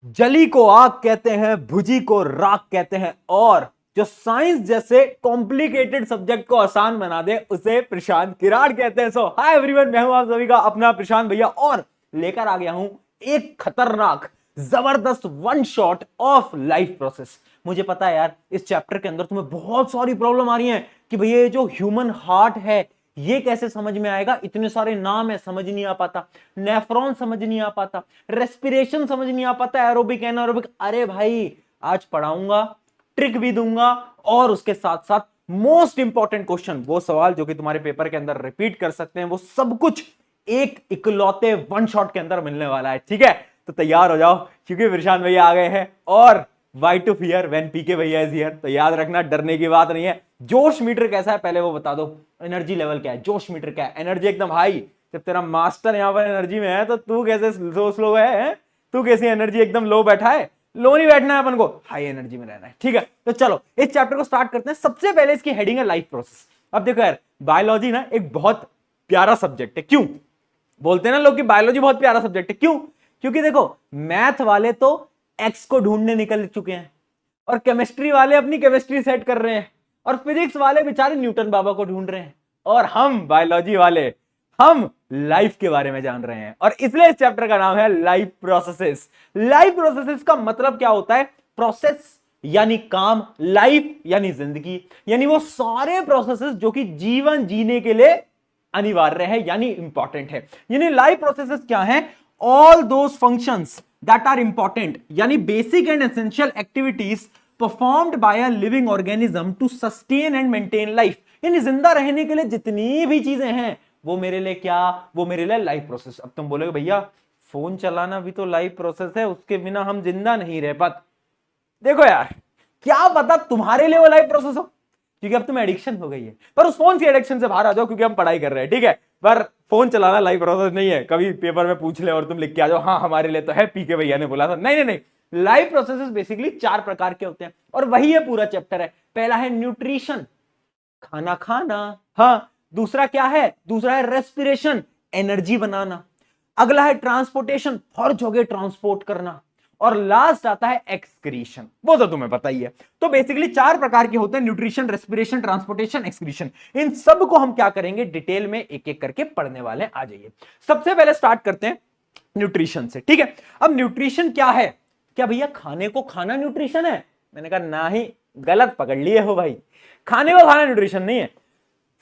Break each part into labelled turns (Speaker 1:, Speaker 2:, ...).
Speaker 1: जली को आग कहते हैं, भुजी को राख कहते हैं, और जो साइंस जैसे कॉम्प्लिकेटेड सब्जेक्ट को आसान बना दे उसे प्रशांत किराड़ कहते हैं। सो हाय एवरीवन, मैं हूं आप सभी का अपना प्रशांत भैया, और लेकर आ गया हूं एक खतरनाक जबरदस्त one shot of life process. मुझे पता है यार, इस चैप्टर के अंदर तुम्हें बहुत सारी प्रॉब्लम आ रही है कि भैया ये जो ह्यूमन हार्ट है ये कैसे समझ में आएगा, इतने सारे नाम है समझ नहीं आ पाता, नेफ्रॉन समझ नहीं आ पाता, रेस्पिरेशन समझ नहीं आ पाता, एरोबिक एनारोबिक। अरे भाई आज पढ़ाऊंगा, ट्रिक भी दूंगा, और उसके साथ साथ मोस्ट इंपॉर्टेंट क्वेश्चन, वो सवाल जो कि तुम्हारे पेपर के अंदर रिपीट कर सकते हैं, वो सब कुछ एक इकलौते वन शॉट के अंदर मिलने वाला है। ठीक है, तो तैयार हो जाओ क्योंकि प्रशांत भैया आ गए हैं। और वाई टू फियर व्हेन पीके भैया इज हियर, तो याद रखना डरने की बात नहीं है। जोश मीटर कैसा है पहले वो बता दो, एनर्जी लेवल क्या है, जोश मीटर क्या है, एनर्जी एकदम हाई। जब तेरा मास्टर यहां पर एनर्जी में है तो तू कैसे सो स्लो है? तू कैसी एनर्जी एकदम लो बैठा है? लो नहीं बैठना है अपन को, हाई एनर्जी में रहना है। ठीक है, तो चलो इस चैप्टर को स्टार्ट करते हैं। सबसे पहले इसकी हेडिंग है लाइफ प्रोसेस। अब देखो यार, बायोलॉजी ना एक बहुत प्यारा सब्जेक्ट है। क्यों बोलते हैं ना लोग कि बायोलॉजी बहुत प्यारा सब्जेक्ट है? क्यों? क्योंकि देखो, मैथ वाले तो एक्स को ढूंढने निकल चुके हैं, और केमिस्ट्री वाले अपनी केमिस्ट्री सेट कर रहे हैं, और फिजिक्स वाले बेचारे न्यूटन बाबा को ढूंढ रहे हैं, और हम बायोलॉजी वाले हम लाइफ के बारे में जान रहे हैं। और इसलिए इस चैप्टर का नाम है लाइफ प्रोसेसेस। लाइफ प्रोसेसेस का मतलब क्या होता है? प्रोसेस यानी काम, लाइफ यानी जिंदगी, यानी वो सारे प्रोसेसेस जो कि जीवन जीने के लिए अनिवार्य है यानी इंपॉर्टेंट है। यानी लाइफ प्रोसेसेस क्या है? All those functions that are important, यानी basic and essential activities performed by a living organism to sustain and maintain life. यानी जिंदा रहने के लिए जितनी भी चीजें हैं वो मेरे लिए क्या? वो मेरे लिए लाइफ प्रोसेस। अब तुम बोलोगे भैया फोन चलाना भी तो लाइफ प्रोसेस है, उसके बिना हम जिंदा नहीं रह पाते। देखो यार, क्या पता तुम्हारे लिए वो लाइफ प्रोसेस हो, क्योंकि अब तुम्हें एडिक्शन हो गई है। पर उस फोन की एडिक्शन से बाहर आ जाओ, क्योंकि हम पढ़ाई कर रहे हैं। ठीक है, पर फोन चलाना लाइफ प्रोसेस नहीं है। कभी पेपर में पूछ ले और तुम लिख के आ जाओ हाँ हमारे लिए तो है, पीके भैया ने बोला था। नहीं नहीं नहीं, लाइफ प्रोसेसेस बेसिकली 4 प्रकार के होते हैं, और वही ये पूरा चैप्टर है। पहला है न्यूट्रिशन, खाना खाना। हाँ, दूसरा क्या है? दूसरा है रेस्पिरेशन, एनर्जी बनाना। अगला है ट्रांसपोर्टेशन, हर जगह ट्रांसपोर्ट करना। और लास्ट आता है एक्सक्रीशन, वो तो तुम्हें पता ही है। तो बेसिकली 4 प्रकार के होते हैं, न्यूट्रिशन, रेस्पिरेशन, ट्रांसपोर्टेशन, एक्सक्रीशन। इन सब को हम क्या करेंगे, डिटेल में एक एक करके पढ़ने वाले हैं। आ जाइए, सबसे पहले स्टार्ट करते हैं न्यूट्रिशन से। ठीक है, अब न्यूट्रिशन क्या है? क्या भैया खाने को खाना न्यूट्रिशन है? मैंने कहा ना ही, गलत पकड़ लिए हो भाई। खाने को खाना न्यूट्रिशन नहीं है।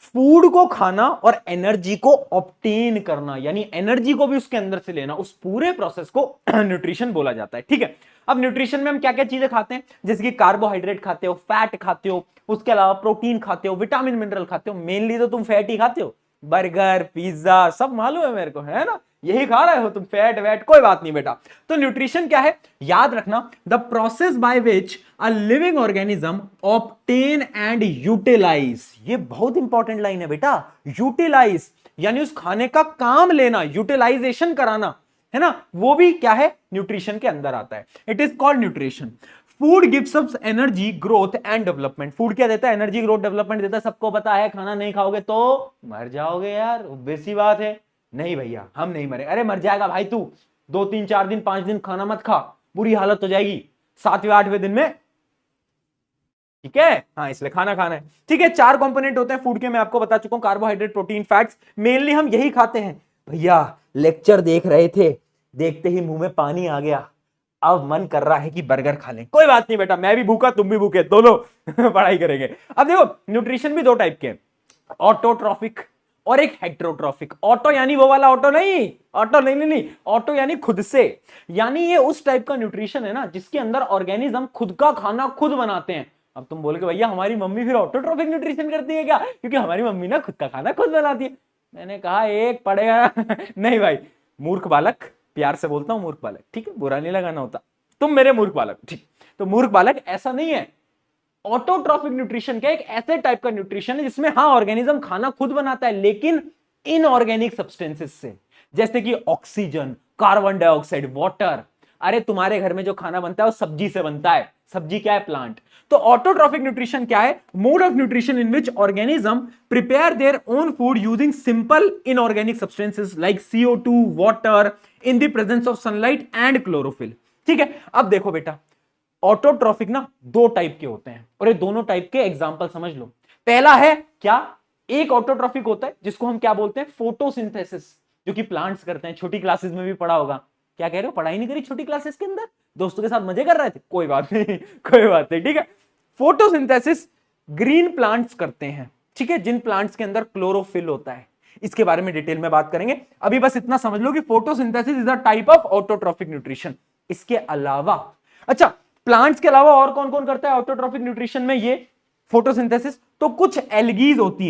Speaker 1: फूड को खाना और एनर्जी को ऑब्टेन करना, यानी एनर्जी को भी उसके अंदर से लेना, उस पूरे प्रोसेस को न्यूट्रिशन बोला जाता है। ठीक है, अब न्यूट्रिशन में हम क्या क्या चीजें खाते हैं? जैसे कि कार्बोहाइड्रेट खाते हो, फैट खाते हो, उसके अलावा प्रोटीन खाते हो, विटामिन मिनरल खाते हो। मेनली तो तुम फैट ही खाते हो, बर्गर पिज्जा सब मालूम है मेरे को, है ना? यही खा रहे हो तुम, फैट वैट कोई बात नहीं बेटा। तो न्यूट्रिशन क्या है? याद रखना, the process by which a living organism obtain and utilise. ये बहुत इंपॉर्टेंट लाइन है बेटा, यूटिलाइज यानी उस खाने का काम लेना, यूटिलाइजेशन कराना, है ना? वो भी क्या है? न्यूट्रिशन के अंदर आता है। It is called nutrition. Food gives us energy, growth and development. Food क्या देता है? एनर्जी, ग्रोथ, डेवलपमेंट देता है। सबको पता है, खाना नहीं खाओगे तो मर जाओगे यार, बेसी बात है। नहीं भैया हम नहीं मरे। अरे मर जाएगा भाई तू, 2 3 4 दिन 5 दिन खाना मत खा, बुरी हालत हो जाएगी 7वें 8वें दिन में। ठीक है, हाँ इसलिए खाना खाना है। ठीक है, 4 कंपोनेंट होते हैं फूड के, मैं आपको बता चुका हूं, कार्बोहाइड्रेट, प्रोटीन, फैट्स। मेनली हम यही खाते हैं। भैया लेक्चर देख रहे थे, देखते ही मुंह में पानी आ गया, अब मन कर रहा है कि बर्गर खा लें। कोई बात नहीं बेटा, मैं भी भूखा तुम भी भूखे, दोनों पढ़ाई करेंगे। अब देखो, न्यूट्रिशन भी 2 टाइप के हैं, ऑटोट्रॉफिक और एक हेट्रोट्रॉफिक। ऑटो यानी वो वाला ऑटो नहीं, ऑटो नहीं नहीं नहीं, ऑटो यानी खुद से। यानी ये उस टाइप का न्यूट्रिशन है ना जिसके अंदर ऑर्गेनिज्म खुद का खाना खुद बनाते हैं। अब तुम बोलोगे भैया हमारी मम्मी फिर ऑटोट्रॉफिक न्यूट्रिशन करती है क्या? क्योंकि हमारी मम्मी ना खुद का खाना खुद बनाती है। मैंने कहा एक पड़ेगा नहीं भाई, मूर्ख बालक, प्यार से बोलता हूं मूर्ख बालक, ठीक है, बुरा नहीं लगाना होता, तुम मेरे मूर्ख बालक, ठीक। तो मूर्ख बालक ऐसा नहीं है। ऑटोट्रॉफिक न्यूट्रिशन क्या? एक ऐसे टाइप का न्यूट्रिशन है जिसमें हाँ ऑर्गेनिज्म खाना खुद बनाता है, लेकिन इनऑर्गेनिक सब्सटेंसेस से, जैसे कि ऑक्सीजन, कार्बन डाइऑक्साइड, वाटर। अरे तुम्हारे घर में जो खाना बनता है वो सब्जी से बनता है। सब्जी क्या है? प्लांट। तो ऑटोट्रॉफिक न्यूट्रिशन क्या है? Mode of nutrition in which organism prepare their own food using simple inorganic substances like CO2, water, in the presence of sunlight and chlorophyll. ठीक है, अब देखो बेटा, ऑटोट्रॉफिक ना दो टाइप के होते हैं और ये दोनों टाइप के एग्जांपल समझ लो। पहला है क्या, एक ऑटोट्रॉफिक होता है जिसको हम क्या बोलते हैं, फोटोसिंथेसिस, जो कि प्लांट्स करते हैं। छोटी क्लासेस में भी पढ़ा होगा। क्या कह रहे हो, पढ़ाई नहीं करी छोटी क्लासेस के अंदर, दोस्तों के साथ मजे कर रहे थे, कोई बात नहीं कोई बात नहीं, ठीक है। फोटोसिंथेसिस ग्रीन प्लांट्स करते हैं, ठीक है, जिन प्लांट्स के अंदर क्लोरोफिल होता है। इसके बारे में डिटेल में बात करेंगे, अभी बस इतना समझ लो कि photosynthesis is a type of autotrophic nutrition. इसके अलावा, अच्छा, प्लांट्स के अलावा और कौन कौन करता है ऑटोट्रॉफिक न्यूट्रिशन में ये फोटोसिंथेसिस? तो कुछ एल्गीज होती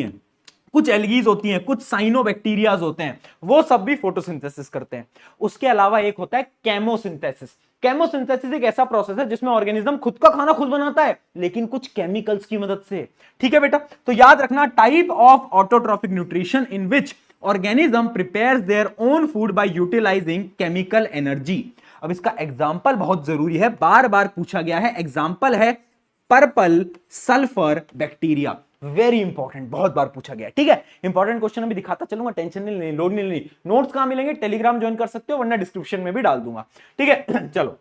Speaker 1: हैं, कुछ साइनोबैक्टीरियाज होते हैं, वो सब भी फोटोसिंथेसिस करते हैं। उसके अलावा एक होता है केमोसिंथेसिस। केमोसिंथेसिस एक ऐसा प्रोसेस है जिसमें ऑर्गेनिज्म खुद का खाना खुद बनाता है, लेकिन कुछ केमिकल्स की मदद से। ठीक है बेटा, तो याद रखना, type of autotrophic nutrition in which organism prepares their own food by utilising chemical energy. अब इसका एग्जाम्पल बहुत जरूरी है, बार बार पूछा गया है। एग्जाम्पल है purple sulphur bacteria, very important, बहुत बार पूछा गया है। ठीक है, इंपॉर्टेंट क्वेश्चन अभी दिखाता चलूंगा, टेंशन नहीं लेनी, लोड नहीं लेनी। नोट्स कहां मिलेंगे, टेलीग्राम ज्वाइन कर सकते हो, वरना डिस्क्रिप्शन में भी डाल दूंगा। ठीक है चलो,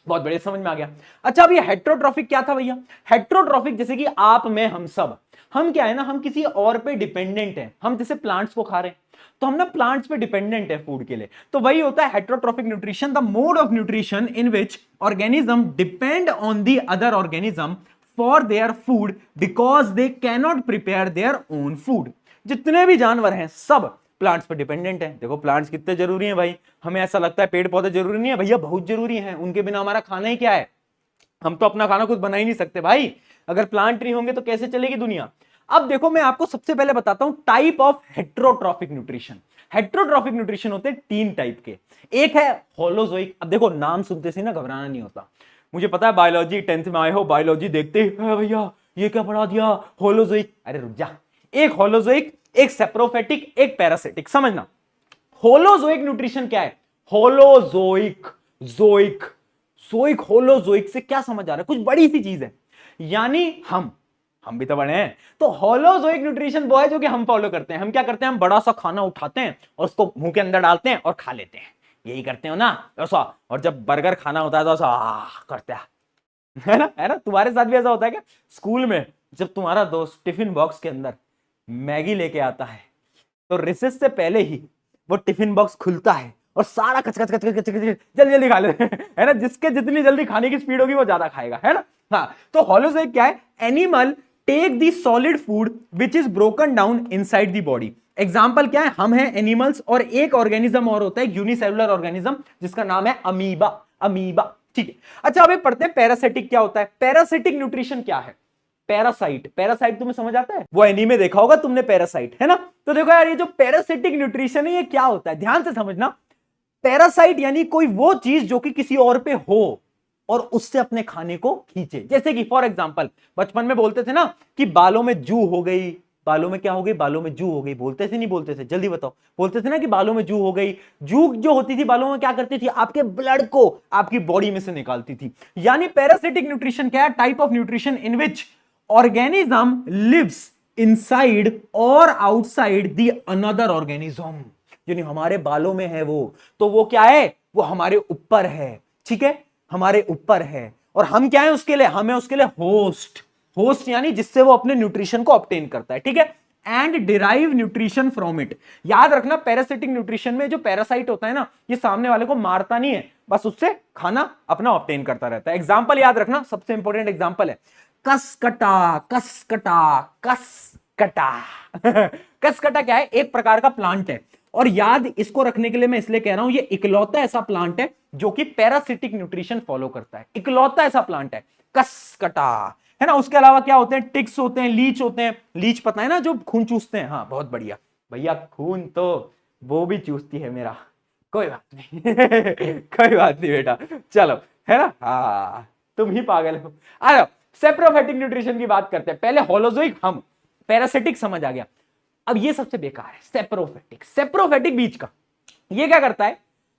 Speaker 1: बहुत बढ़िया, समझ में आ गया। अच्छा, अब ये हेट्रोट्रॉफिक क्या था भैया? हेट्रोट्रॉफिक जैसे कि आप, मैं, हम सब, हम क्या है ना, हम किसी और पे डिपेंडेंट हैं। हम जैसे प्लांट्स को खा रहे हैं, तो हम ना प्लांट्स पे डिपेंडेंट है फूड के लिए, तो वही होता है heterotrophic nutrition, the mode of nutrition in which organism depend on the other organism for their food because they can not prepare their own food. जितने भी जानवर हैं सब प्लांट्स पर डिपेंडेंट हैं। देखो प्लांट्स कितने जरूरी हैं भाई, हमें ऐसा लगता है पेड़ पौधे जरूरी नहीं है, भैया बहुत जरूरी हैं, उनके बिना हमारा खाना ही क्या है, हम तो अपना खाना खुद बना ही नहीं सकते भाई। अगर प्लांट नहीं होंगे तो कैसे चलेगी दुनिया। अब देखो, मैं आपको सबसे पहले बताता हूं type of heterotrophic nutrition. Heterotrophic nutrition होते हैं तीन टाइप के। एक है होलोजोइक। अब देखो, नाम सुनते से ना घबराना नहीं होता, मुझे पता है बायोलॉजी 10th में आए हो, बायोलॉजी देखते ही भैया ये क्या पढ़ा दिया, होलोजोइक। अरे रुक जा, एक होलोजोइक, एक सेप्रोफेटिक, एक पैरासिटिक, समझना। होलोजोइक न्यूट्रिशन क्या है? होलोजोइक, जोइक, जोइक, होलोजोइक से क्या समझ आ रहा है? कुछ बड़ी सी चीज है, यानी हम भी तो बड़े हैं। तो होलोजोइक न्यूट्रिशन वो है जो कि हम फॉलो करते हैं। हम क्या करते हैं, हम बड़ा सा खाना उठाते हैं और उसको मुंह के अंदर डालते हैं और खा लेते हैं, यही करते हो ना ऐसा। और जब बर्गर खाना होता है तो ऐसा करते हैं, है ना? तुम्हारे साथ भी ऐसा होता है क्या? स्कूल में जब तुम्हारा दोस्त टिफिन बॉक्स के अंदर मैगी लेके आता है, तो रिसेस से पहले ही वो टिफिन बॉक्स खुलता है और सारा कच कच कच कच कच जल्दी जल्दी खा लेते हैं, है ना? जिसके जितनी जल्दी खाने की स्पीड होगी वो ज्यादा खाएगा, है ना? हाँ, तो होलोजोइक क्या है? Animal take the solid food which is broken down inside the body. Example क्या है? हम हैं एनिमल्स, और एक ऑर्गेनिज्म और होता है यूनिसेलुलर ऑर्गेनिज्म जिसका नाम है अमीबा। अमीबा, ठीक है। अच्छा, अभी पढ़ते हैं पैरासिटिक क्या होता है। पैरासिटिक न्यूट्रिशन क्या है? पैरासाइट, पैरासाइट तुम्हें समझ आता है? वो एनीमे देखा होगा तुमने, पैरासाइट, है ना? तो देखो यार, ये जो पैरासिटिक न्यूट्रिशन है ये क्या होता है, ध्यान से समझना। पैरासाइट यानी कोई वो चीज जो कि किसी और पे हो और उससे अपने खाने को खींचे। जैसे कि फॉर एग्जांपल, बचपन में बोलते थे ना कि बालों में जू हो गई, बालों में क्या हो गई, बालों में जू हो गई। बोलते थे नहीं बोलते थे, जल्दी बताओ। बोलते थे ना कि बालों में जू हो गई। जू जो होती थी बालों में क्या करती थी, आपके ब्लड को आपकी बॉडी में से निकालती थी। यानी पैरासिटिक न्यूट्रिशन क्या है? Type of nutrition in which organism lives inside और आउटसाइड द अनदर ऑर्गेनिज्म। यानी हमारे बालों में है वो, तो वो क्या है, वो हमारे ऊपर है, ठीक है, हमारे ऊपर है। और हम क्या है उसके लिए, हमें उसके लिए होस्ट, होस्ट यानी जिससे वो अपने न्यूट्रिशन को ऑब्टेन करता है, ठीक है। And derive nutrition from it. याद रखना, पैरासिटिक न्यूट्रिशन में जो पैरासाइट होता है ना, ये सामने वाले को मारता नहीं है, बस उससे खाना अपना ऑब्टेन करता रहता है। एग्जाम्पल याद रखना, सबसे इंपॉर्टेंट एग्जाम्पल है कसकटा। कसकटा, कसकटा कसकटा क्या है? एक प्रकार का प्लांट है। और याद इसको रखने के लिए मैं इसलिए कह रहा हूं, ये इकलौता ऐसा प्लांट है जो कि पैरासिटिक न्यूट्रिशन फॉलो करता है। इकलौता ऐसा प्लांट है कसकटा, है ना? उसके अलावा क्या होते हैं? टिक्स होते हैं, लीच होते हैं। लीच पता है ना, जो खून चूसते हैं। हाँ, बहुत बढ़िया भैया, खून तो वो भी चूसती है मेरा, कोई बात नहीं कोई बात नहीं बेटा, चलो, है ना? हाँ, तुम ही पागल हो। आ जाओ, सेप्रोफेटिक न्यूट्रिशन की बात करते हैं। पहले होलोजोइक, हम पैरासिटिक समझ आ गया। अब ये सबसे बेकार है, सेप्रोफेटिक। सेप्रोफेटिक बीच का, ये क्या करता है?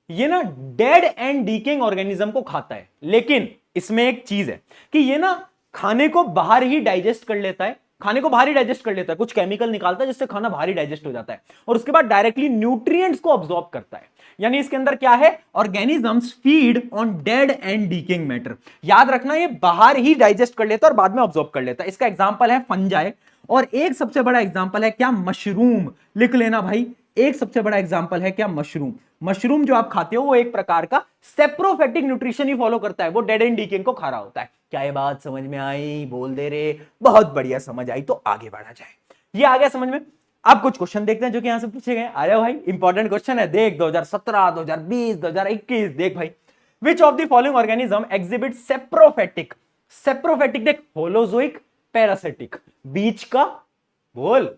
Speaker 1: ये ना डेड एंड डीकेइंग ऑर्गेनिज्म को खाता है, लेकिन इसमें एक चीज है कि ये ना खाने को बाहर ही डाइजेस्ट कर लेता है, खाने को भारी डाइजेस्ट कर लेता है, कुछ केमिकल निकालता है जिससे खाना भारी डाइजेस्ट हो जाता है और उसके बाद डायरेक्टली न्यूट्रिएंट्स को अब्सॉर्ब करता है। यानी इसके अंदर क्या है, organisms feed on dead and decaying matter. याद रखना ये बाहर ही डाइजेस्ट कर लेता है और बाद में अब्सॉर्ब कर लेता है। इसका एग्जांपल है फंजाई और एक सबसे बड़ा एग्जांपल है क्या, मशरूम। लिख लेना भाई, एक सबसे बड़ा एग्जांपल है क्या, मशरूम। मशरूम जो आप खाते हो वो एक प्रकार का सेप्रोफेटिक न्यूट्रिशन ही फॉलो करता है, वो डेड एंड डीकेइंग को खा रहा होता है। क्या ये बात समझ में आई? बोल दे रे, बहुत बढ़िया समझ आई, तो आगे बढ़ा जाए। ये आ गया समझ में। अब कुछ क्वेश्चन देखते हैं जो कि यहां से पूछे गए। आ जाओ भाई, इंपॉर्टेंट क्वेश्चन है, देख 2017, 2020, 2021, देख भाई। Which of the following organism exhibit saprophytic, saprophytic देख, होलोजोइक, पैरासिटिक, बीच का बोल,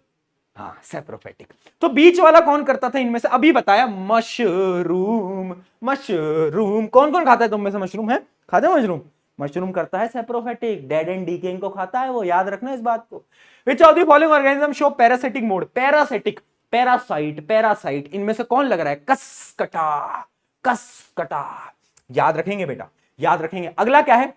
Speaker 1: हाँ सेप्रोफेटिक। तो बीच वाला कौन करता था इनमें से, अभी बताया, मशरूम। मशरूम कौन कौन खाता है तुम में से, मशरूम है, खाते हो मशरूम? मशरूम करता है सेप्रोफेटिक, डेड एंड डीकेइंग को खाता है वो, याद रखना इस बात को। विच of the following organism show parasitic mode, parasitic, parasite, parasite, इनमें से कौन लग रहा है, कसकटा, कसकटा। याद रखेंगे बेटा, याद रखेंगे। अगला क्या है,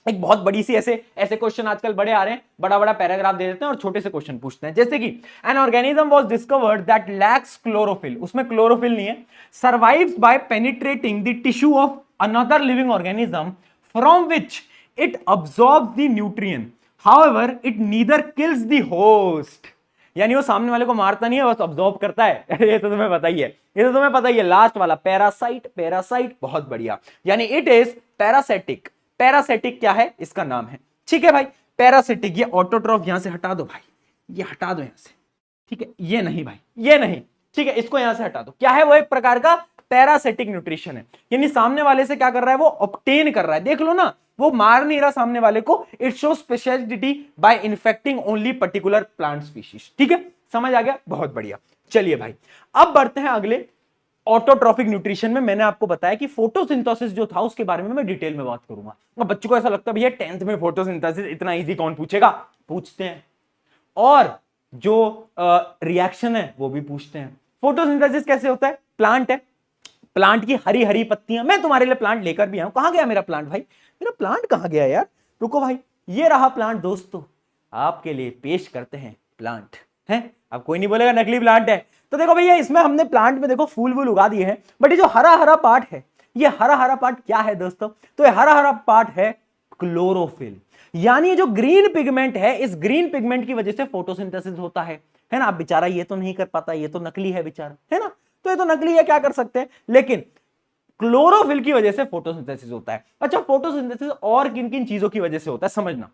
Speaker 1: एक बहुत बड़ी सी, ऐसे ऐसे क्वेश्चन आजकल बड़े आ रहे हैं, बड़ा बड़ा पैराग्राफ दे देते हैं और छोटे से क्वेश्चन पूछते हैं। जैसे कि an organism was discovered that lacks chlorophyll, उसमें क्लोरोफिल नहीं है, survives by penetrating the tissue of another living organism from which it absorbs the nutrient, however it neither kills the host. यानी वो सामने वाले को मारता नहीं है, बस अब्सॉर्ब करता है। ये तो तुम्हें पता ही है, ये तो तुम्हें पता ही है। लास्ट वाला पैरासाइट, पैरासाइट, बहुत बढ़िया, यानी इट इज पैरासिटिक। पैरासिटिक क्या है, इसका नाम है, ठीक है भाई, पैरासिटिक। ये ऑटोट्रॉफ यहां से हटा दो भाई, ये हटा दो यहां से, ठीक है, ये नहीं भाई, ये नहीं, ठीक है, इसको यहां से हटा दो। क्या है वो, एक प्रकार का पैरासिटिक न्यूट्रिशन है, यानी सामने वाले से क्या कर रहा है, वो ऑब्टेन कर रहा है। देख लो ना, वो मार नहीं रहा सामने वाले को, it show speciality by infecting only particular plant species. ठीक है, समझ आ गया, बहुत बढ़िया। चलिए भाई, अब बढ़ते हैं अगले ऑटोट्रॉफिक न्यूट्रिशन में। मैंने आपको बताया कि फोटोसिंथेसिस जो था उसके बारे में मैं डिटेल में बात करूंगा। अब बच्चों को ऐसा लगता है भैया 10th में फोटोसिंथेसिस इतना इजी कौन पूछेगा, पूछते हैं, और जो रिएक्शन है वो भी पूछते हैं। फोटोसिंथेसिस कैसे होता है, प्लांट है, प्लांट की हरी हरी पत्तियां, मैं तुम्हारे लिए प्लांट लेकर भी आऊं। कहां गया मेरा प्लांट भाई, मेरा प्लांट कहां गया यार, रुको भाई, ये रहा प्लांट दोस्तों, आपके लिए पेश करते हैं प्लांट है। अब कोई नहीं बोलेगा नकली प्लांट है, तो देखो भैया इसमें हमने प्लांट में देखो फूल वूल उगा दिए हैं, बट ये जो हरा हरा पार्ट है, ये हरा हरा पार्ट क्या है दोस्तों, तो ये हरा हरा पार्ट है क्लोरोफिल। यानी जो ग्रीन पिगमेंट है, इस ग्रीन पिगमेंट की वजह से फोटोसिंथेसिस होता है ना। अब बेचारा ये तो नहीं कर पाता, ये तो नकली है बेचारा, है ना, तो ये तो नकली है, क्या कर सकते हैं, लेकिन क्लोरोफिल की वजह से फोटोसिंथेसिस होता है। अच्छा, फोटोसिंथेसिस और किन किन चीजों की वजह से होता है समझना।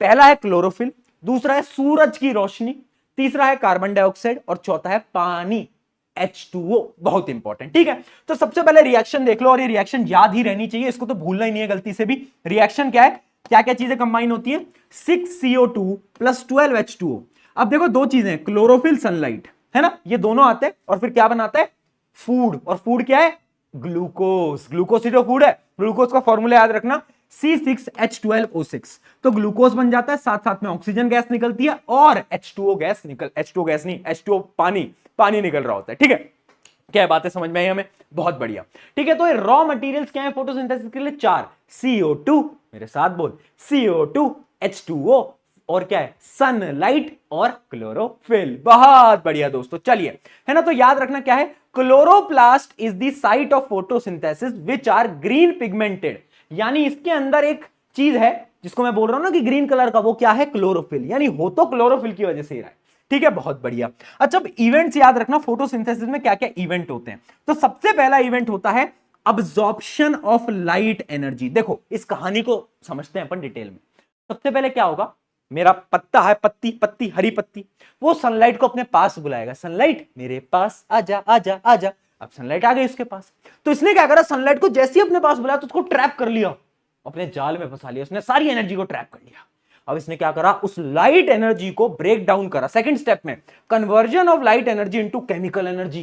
Speaker 1: पहला है क्लोरोफिल, दूसरा है सूरज की रोशनी, तीसरा है कार्बन डाइऑक्साइड और चौथा है पानी, H2O, बहुत इंपॉर्टेंट। ठीक है, तो सबसे पहले रिएक्शन देख लो, और ये रिएक्शन याद ही रहनी चाहिए, इसको तो भूलना ही नहीं है गलती से भी। रिएक्शन क्या है, क्या क्या चीजें कंबाइन होती है, 6CO2 प्लस 12H2O। अब देखो दो चीजें, क्लोरोफिल, सनलाइट, है ना, ये दोनों आते हैं और फिर क्या बनाता है, फूड। और फूड क्या है, ग्लूकोज। ग्लूकोज ही तो फूड है। ग्लूकोज का फॉर्मूला याद रखना, C6H12O6। तो ग्लूकोज बन जाता है, साथ साथ में ऑक्सीजन गैस निकलती है और H2O गैस H2O गैस नहीं, H2O पानी निकल रहा होता है। ठीक है, क्या बातें समझ में आई हमें, बहुत बढ़िया। ठीक है, तो ये रॉ मटेरियल्स क्या है फोटोसिंथेसिस के लिए, 4, CO2, मेरे साथ बोल, CO2, H2O और क्या है, सनलाइट और क्लोरोफिल। बहुत बढ़िया दोस्तों, चलिए, है ना, तो याद रखना क्या है, chloroplast is the site of photosynthesis which are green pigmented. यानी इसके अंदर एक चीज है जिसको मैं बोल रहा हूं ना कि ग्रीन कलर का, वो क्या है, क्लोरोफिल। यानी हो तो क्लोरोफिल की वजह से ही रहा है। ठीक है, बहुत बढ़िया। अच्छा, अब इवेंट्स याद रखना, फोटोसिंथेसिस में क्या क्या इवेंट होते हैं। तो सबसे पहला इवेंट होता है अब्जॉर्प्शन ऑफ लाइट एनर्जी। देखो इस कहानी को समझते हैं अपन डिटेल में। सबसे पहले क्या होगा, मेरा पत्ता है, पत्ती हरी पत्ती, वो सनलाइट को अपने पास बुलाएगा, सनलाइट मेरे पास आजा आजा आजा। अब सनलाइट आ गई उसके पास, तो इसने क्या करा, सनलाइट को जैसे ही अपने पास बुलाया तो उसको ट्रैप कर लिया, अपने जाल में फंसा लिया, उसने सारी एनर्जी को ट्रैप कर लिया। अब इसने क्या करा, उस लाइट एनर्जी को ब्रेक डाउन करा। सेकंड स्टेप में conversion of light energy into chemical energy,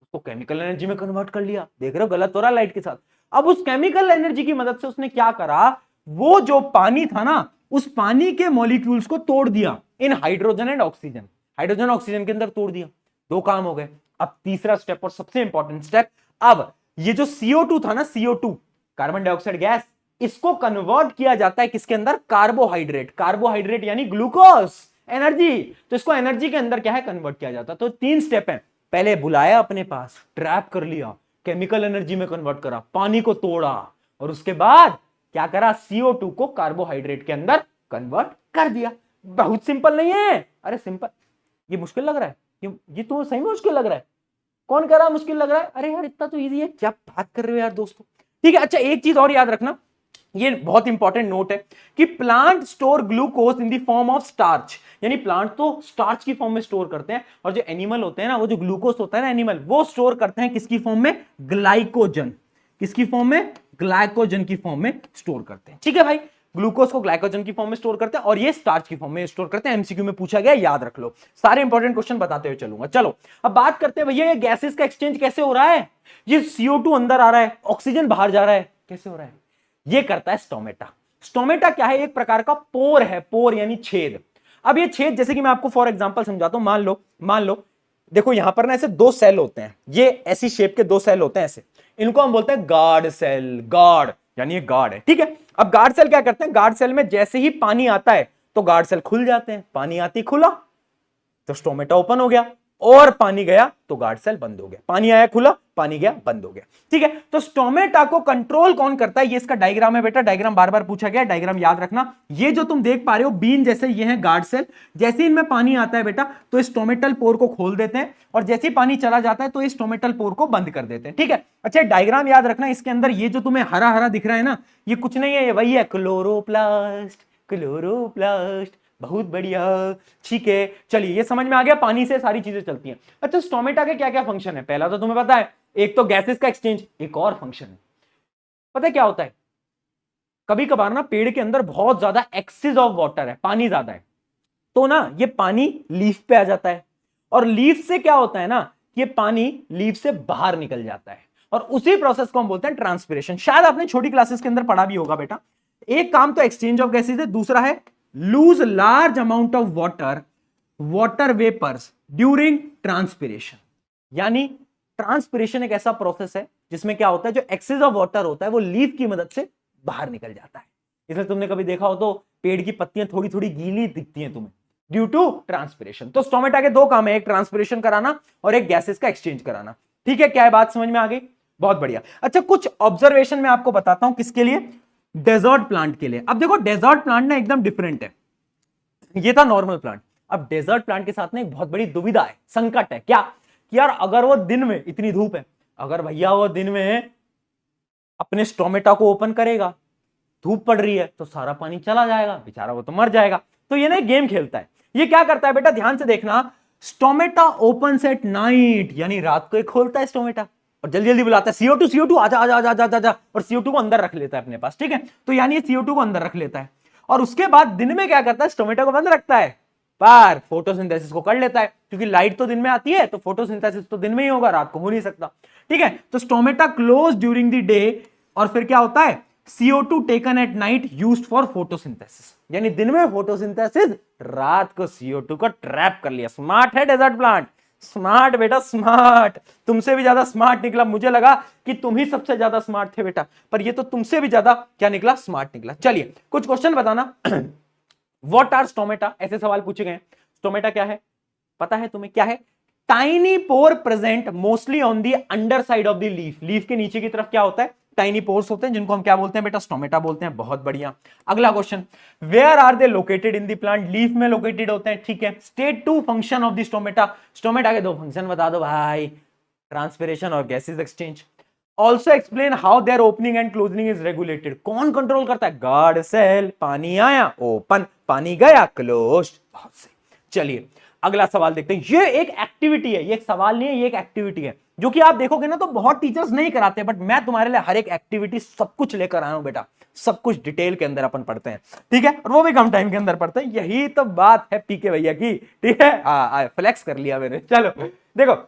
Speaker 1: उसको केमिकल एनर्जी में कन्वर्ट कर लिया। देख रहे हो गलत हो रहा लाइट के साथ। अब उस केमिकल एनर्जी की मदद से उसने क्या करा, वो जो पानी था ना, उस पानी के मॉलिक्यूल्स को तोड़ दिया in hydrogen and oxygen, hydrogen oxygen के अंदर तोड़ दिया। दो काम हो गए। अब तीसरा स्टेप और सबसे इंपॉर्टेंट स्टेप, अब ये जो CO2 था ना, CO2 कार्बन डाइऑक्साइड गैस, इसको कन्वर्ट किया जाता है किसके अंदर, कार्बोहाइड्रेट। कार्बोहाइड्रेट यानी ग्लूकोज, एनर्जी। तो इसको एनर्जी के अंदर क्या है, कन्वर्ट किया जाता है। तो 3 स्टेप है, पहले बुलाया अपने पास, ट्रैप कर लिया, केमिकल एनर्जी में कन्वर्ट करा, पानी को तोड़ा, और उसके बाद क्या करा, CO2 को कार्बोहाइड्रेट के अंदर कन्वर्ट कर दिया। बहुत सिंपल नहीं है? अरे सिंपल, ये मुश्किल लग रहा है? ये तो सही में मुश्किल लग रहा है? कौन कह रहा मुश्किल लग रहा है? अरे यार इतना तो इजी है, क्या बात कर रहे हो यार दोस्तों। ठीक है, अच्छा एक चीज और याद रखना, ये बहुत इंपॉर्टेंट नोट है कि plant store glucose in the form of starch, यानी प्लांट तो स्टार्च की फॉर्म में स्टोर करते हैं, और जो एनिमल होते हैं ना, वो जो ग्लूकोज होता है ना एनिमल, वो स्टोर करते हैं किसकी फॉर्म में, ग्लाइकोजन। किसकी फॉर्म में, ग्लाइकोजन की फॉर्म में स्टोर करते हैं। ठीक है भाई, ग्लूकोज को ग्लाइकोजन की फॉर्म में स्टोर करते हैं और ये स्टार्च की फॉर्म में स्टोर करते हैं। एमसीक्यू में पूछा गया, याद रख लो। सारे इंपॉर्टेंट क्वेश्चन बताते हुए चलूंगा। चलो अब बात करते हैं भैया, ये गैसेस का एक्सचेंज कैसे हो रहा है। ये CO2 अंदर आ रहा है, ऑक्सीजन बाहर जा रहा है, कैसे हो रहा है? ये करता है स्टोमेटा। स्टोमेटा क्या है, एक प्रकार का पोर है, पोर यानी छेद। अब ये छेद, जैसे कि मैं आपको फॉर एग्जांपल समझाता हूं, मान लो देखो यहां पर ना ऐसे 2 सेल होते हैं, ये ऐसी शेप के 2 सेल होते हैं ऐसे, इनको हम बोलते हैं गार्ड सेल। गार्ड यानी ये गार्ड है, ठीक है। अब गार्ड सेल क्या करते हैं, गार्ड सेल में जैसे ही पानी आता है तो गार्ड सेल खुल जाते हैं, पानी आती खुला तो स्टोमेटा ओपन हो गया, और पानी गया तो गार्ड सेल बंद हो गया, पानी आया खुला, पानी गया बंद हो गया। ठीक है, तो स्टोमेटा को कंट्रोल कौन करता है, ये इसका डायग्राम है बेटा, डायग्राम बार बार पूछा गया, डायग्राम याद रखना। ये जो तुम देख पा रहे हो बीन जैसे, ये है गार्ड सेल, जैसे ही इनमें पानी आता है बेटा तो स्टोमेटल पोर को खोल देते हैं, और जैसे ही पानी चला जाता है तो स्टोमेटल पोर को बंद कर देते हैं। ठीक है, अच्छा डायग्राम याद रखना, इसके अंदर ये जो तुम्हें हरा हरा दिख रहा है ना, ये कुछ नहीं है, ये वही है क्लोरोप्लास्ट। क्लोरोप्लास्ट, बहुत बढ़िया, ठीक है। चलिए ये समझ में आ गया, पानी से सारी चीजें चलती हैं। अच्छा स्टोमेटा के क्या क्या फंक्शन है, पहला तो तुम्हें पता है, एक तो गैसेस का एक्सचेंज, एक और फंक्शन है, पता है क्या होता है, कभी कभार ना पेड़ के अंदर बहुत ज्यादा एक्सेस ऑफ वाटर है, पानी ज्यादा है, तो ना ये पानी लीफ पे आ जाता है, और लीफ से क्या होता है ना, ये पानी लीफ से बाहर निकल जाता है, और उसी प्रोसेस को हम बोलते हैं ट्रांसपिरेशन। शायद आपने छोटी क्लासेस के अंदर पढ़ा भी होगा बेटा। एक काम तो एक्सचेंज ऑफ गैसेस है, दूसरा है lose large amount of water vapours during transpiration. यानी ट्रांसपिरेशन एक ऐसा प्रोसेस है जिसमें क्या होता है, जो एक्सेस ऑफ वाटर होता है वो लीफ की मदद से बाहर निकल जाता है। इसलिए तुमने कभी देखा हो तो पेड़ की पत्तियां थोड़ी थोड़ी गीली दिखती हैं तुम्हें, ड्यू टू ट्रांसपिरेशन। तो स्टोमेटा के 2 काम है, एक ट्रांसपिरेशन कराना और एक गैसेस का एक्सचेंज कराना। ठीक है, क्या है बात समझ में आ गई? बहुत बढ़िया। अच्छा कुछ ऑब्जर्वेशन मैं आपको बताता हूं, किसके लिए, डेजर्ट प्लांट के लिए। अब देखो डेजर्ट प्लांट ना एकदम डिफरेंट है, ये था नॉर्मल प्लांट। अब डेजर्ट प्लांट के साथ में एक बहुत बड़ी दुविधा है, संकट है, क्या कि यार अगर वो दिन में, इतनी धूप है, अगर भैया वो दिन में अपने स्टोमेटा को ओपन करेगा, धूप पड़ रही है तो सारा पानी चला जाएगा, बेचारा वो तो मर जाएगा। तो ये ना गेम खेलता है, ये क्या करता है बेटा, ध्यान से देखना, स्टोमेटा ओपन्स एट नाइट, यानी रात को एक खोलता है स्टोमेटा और जल्दी जल्दी बुलाता है CO2 CO2 आजा आजा आजा आजा आजा, और CO2 को अंदर रख लेता है अपने पास। ठीक है, तो यानी ये CO2 को अंदर रख लेता है, और उसके बाद दिन में क्या करता है, स्टोमेटा को बंद रखता है, पर फोटोसिंथेसिस को कर लेता है, क्योंकि लाइट तो दिन में आती है तो फोटोसिंथेसिस तो दिन में ही होगा, रात को हो नहीं सकता। ठीक है, तो stomata close during the day, और फिर क्या होता है, CO2 taken at night used for photosynthesis, यानी दिन में फोटोसिंथेसिस, रात को CO2 को ट्रैप कर लिया। स्मार्ट है डेजर्ट प्लांट, स्मार्ट बेटा स्मार्ट, तुमसे भी ज्यादा स्मार्ट निकला। मुझे लगा कि तुम ही सबसे ज्यादा स्मार्ट थे बेटा, पर ये तो तुमसे भी ज्यादा क्या निकला, स्मार्ट निकला। चलिए कुछ क्वेश्चन बताना। व्हाट आर स्टोमेटा, ऐसे सवाल पूछे गए। स्टोमेटा क्या है, पता है तुम्हें क्या है? Tiny pore present mostly on the under side of the leaf. Leaf के नीचे की तरफ क्या होता है, टाइनी पोर्स होते हैं, जिनको हम क्या बोलते हैं बेटा, स्टोमेटा बोलते हैं। बहुत बढ़िया। अगला question, where are they located in the plant, leaf में लोकेटेड होते हैं। ठीक है, state 2 function of the stomata, stomata के 2 फंक्शन बता दो भाई, ट्रांसपिरेशन और gases exchange. Also explain how their opening and closing is regulated, कौन कंट्रोल करता है, गार्ड सेल, पानी आया ओपन, पानी गया क्लोज। बहुत सही। चलिए अगला सवाल देखते हैं। ये एक एक्टिविटी है, ये एक सवाल नहीं है, ये एक एक्टिविटी है, जो कि आप देखोगे ना तो बहुत टीचर्स नहीं कराते, बट मैं तुम्हारे लिए हर एक एक्टिविटी सब कुछ लेकर आया हूं बेटा, सब कुछ डिटेल के अंदर अपन पढ़ते हैं। ठीक है, और वो भी कम टाइम के अंदर पढ़ते हैं, यही तो बात है पीके भैया की। ठीक है, फ्लेक्स कर लिया मैंने। चलो देखो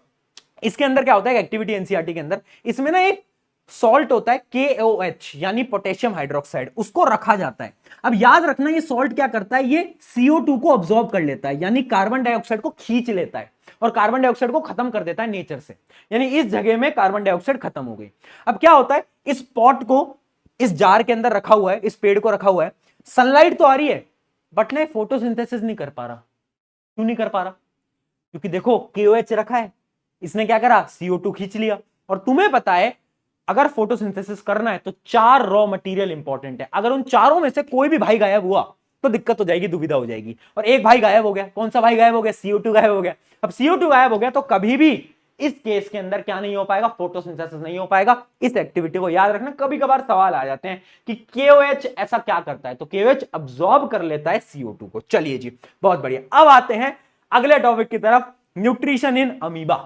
Speaker 1: इसके अंदर क्या होता है, एक्टिविटी एनसीईआरटी के अंदर, इसमें ना एक सॉल्ट होता है KOH यानी पोटेशियम हाइड्रोक्साइड, उसको रखा जाता है। अब याद रखना ये सॉल्ट क्या करता है, ये CO2 को ऑब्जॉर्ब कर लेता है, यानी कार्बन डाइऑक्साइड को खींच लेता है और कार्बन डाइऑक्साइड को खत्म कर देता है नेचर से, यानी इस जगह में कार्बन डाइऑक्साइड खत्म हो गई। अब क्या होता है, इस पॉट को इस जार के अंदर रखा हुआ है, इस पेड़ को रखा हुआ है, सनलाइट तो आ रही है बट नहीं फोटोसिंथेसिस नहीं कर पा रहा, क्यों नहीं कर पा रहा? क्योंकि देखो KOH रखा है, इसने क्या करा, CO2 खींच लिया। और तुम्हें पता है अगर फोटोसिंथेसिस करना है तो 4 रॉ मटेरियल इंपॉर्टेंट है। अगर उन चारों में से कोई भी भाई गायब हुआ तो दिक्कत हो जाएगी, दुविधा हो जाएगी। और एक भाई गायब हो गया, कौन सा भाई गायब हो गया? CO2 गायब हो गया। अब CO2 गायब हो गया तो कभी भी इस केस के अंदर क्या नहीं हो पाएगा, फोटोसिंथेसिस नहीं हो पाएगा। इस एक्टिविटी को याद रखना। कभी कभार सवाल आ जाते हैं कि KOH ऐसा क्या करता है, तो KOH अब्सॉर्ब कर लेता है CO2 को। चलिए जी, बहुत बढ़िया। अब आते हैं अगले टॉपिक की तरफ, न्यूट्रिशन इन अमीबा।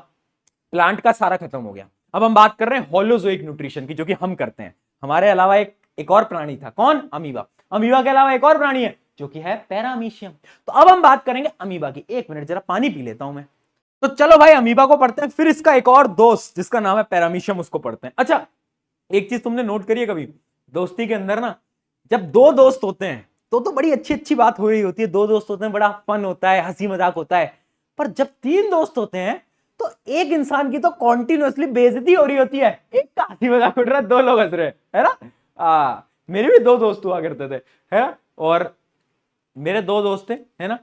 Speaker 1: प्लांट का सारा खत्म हो गया, अब हम बात कर रहे हैं होलोजोइक न्यूट्रिशन की, जो कि हम करते हैं। हमारे अलावा एक और प्राणी था, कौन? अमीबा। अमीबा के अलावा एक और प्राणी है जो कि है पैरामीशियम। तो अब हम बात करेंगे अमीबा की। एक मिनट, जरा पानी पी लेता हूं मैं। तो चलो भाई, अमीबा को पढ़ते हैं, फिर इसका एक और दोस्त जिसका नाम है पैरामीशियम, उसको पढ़ते हैं। अच्छा, एक चीज तुमने नोट करी है कभी, दोस्ती के अंदर ना, जब दो दोस्त होते हैं तो बड़ी अच्छी अच्छी बात हो रही होती है, दो दोस्त होते हैं, बड़ा फन होता है, हंसी मजाक होता है। पर जब 3 दोस्त होते हैं तो एक इंसान की तो कॉन्टिन्यूअसली बेइज्जती हो रही होती है। एक का हंसी मजाक उठ रहा है, 2 लोग हंस रहे हैं, है ना? मेरे भी 2 दोस्त हुआ करते थे, है ना? और मेरे 2 दोस्त थे, है ना?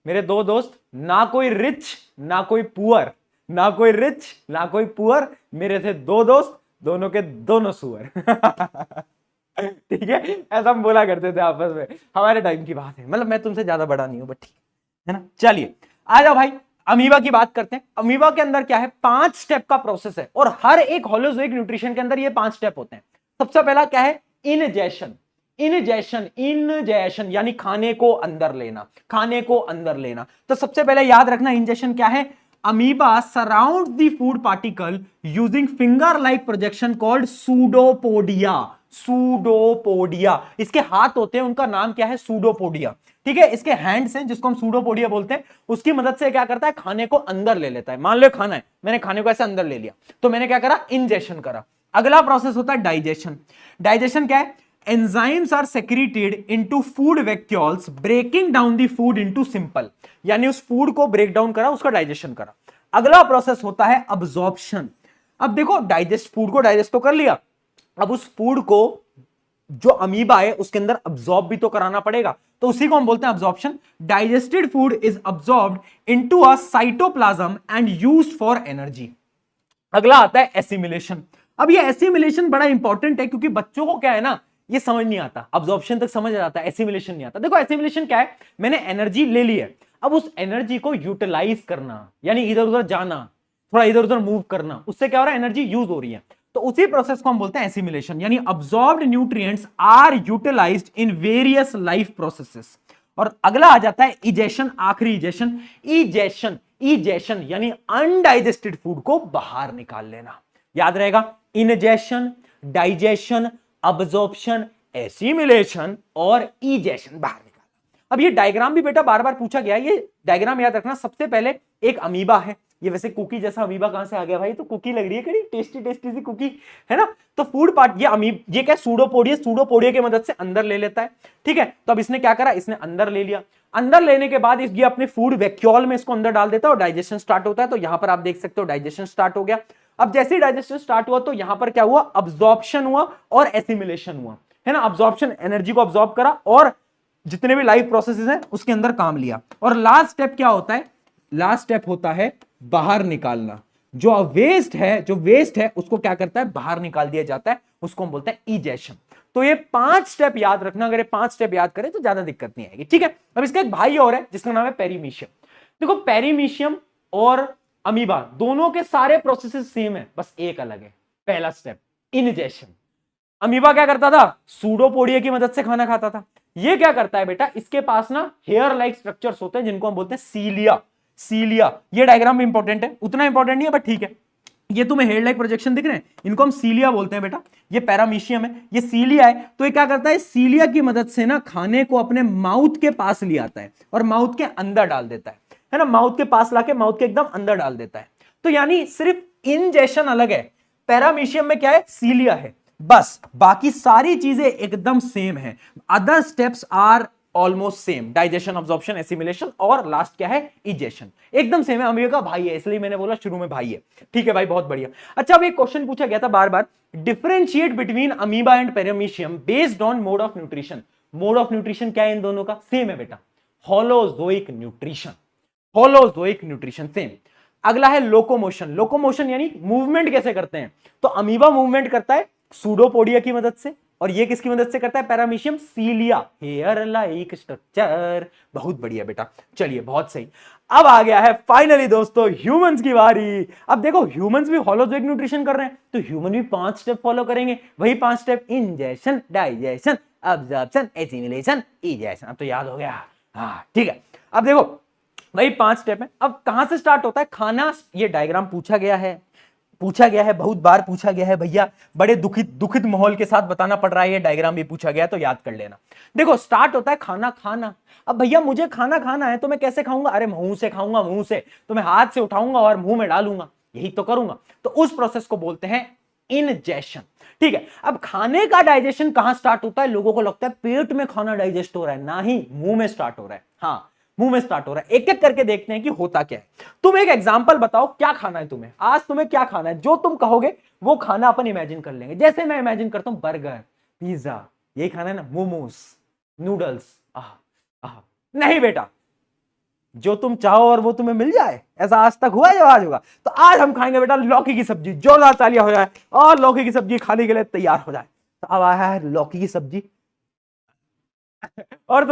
Speaker 1: मेरे 2 दोस्त, ना कोई रिच ना कोई पुअर, ना कोई रिच ना कोई पुअर, मेरे थे 2 दोस्त, दोनों के दोनों सुअर। ठीक है, ऐसा हम बोला करते थे आपस में, हमारे टाइम की बात है। मतलब मैं तुमसे ज्यादा बड़ा नहीं हूं, बट ठीक है ना? चलिए आ जाओ भाई, अमीबा की बात करते हैं। अमीबा के अंदर क्या है, 5 स्टेप का प्रोसेस है, और हर एक होलोजोइक न्यूट्रिशन के अंदर ये 5 स्टेप होते हैं। सबसे पहला क्या है, इनजेशन। इनजेशन यानी खाने को अंदर लेना, खाने को अंदर लेना। तो सबसे पहले याद रखना, इंजेशन क्या है, amoeba surround the food particle using finger like projection called pseudopodia. Pseudopodia, इसके हाथ होते हैं, उनका नाम क्या है, सूडोपोडिया। ठीक है, इसके हैंड्स हैं जिसको हम सूडोपोडिया बोलते हैं, उसकी मदद से क्या करता है, खाने को अंदर ले लेता है। मान लो खाना है, मैंने खाने को ऐसे अंदर ले लिया, तो मैंने क्या करा, इंजेशन करा। अगला प्रोसेस होता है डाइजेशन। डाइजेशन क्या है, enzymes are secreted into food vacuoles breaking down the food into simple, यानी उस फूड को ब्रेक डाउन करा, उसका डाइजेशन करा। अगला प्रोसेस होता है अब्जॉर्प्शन। अब देखो, डाइजेस्ट, फूड को डाइजेस्ट तो कर लिया, अब उस फूड को जो अमीबा है उसके अंदर अब्सॉर्ब भी तो कराना पड़ेगा, तो उसी को हम बोलते हैं absorption. Digested food is absorbed into a cytoplasm and used for energy. अगला आता है एसिमिलेशन। अब ये एसिमिलेशन बड़ा इंपॉर्टेंट है, क्योंकि बच्चों को क्या है ना, ये समझ नहीं आता, अब्सॉर्प्शन तक समझ आता है, एसिमिलेशन नहीं आता। देखो एसिमिलेशन क्या है, मैंने एनर्जी ले ली है, अब उस एनर्जी को यूटिलाइज करना, यानी इधर उधर जाना, थोड़ा इधर उधर मूव करना, उससे क्या हो रहा है, एनर्जी यूज हो रही है। तो उसी प्रोसेस को हम बोलते हैं एसिमिलेशन, यानी absorbed nutrients are utilised in various life processes. और अगला आ जाता है इजेशन, आखिरी इजेशन। इजेशन, इजेशन यानी अनडाइजेस्टेड फूड को बाहर निकाल लेना। याद रहेगा, इनजेशन, डाइजेशन, अब्सॉर्प्शन, एसिमिलेशन और इजेशन, बाहर निकालना। अब ये डायग्राम भी बेटा बार बार पूछा गया, ये डायग्राम याद रखना। सबसे पहले एक अमीबा है, ये वैसे कुकी जैसा अमीबा कहां से आ गया भाई, तो कुकी लग रही है, कड़ी टेस्टी टेस्टी सी कुकी, है ना? तो फूड पार्ट, ये क्या, सूडोपोडिया, सूडोपोडिया की मदद से अंदर ले लेता है। ठीक है, तो अब इसने क्या करा, इसने अंदर ले लिया। अंदर लेने के बाद ये अपने फूड वैक्यूल में इसको अंदर डाल देता है और डाइजेशन स्टार्ट होता है। तो यहां पर आप देख सकते हो डाइजेशन स्टार्ट हो गया। अब जैसे ही डाइजेशन स्टार्ट हुआ तो यहां पर क्या हुआ, अब्सॉर्प्शन हुआ और एसिमिलेशन हुआ, है ना? अब्सॉर्प्शन, एनर्जी को अब्सॉर्ब करा और जितने भी लाइफ प्रोसेसेस हैं उसके अंदर काम लिया। और लास्ट स्टेप क्या होता है, लास्ट स्टेप होता है बाहर निकालना। जो वेस्ट है, जो वेस्ट है उसको क्या करता है, बाहर निकाल दिया जाता है, उसको हम बोलते हैं इजेशन। तो ये 5 स्टेप याद रखना, अगर ये 5 स्टेप याद करें तो ज्यादा दिक्कत नहीं आएगी। ठीक है, अब इसका एक भाई और है जिसका नाम है पेरीमीशियम। देखो पेरीमीशियम और अमीबा दोनों के सारे प्रोसेसेस सेम है, बस एक अलग है। पहला स्टेप इनजेशन। अमीबा क्या करता था, सूडोपोडिया की मदद से खाना खाता था। ये क्या करता है बेटा, इसके पास ना हेयर लाइक स्ट्रक्चर्स होते हैं जिनको हम बोलते हैं सीलिया। सीलिया, ये डायग्राम भी इंपॉर्टेंट है, उतना इंपॉर्टेंट नहीं है बट ठीक है। ये तुम्हें हेयर लाइक प्रोजेक्शन दिख रहे हैं, इनको हम सीलिया बोलते हैं बेटा। ये पैरामीशियम है, ये सीलिया है। तो ये क्या करता है, सीलिया की मदद से ना खाने को अपने माउथ के पास ले आता है और माउथ के अंदर डाल देता है ना? माउथ के पास लाके माउथ के एकदम अंदर डाल देता है। तो यानी सिर्फ इंजेशन अलग है, पैरामीशियम में क्या है, सीलिया है, बस बाकी सारी चीजें एकदम सेम है। Other steps are almost same, digestion, absorption, assimilation और लास्ट क्या है, इजेशन, एकदम सेम है। अमीबा का भाई है, इसलिए मैंने बोला शुरू में भाई है। ठीक है भाई, बहुत बढ़िया। अच्छा, अब एक क्वेश्चन पूछा गया था बार बार, differentiate between amoeba and paramecium based on mode of nutrition. Mode of nutrition क्या है इन दोनों का, सेम है बेटा, holozoic nutrition. Holozoic nutrition same. अगला है लोकोमोशन। लोकोमोशन यानी मूवमेंट कैसे करते हैं, तो अमीबा मूवमेंट करता है सूडोपोडिया की मदद से, और ये किसकी मदद से करता है, पैरामीशियम सीलिया, हेयर लाइक स्ट्रक्चर। बहुत बढ़िया बेटा, चलिए बहुत सही। अब आ गया है फाइनली दोस्तों ह्यूमंस की बारी। अब देखो ह्यूमंस भी होलोजोइक न्यूट्रिशन कर रहे हैं, तो ह्यूमन भी 5 स्टेप फॉलो करेंगे, वही 5 step, injection, digestion, absorption, assimilation, ejection. अब तो याद हो गया, हाँ ठीक है। अब देखो वही 5 स्टेप है। अब कहां से स्टार्ट होता है खाना, ये डायग्राम पूछा गया है बहुत बार पूछा गया है भैया, बड़े दुखित माहौल के साथ बताना पड़ रहा है, ये डायग्राम भी पूछा गया है तो याद कर लेना। देखो स्टार्ट होता है खाना खाना। अब भैया मुझे खाना खाना है तो मैं कैसे खाऊंगा, अरे मुंह से खाऊंगा, मुंह से तो मैं हाथ से उठाऊंगा और मुंह में डालूंगा, यही तो करूंगा, तो उस प्रोसेस को बोलते हैं इनजेशन। ठीक है, अब खाने का डाइजेशन कहां स्टार्ट होता है, लोगों को लगता है पेट में खाना डाइजेस्ट हो रहा है, ना ही मुंह में स्टार्ट हो रहा है। हाँ मुंह में स्टार्ट हो रहा है। एक एक करके देखते हैं कि होता क्या है। तुम एक एग्जांपल बताओ, क्या खाना है तुम्हें, आज तुम्हें क्या खाना है, जो तुम कहोगे वो खाना अपन इमेजिन कर लेंगे। जैसे मैं इमेजिन करता हूं बर्गर, पिज्जा, यही खाना है ना, मोमोज, नूडल्स। नहीं बेटा, जो तुम चाहो और वो तुम्हें मिल जाए, ऐसा आज तक हुआ या आज होगा? तो आज हम खाएंगे बेटा लौकी की सब्जी, जोरदार तालियां हो जाए और लौकी की सब्जी खाने के लिए तैयार हो जाए। तो अब आया है लौकी की सब्जी और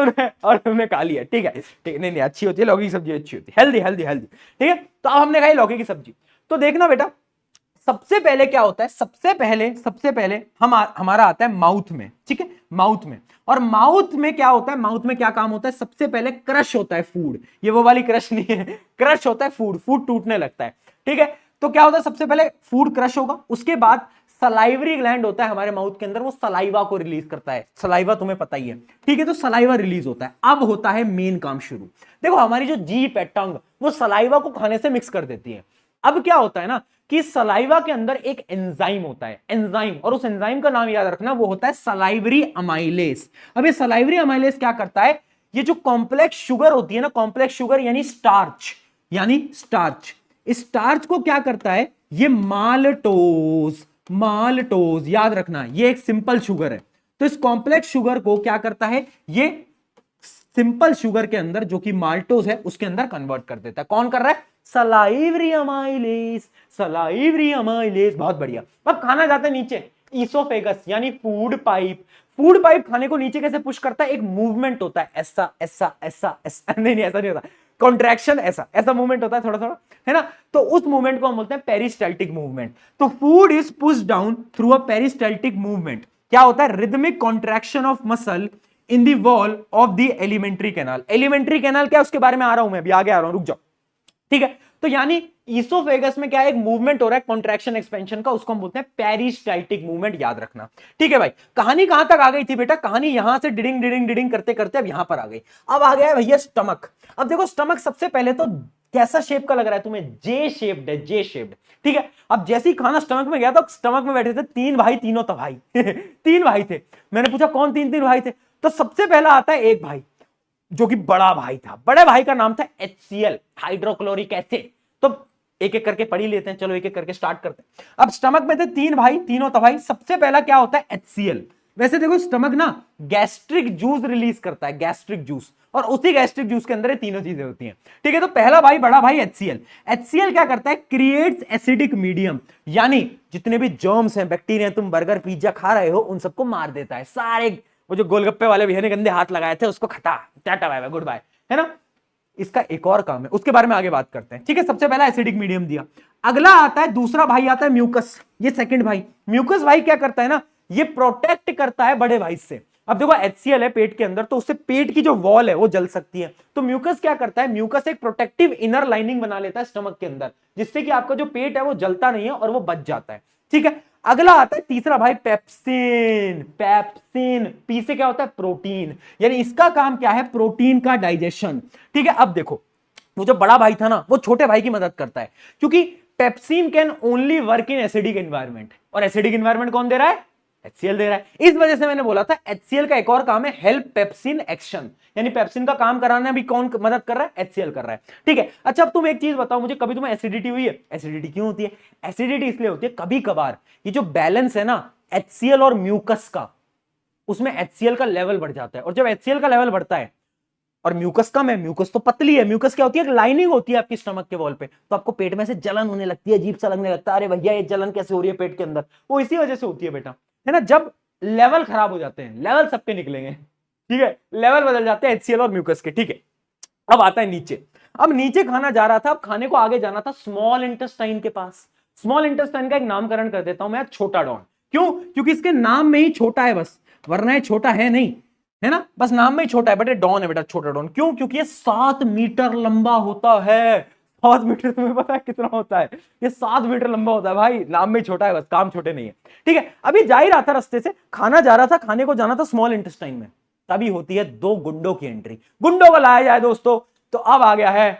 Speaker 1: तुमने खा लिया, ठीक है ठीक, नहीं अच्छी होती है लौकी की सब्जी, अच्छी होती है, हेल्दी हेल्दी हेल्दी, ठीक है। तो अब हमने खाई लौकी की सब्जी। तो देखना बेटा, सबसे पहले क्या होता है, सबसे पहले हमारा आता है माउथ में, ठीक है, माउथ में। और माउथ में क्या होता है, माउथ में क्या काम होता है, सबसे पहले क्रश होता है फूड, ये वो वाली क्रश नहीं है, क्रश होता है फूड टूटने लगता है, ठीक है। तो क्या होता है, सबसे पहले फूड क्रश होगा, उसके बाद सलाइवरी ग्लैंड होता है हमारे माउथ के अंदर, वो सलाइवा को रिलीज करता है, सलाइवा तुम्हें पता ही है, ठीक है। तो सलाइवा रिलीज होता है, अब होता है मेन काम शुरू। देखो हमारी जो जीभ है, टंग, वो सलाइवा को खाने से मिक्स कर देती है। अब क्या होता है ना कि सलाइवा के अंदर एक एंजाइम होता है, एंजाइम, और उस एंजाइम का नाम याद रखना, वो होता है सलाइवरी अमाइलेज। अब ये सलाइवरी अमाइलेज क्या करता है, ये जो कॉम्प्लेक्स शुगर होती है ना, कॉम्प्लेक्स शुगर यानी स्टार्च, इस स्टार्च को क्या करता है, ये माल्टोज याद रखना, ये एक सिंपल शुगर है। तो इस कॉम्प्लेक्स शुगर को क्या करता है, ये सिंपल शुगर के अंदर जो कि माल्टोज है उसके अंदर कन्वर्ट कर देता है। कौन कर रहा है, सलाइवरी अमाइलेज, बहुत बढ़िया। अब खाना जाता है नीचे, ईसोफेगस यानी फूड पाइप खाने को नीचे कैसे पुश करता है, एक मूवमेंट होता है, ऐसा ऐसा ऐसा ऐसा, नहीं ऐसा नहीं होता, कॉन्ट्रैक्शन, ऐसा मूवमेंट होता है थोड़ा थोड़ा, है ना। तो उस मूवमेंट को हम बोलते हैं पेरिस्टाल्टिक मूवमेंट। तो food is pushed down through a peristaltic movement. क्या होता है, rhythmic contraction of muscle in the wall of the alimentary canal. Alimentary canal क्या, उसके बारे में आ रहा हूं मैं, अभी आगे आ रहा हूं, रुक जाओ, ठीक है। तो यानी ईसोफेगस में क्या है, एक मूवमेंट हो रहा है कॉन्ट्रैक्शन एक्सपेंशन का, उसको हम बोलते हैं पेरिस्टाल्टिक मूवमेंट, याद रखना, ठीक है भाई। कहानी कहां तक आ गई थी बेटा, कहानी यहां से डिडिंग डिडिंग डिडिंग करते करते अब यहां पर आ गई। अब आ गया है भैया स्टमक। अब देखो स्टमक सबसे पहले तो कैसा शेप का लग रहा है तुम्हें, जे शेप्ड है, जे शेप्ड, ठीक है। अब जैसे ही खाना स्टमक में गया तो स्टमक में बैठे थे 3 भाई, तीनों तबाही 3 भाई थे। मैंने पूछा कौन 3 भाई थे, तो सबसे पहला आता है एक भाई जो कि बड़ा भाई था, बड़े भाई का नाम था HCl, हाइड्रोक्लोरिक एसिड। तो एक एक करके पढ़ ही लेते हैं, चलो एक एक करके स्टार्ट करते हैं। अब स्टमक में थे 3 भाई, तीनों तबाही। सबसे पहला क्या होता है, HCl। वैसे देखो स्टमक ना गैस्ट्रिक जूस रिलीज करता है, गैस्ट्रिक जूस, और उसी गैस्ट्रिक जूस के अंदर ये तीनों चीजें होती हैं, ठीक है। तो पहला भाई, बड़ा भाई HCl क्या करता है, क्रिएट्स एसिडिक मीडियम, यानी जितने भी जर्म्स हैं, बैक्टीरिया, तुम बर्गर पिज्जा खा रहे हो उन सबको मार देता है, सारे वो जो गोलगप्पे वाले भैया ने गंदे हाथ लगाए थे उसको खटा, tata bye bye good bye, है ना। इसका एक और काम है, उसके बारे में आगे बात करते हैं, ठीक है। सबसे पहला एसिडिक मीडियम दिया। अगला आता है, दूसरा भाई आता है म्यूकस, ये सेकंड भाई। म्यूकस भाई क्या करता है ना, ये प्रोटेक्ट करता है बड़े भाई से। अब देखो HCl है पेट के अंदर, तो उससे पेट की जो वॉल है वो जल सकती है। तो म्यूकस क्या करता है, म्यूकस एक प्रोटेक्टिव इनर लाइनिंग बना लेता है स्टमक के अंदर, जिससे कि आपका जो पेट है वो जलता नहीं है और वो बच जाता है, ठीक है। अगला आता है तीसरा भाई पेप्सिन, पी से क्या होता है, प्रोटीन, यानी इसका काम क्या है, प्रोटीन का डाइजेशन, ठीक है। अब देखो वो जो बड़ा भाई था ना, वो छोटे भाई की मदद करता है, क्योंकि pepsin can only work in acidic environment, और एसिडिक एनवायरमेंट कौन दे रहा है, HCl दे रहा है। इस वजह से मैंने बोला था HCl का एक और काम है हेल्प पेप्सिन एक्शन, यानी पेप्सिन का काम कराना भी कौन मदद कर रहा है, HCl कर रहा है, ठीक है। अच्छा अब तुम एक चीज बताओ मुझे, कभी तुम्हें एसिडिटी हुई है? एसिडिटी क्यों होती है? एसिडिटी इसलिए होती है कभी कभार ये जो बैलेंस है ना HCl और म्यूकस का, उसमें HCl का लेवल बढ़ जाता है, और जब HCl का लेवल बढ़ता है और म्यूकस कम है, म्यूकस तो पतली है। म्यूकस क्या होती है? एक लाइनिंग होती है आपकी स्टमक के वॉल पे, तो आपको पेट में से जलन होने लगती है, अजीब सा लगने लगता है, अरे भैया ये जलन कैसे हो रही है पेट के अंदर, वो इसी वजह से होती है बेटा, है ना। जब लेवल खराब हो जाते हैं, लेवल सबके निकलेंगे, ठीक है, लेवल बदल जाते हैं HCl और म्यूकस के, ठीक है। अब आता है नीचे। अब नीचे खाना जा रहा था, अब खाने को आगे जाना था स्मॉल इंटेस्टाइन के पास। स्मॉल इंटेस्टाइन का एक नामकरण कर देता हूं मैं, छोटा डॉन। क्यों? क्योंकि इसके नाम में ही छोटा है बस, वरना ये छोटा है नहीं, है ना, बस नाम में ही छोटा है, बट ये डॉन है बेटा, छोटा डॉन। क्यों? क्योंकि ये 7 मीटर लंबा होता है। 7 मीटर तुम्हें पता है कितना होता है? ये 7 मीटर लंबा होता है भाई, नाम में ही छोटा है बस, काम छोटे नहीं है, ठीक है। अभी जा ही रहा था रास्ते से, खाना जा रहा था, खाने को जाना था स्मॉल इंटेस्टाइन में, तभी होती है 2 गुंडों की एंट्री। गुंडों को लाया जाए दोस्तों, तो अब आ गया है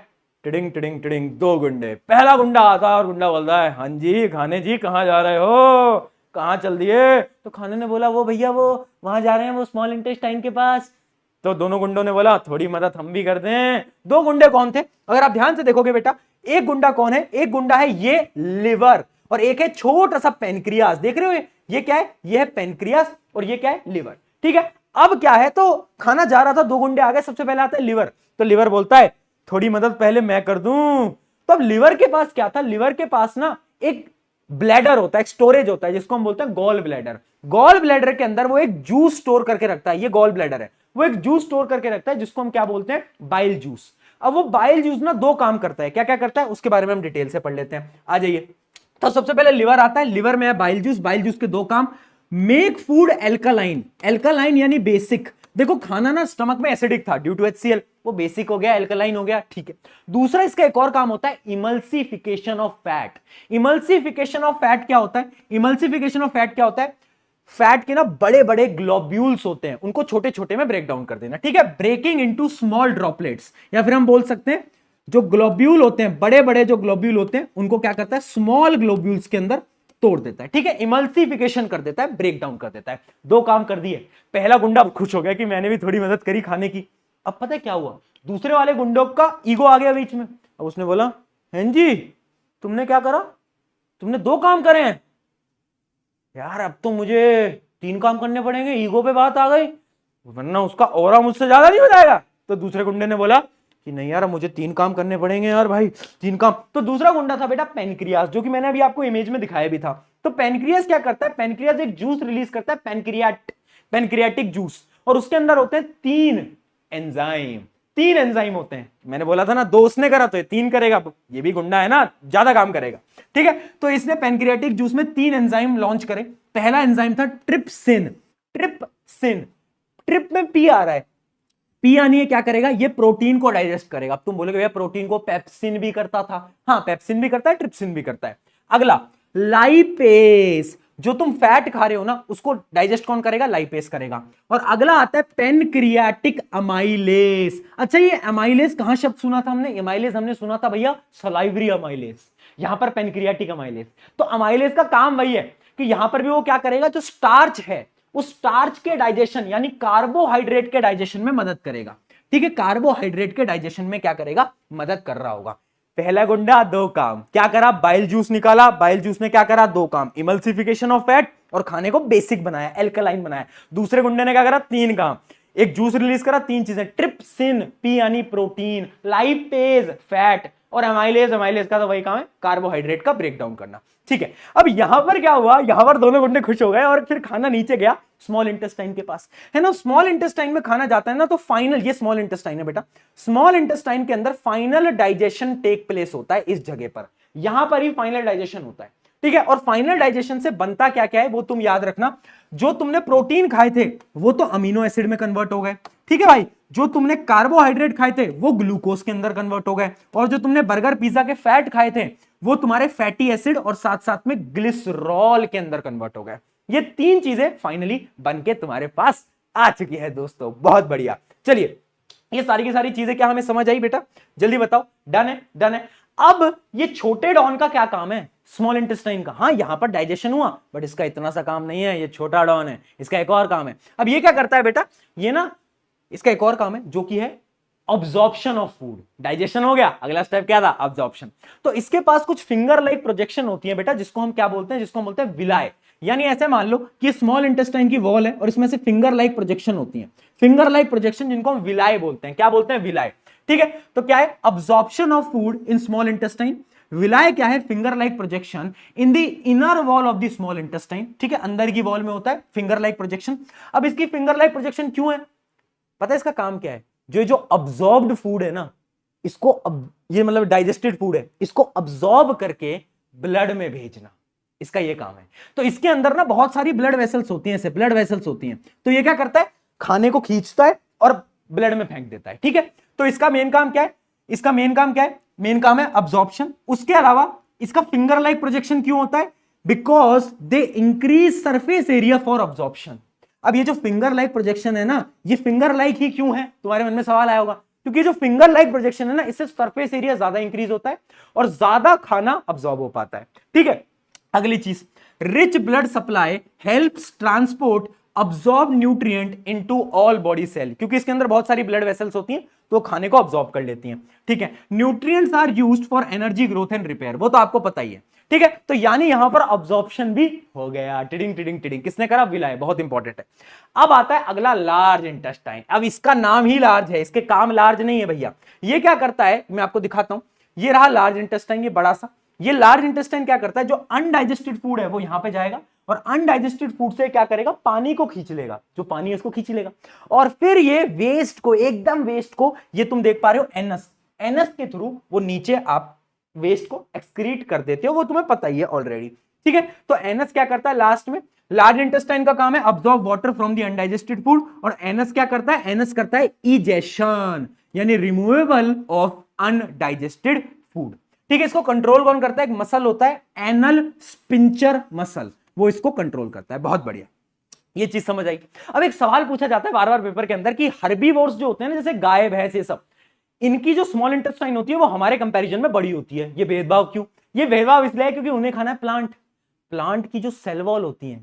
Speaker 1: टिडिंग टिडिंग टिडिंग 2 गुंडे। पहला गुंडा आता है और गुंडा बोलता है, हाँ जी खाने जी, कहां जा रहे हो, कहां चल दिए? तो खाने ने बोला, वो भैया वो वहां जा रहे हैं, वो स्मॉल इंटेस्टाइन के पास। तो दोनों गुंडों ने बोला, थोड़ी मदद हम भी कर दें। 2 गुंडे कौन थे? अगर आप ध्यान से देखोगे बेटा, एक गुंडा कौन है? एक गुंडा है ये लिवर, और एक है छोटा सा पेनक्रियास। देख रहे हो ये क्या है? ये है पेनक्रियास, और ये क्या है? लिवर, ठीक है। अब क्या है, तो खाना जा रहा था, 2 गुंडे आ गए, सबसे पहले आता है लिवर। तो लिवर बोलता है, थोड़ी मदद पहले मैं कर दूं। तो अब लिवर के पास क्या था? लिवर के पास ना एक ब्लैडर होता है, एक स्टोरेज होता है, जिसको हम बोलते हैं गॉल ब्लैडर। गॉल ब्लैडर के अंदर वो एक जूस स्टोर करके रखता है, ये गॉल ब्लैडर है, वो एक जूस स्टोर करके रखता है, जिसको हम क्या बोलते हैं? Bile juice. अब वो बाइल जूस ना 2 काम करता है। क्या क्या करता है उसके बारे में हम डिटेल से पढ़ लेते हैं, आ जाइए। तो सबसे पहले लिवर आता है, लिवर में है बाइल जूस। बाइल जूस के 2 काम, मेक फूड एल्कालाइन। एल्कालाइन यानी बेसिक। देखो खाना ना स्टमक में एसिडिक था ड्यू टू HCl, वो बेसिक हो गया, एल्कालाइन हो गया, ठीक है। दूसरा इसका एक और काम होता है, emulsification of fat. Emulsification of fat क्या होता है? इमल्सिफिकेशन ऑफ फैट क्या होता है? फैट के ना बड़े बड़े ग्लोब्यूल्स होते हैं, उनको छोटे छोटे में ब्रेक डाउन कर देना, ठीक है। ब्रेकिंग इनटू स्मॉल ड्रॉपलेट्स, या फिर हम बोल सकते हैं जो ग्लोब्यूल होते हैं, बड़े बड़े जो ग्लोब्यूल होते हैं, उनको क्या करता है? स्मॉल ग्लोब्यूल्स के अंदर तोड़ देता है, ठीक है। इमल्सिफिकेशन कर देता है, ब्रेक डाउन कर देता है। 2 काम कर दिए। पहला गुंडा खुश हो गया कि मैंने भी थोड़ी मदद करी खाने की। अब पता है क्या हुआ? दूसरे वाले गुंडों का ईगो आ गया बीच में। अब उसने बोला, हैं जी तुमने क्या करा? तुमने 2 काम करे हैं यार, अब तो मुझे 3 काम करने पड़ेंगे, ईगो पे बात आ गई, वरना उसका ऑरा मुझसे ज्यादा नहीं हो जाएगा। तो दूसरे गुंडे ने बोला कि नहीं यार, मुझे 3 काम करने पड़ेंगे यार भाई, 3 काम। तो दूसरा गुंडा था बेटा पेनक्रियास, जो कि मैंने अभी आपको इमेज में दिखाया भी था। तो पेनक्रियास क्या करता है? पेनक्रियास एक जूस रिलीज करता है, पेनक्रियाटिक जूस, और उसके अंदर होते हैं 3 एंजाइम। 3 एंजाइम होते हैं। मैंने बोला था ना 2 उसने करा तो ये 3 करेगा, ये भी गुंडा है ना, ज्यादा काम करेगा, ठीक है। तो इसने पेनक्रियाटिक जूस में 3 एंजाइम लॉन्च करे। पहला एंजाइम था ट्रिप्सिन। ट्रिप्सिन, ट्रिप में पी आ रहा है, पी यानी ये क्या करेगा? ये प्रोटीन को डाइजेस्ट करेगा। अब तुम बोलोगे भैया प्रोटीन को पेप्सिन भी करता था। हाँ, पेप्सिन भी करता है, ट्रिप्सिन भी करता है। अगला लाइपेस, जो तुम फैट खा रहे हो ना, उसको डाइजेस्ट कौन करेगा? लाइपेस करेगा। और अगला आता है पेनक्रियाटिक अमाइलेस। अच्छा, ये अमाइलेस कहां शब्द सुना था हमने? अमाइलेस हमने सुना था भैया सलाइवरी अमाइलेस, यहां पर पेनक्रियाटिक अमाइलेस। तो अमाइलेस का काम वही है कि यहां पर भी वो क्या करेगा? जो स्टार्च है उस स्टार्च के डाइजेशन यानी कार्बोहाइड्रेट के डाइजेशन में मदद करेगा, ठीक है। कार्बोहाइड्रेट के डाइजेशन में क्या करेगा? मदद कर रहा होगा। पहला गुंडा 2 काम क्या करा? बाइल जूस निकाला। बाइल जूस ने क्या करा? 2 काम, इमल्सिफिकेशन ऑफ फैट और खाने को बेसिक बनाया, एल्कलाइन बनाया। दूसरे गुंडे ने क्या करा? 3 काम, एक जूस रिलीज करा, 3 चीजें, ट्रिप्सिन पी यानी प्रोटीन, लाइपेज फैट, और अमाइलेज, अमाइलेज का तो वही काम है कार्बोहाइड्रेट का ब्रेक डाउन करना, ठीक है। अब यहां पर क्या हुआ? यहां पर दोनों गुंडे खुश हो गए और फिर खाना नीचे गया स्मॉल इंटेस्टाइन के पास, है ना। स्मॉल इंटेस्टाइन में खाना जाता है ना, तो फाइनल, ये स्मॉल इंटेस्टाइन है बेटा, स्मॉल इंटेस्टाइन के अंदर फाइनल डाइजेशन टेक प्लेस होता है इस जगह पर, यहां पर ही फाइनल डाइजेशन होता है, ठीक है। और फाइनल डाइजेशन से बनता क्या क्या है वो तुम याद रखना। जो तुमने प्रोटीन खाए थे वो तो अमीनो एसिड में कन्वर्ट हो गए, ठीक है भाई। जो तुमने कार्बोहाइड्रेट खाए थे वो ग्लूकोज के अंदर कन्वर्ट हो गए, और जो तुमने बर्गर पिज्जा के फैट खाए थे वो तुम्हारे फैटी एसिड और साथ साथ में ग्लिसरॉल के अंदर कन्वर्ट हो गए। ये 3 चीजें फाइनली बनके तुम्हारे पास आ चुकी है दोस्तों, बहुत बढ़िया। चलिए, ये सारी की सारी चीजें क्या हमें समझ आई बेटा? जल्दी बताओ। डन है? डन है। अब ये छोटे डॉन का क्या काम है? स्मॉल इंटेस्टाइन का। हाँ, यहां पर डाइजेशन हुआ, बट इसका इतना सा काम नहीं है, ये छोटा डॉन है, इसका एक और काम है। अब ये क्या करता है बेटा? ये ना, इसका एक और काम है जो कि है ऑब्जॉर्प्शन ऑफ फूड। डाइजेशन हो गया, अगला स्टेप क्या था? ऑब्जॉर्प्शन। तो इसके पास कुछ फिंगर लाइक प्रोजेक्शन होती है बेटा, जिसको हम क्या बोलते हैं? जिसको हम बोलते हैं विलाय, यानी ऐसे मान लो कि स्मॉल इंटेस्टाइन की वॉल है और इसमें से फिंगर लाइक प्रोजेक्शन होती है, फिंगर लाइक प्रोजेक्शन जिनको हम विलाय बोलते हैं। क्या बोलते हैं? विलाय। ठीक है, तो क्या है? Absorption of food in small intestine. Villi क्या है? Finger like projection in the inner wall of the small intestine. ठीक है, अंदर की वॉल में होता है फिंगर लाइक प्रोजेक्शन। अब इसकी फिंगर लाइक प्रोजेक्शन क्यों है? पता है इसका काम क्या है? जो अब्सॉर्ब्ड फूड है ना, इसको ये मतलब डाइजेस्टेड फूड है, इसको अब्सॉर्ब करके ब्लड में भेजना, इसका ये काम है। तो इसके अंदर ना बहुत सारी ब्लड वेसल्स होती हैं, ऐसे ब्लड वेसल्स होती हैं। तो ये क्या करता है? खाने को खींचता है और ब्लड में फेंक देता है। ठीक है, तो इसका मेन काम क्या है? इसका मेन काम क्या है? मेन काम है अब्सॉर्प्शन। उसके अलावा इसका फिंगर लाइक प्रोजेक्शन क्यों होता है? Because they increase surface area for absorption. अब ये जो फिंगर लाइक प्रोजेक्शन है ना, ये फिंगर लाइक ही क्यों है? तुम्हारे मन में सवाल आया होगा। क्योंकि जो फिंगर लाइक प्रोजेक्शन है ना, इससे सरफेस एरिया ज्यादा इंक्रीज होता है और ज्यादा खाना अब्सॉर्ब हो पाता है। ठीक है, अगली चीज, rich blood supply helps transport absorb nutrient into all body cell. क्योंकि इसके अंदर बहुत सारी ब्लड वेसल्स होती हैं तो खाने को अब्सॉर्ब कर लेती हैं। ठीक है, nutrients are used for energy growth and repair, वो तो आपको पता ही है। ठीक है, तो यानी यहां पर अब्सॉर्प्शन भी हो गया। टिडिंग टिडिंग टिडिंग, किसने करा? विलाय। बहुत इंपॉर्टेंट है। अब आता है अगला, लार्ज इंटेस्टाइन। अब इसका नाम ही लार्ज है, इसके काम लार्ज नहीं है भैया। ये क्या करता है मैं आपको दिखाता हूं। ये रहा लार्ज इंटेस्टाइन, ये बड़ा सा। ये लार्ज इंटेस्टाइन क्या करता है? जो अनडाइजेस्टेड फूड है वो यहां पे जाएगा और अनडाइजेस्टेड फूड से क्या करेगा? पानी को खींच लेगा, जो पानी है उसको खींच लेगा और फिर ये वेस्ट को, एकदम वेस्ट को, ये तुम देख पा रहे हो एनस, एनस के थ्रू वो नीचे आप वेस्ट को एक्सक्रीट कर देते हो, वो तुम्हें पता ही है ऑलरेडी। ठीक है, तो एनस क्या करता है लास्ट में? लार्ज इंटेस्टाइन का काम है absorb water from the undigested food और एनस क्या करता है? एनस करता है इजेशन, यानी रिमूवेबल ऑफ अनडाइजेस्टेड फूड। ठीक है, इसको कंट्रोल कौन करता है? एक मसल होता है एनल स्पिंचर मसल, वो इसको कंट्रोल करता है। बहुत बढ़िया, ये चीज समझ आई। अब एक सवाल पूछा जाता है बार बार पेपर के अंदर कि हर्बीवोर्स जो होते हैं ना, जैसे गाय भैंस ये सब, इनकी जो स्मॉल इंटेस्टाइन होती है वो हमारे कंपैरिजन में बड़ी होती है। ये भेदभाव क्यों? ये भेदभाव इसलिए है क्योंकि उन्हें खाना है प्लांट। प्लांट की जो सेल वॉल होती है